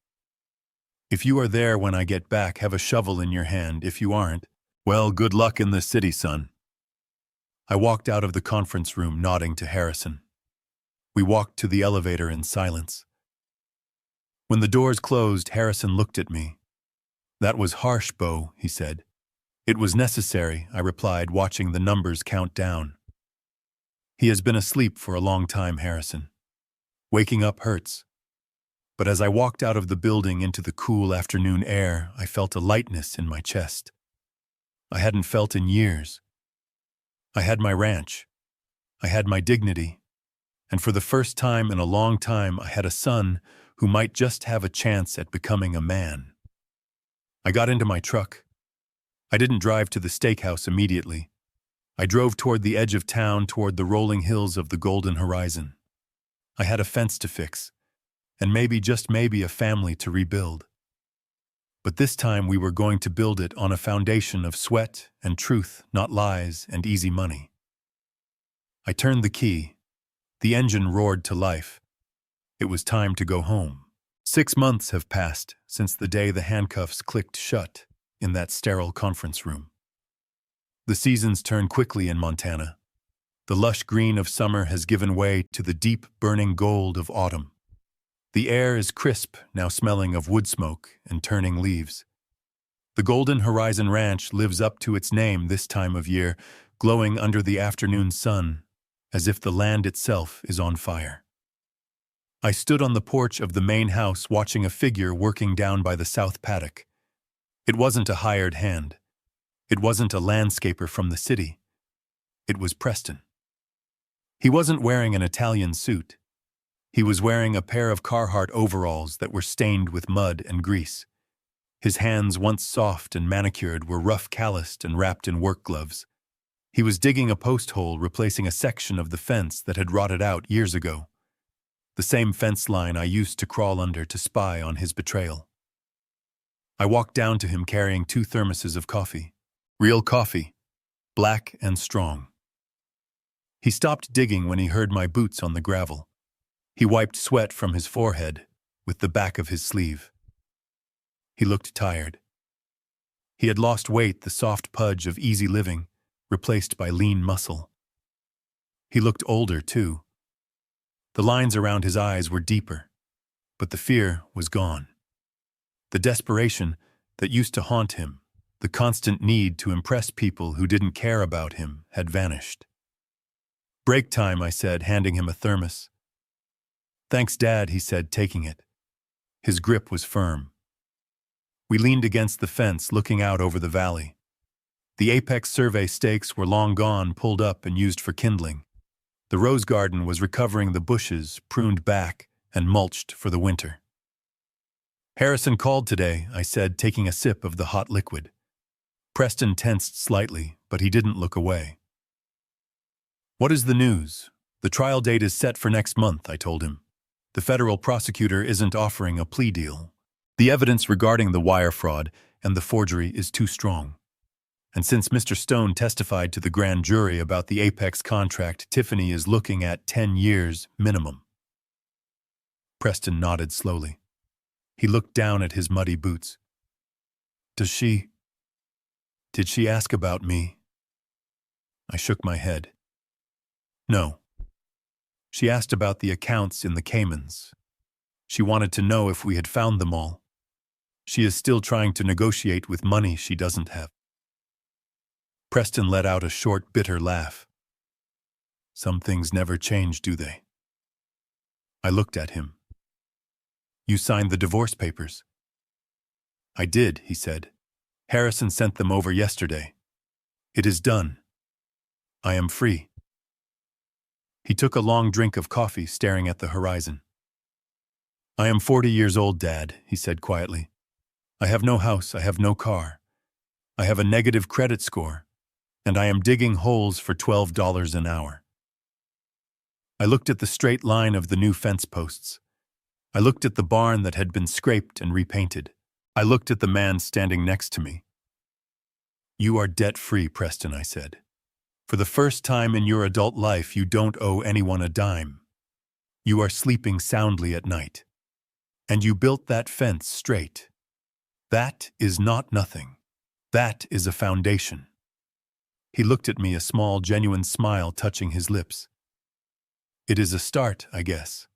[SPEAKER 1] "If you are there when I get back, have a shovel in your hand. If you aren't, well, good luck in the city, son." I walked out of the conference room, nodding to Harrison. We walked to the elevator in silence. When the doors closed, Harrison looked at me. "That was harsh, Bo," he said. "It was necessary," I replied, watching the numbers count down. "He has been asleep for a long time, Harrison. Waking up hurts." But as I walked out of the building into the cool afternoon air, I felt a lightness in my chest I hadn't felt in years. I had my ranch. I had my dignity. And for the first time in a long time, I had a son who might just have a chance at becoming a man. I got into my truck. I didn't drive to the steakhouse immediately. I drove toward the edge of town, toward the rolling hills of the golden horizon. I had a fence to fix, and maybe, just maybe, a family to rebuild. But this time we were going to build it on a foundation of sweat and truth, not lies and easy money. I turned the key. The engine roared to life. It was time to go home. 6 months have passed since the day the handcuffs clicked shut in that sterile conference room. The seasons turn quickly in Montana. The lush green of summer has given way to the deep, burning gold of autumn. The air is crisp, now smelling of wood smoke and turning leaves. The Golden Horizon Ranch lives up to its name this time of year, glowing under the afternoon sun, as if the land itself is on fire. I stood on the porch of the main house watching a figure working down by the south paddock. It wasn't a hired hand. It wasn't a landscaper from the city. It was Preston. He wasn't wearing an Italian suit. He was wearing a pair of Carhartt overalls that were stained with mud and grease. His hands, once soft and manicured, were rough, calloused, and wrapped in work gloves. He was digging a post hole, replacing a section of the fence that had rotted out years ago. The same fence line I used to crawl under to spy on his betrayal. I walked down to him carrying 2 thermoses of coffee. Real coffee, black and strong. He stopped digging when he heard my boots on the gravel. He wiped sweat from his forehead with the back of his sleeve. He looked tired. He had lost weight, the soft pudge of easy living, replaced by lean muscle. He looked older, too. The lines around his eyes were deeper, but the fear was gone. The desperation that used to haunt him, the constant need to impress people who didn't care about him, had vanished. "Break time," I said, handing him a thermos. "Thanks, Dad," he said, taking it. His grip was firm. We leaned against the fence, looking out over the valley. The Apex survey stakes were long gone, pulled up and used for kindling. The rose garden was recovering the bushes, pruned back and mulched for the winter. "Harrison called today," I said, taking a sip of the hot liquid. Preston tensed slightly, but he didn't look away. "What is the news?" "The trial date is set for next month," I told him. "The federal prosecutor isn't offering a plea deal. The evidence regarding the wire fraud and the forgery is too strong. And since Mr. Stone testified to the grand jury about the Apex contract, Tiffany is looking at 10 years minimum." Preston nodded slowly. He looked down at his muddy boots. Did she ask about me?" I shook my head. "No. She asked about the accounts in the Caymans. She wanted to know if we had found them all. She is still trying to negotiate with money she doesn't have. Preston let out a short, bitter laugh. Some things never change, do they? I looked at him. You signed the divorce papers. I did, he said. Harrison sent them over yesterday. It is done. I am free. He took a long drink of coffee, staring at the horizon. I am 40 years old, Dad, he said quietly. I have no house, I have no car. I have a negative credit score, and I am digging holes for $12 an hour. I looked at the straight line of the new fence posts. I looked at the barn that had been scraped and repainted. I looked at the man standing next to me. You are debt-free, Preston, I said. For the first time in your adult life, you don't owe anyone a dime. You are sleeping soundly at night. And you built that fence straight. That is not nothing. That is a foundation. He looked at me, a small, genuine smile touching his lips. It is a start, I guess.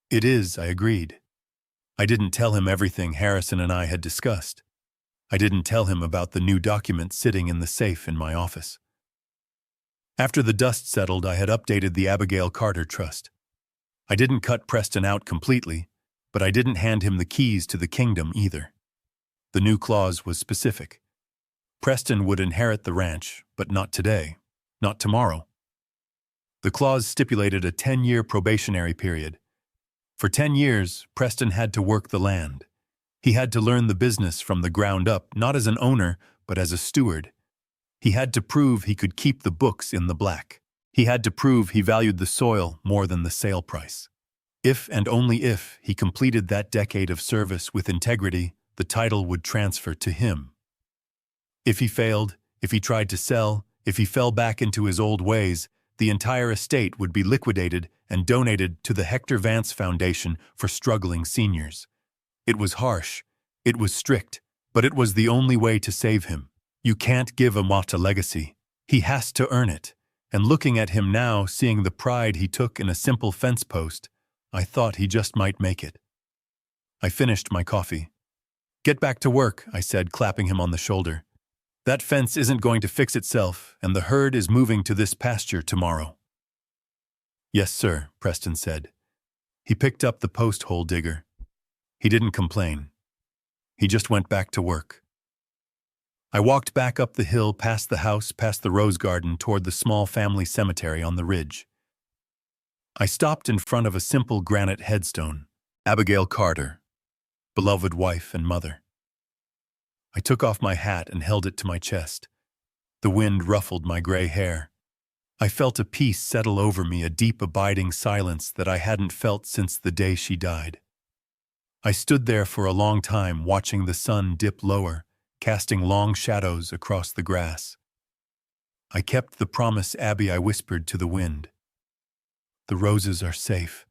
[SPEAKER 1] It is, I agreed. I didn't tell him everything Harrison and I had discussed. I didn't tell him about the new document sitting in the safe in my office. After the dust settled, I had updated the Abigail Carter Trust. I didn't cut Preston out completely, but I didn't hand him the keys to the kingdom either. The new clause was specific. Preston would inherit the ranch, but not today, not tomorrow. The clause stipulated a 10-year probationary period. For 10 years, Preston had to work the land. He had to learn the business from the ground up, not as an owner, but as a steward. He had to prove he could keep the books in the black. He had to prove he valued the soil more than the sale price. If and only if he completed that decade of service with integrity, the title would transfer to him. If he failed, if he tried to sell, if he fell back into his old ways, the entire estate would be liquidated and donated to the Hector Vance Foundation for struggling seniors. It was harsh, it was strict, but it was the only way to save him. You can't give a moth a legacy. He has to earn it. And looking at him now, seeing the pride he took in a simple fence post, I thought he just might make it. I finished my coffee. Get back to work, I said, clapping him on the shoulder. That fence isn't going to fix itself, and the herd is moving to this pasture tomorrow. Yes, sir, Preston said. He picked up the post hole digger. He didn't complain. He just went back to work. I walked back up the hill, past the house, past the rose garden, toward the small family cemetery on the ridge. I stopped in front of a simple granite headstone, Abigail Carter, beloved wife and mother. I took off my hat and held it to my chest. The wind ruffled my gray hair. I felt a peace settle over me, a deep, abiding silence that I hadn't felt since the day she died. I stood there for a long time, watching the sun dip lower, casting long shadows across the grass. I kept the promise, Abby, I whispered to the wind. The roses are safe.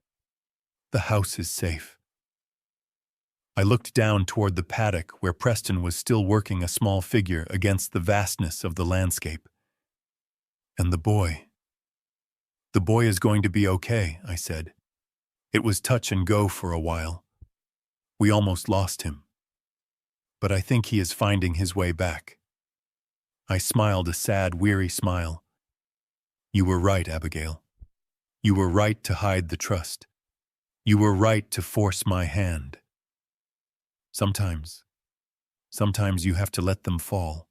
[SPEAKER 1] The house is safe. I looked down toward the paddock where Preston was still working, a small figure against the vastness of the landscape. And the boy. The boy is going to be okay, I said. It was touch and go for a while. We almost lost him. But I think he is finding his way back. I smiled, a sad, weary smile. You were right, Abigail. You were right to hide the trust. You were right to force my hand. Sometimes you have to let them fall.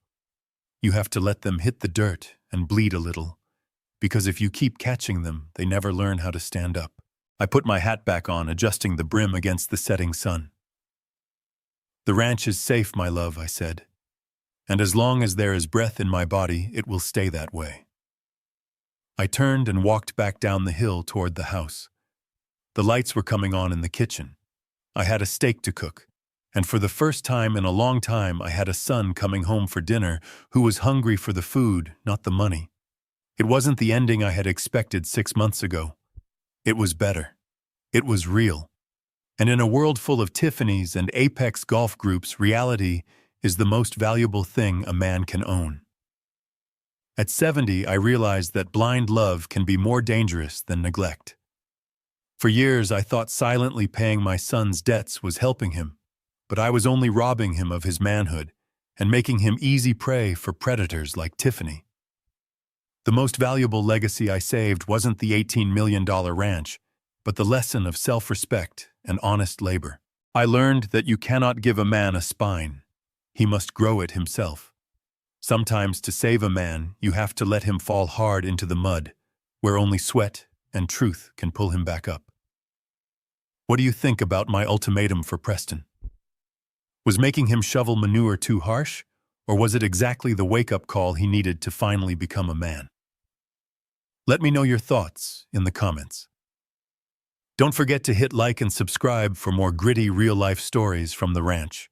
[SPEAKER 1] You have to let them hit the dirt and bleed a little, because if you keep catching them, they never learn how to stand up. I put my hat back on, adjusting the brim against the setting sun. The ranch is safe, my love, I said. And as long as there is breath in my body, it will stay that way. I turned and walked back down the hill toward the house. The lights were coming on in the kitchen. I had a steak to cook. And for the first time in a long time, I had a son coming home for dinner who was hungry for the food, not the money. It wasn't the ending I had expected 6 months ago. It was better. It was real. And in a world full of Tiffany's and Apex golf groups, reality is the most valuable thing a man can own. At 70, I realized that blind love can be more dangerous than neglect. For years, I thought silently paying my son's debts was helping him, but I was only robbing him of his manhood and making him easy prey for predators like Tiffany. The most valuable legacy I saved wasn't the $18 million ranch, but the lesson of self-respect and honest labor. I learned that you cannot give a man a spine. He must grow it himself. Sometimes to save a man, you have to let him fall hard into the mud, where only sweat and truth can pull him back up. What do you think about my ultimatum for Preston? Was making him shovel manure too harsh, or was it exactly the wake-up call he needed to finally become a man? Let me know your thoughts in the comments. Don't forget to hit like and subscribe for more gritty real-life stories from the ranch.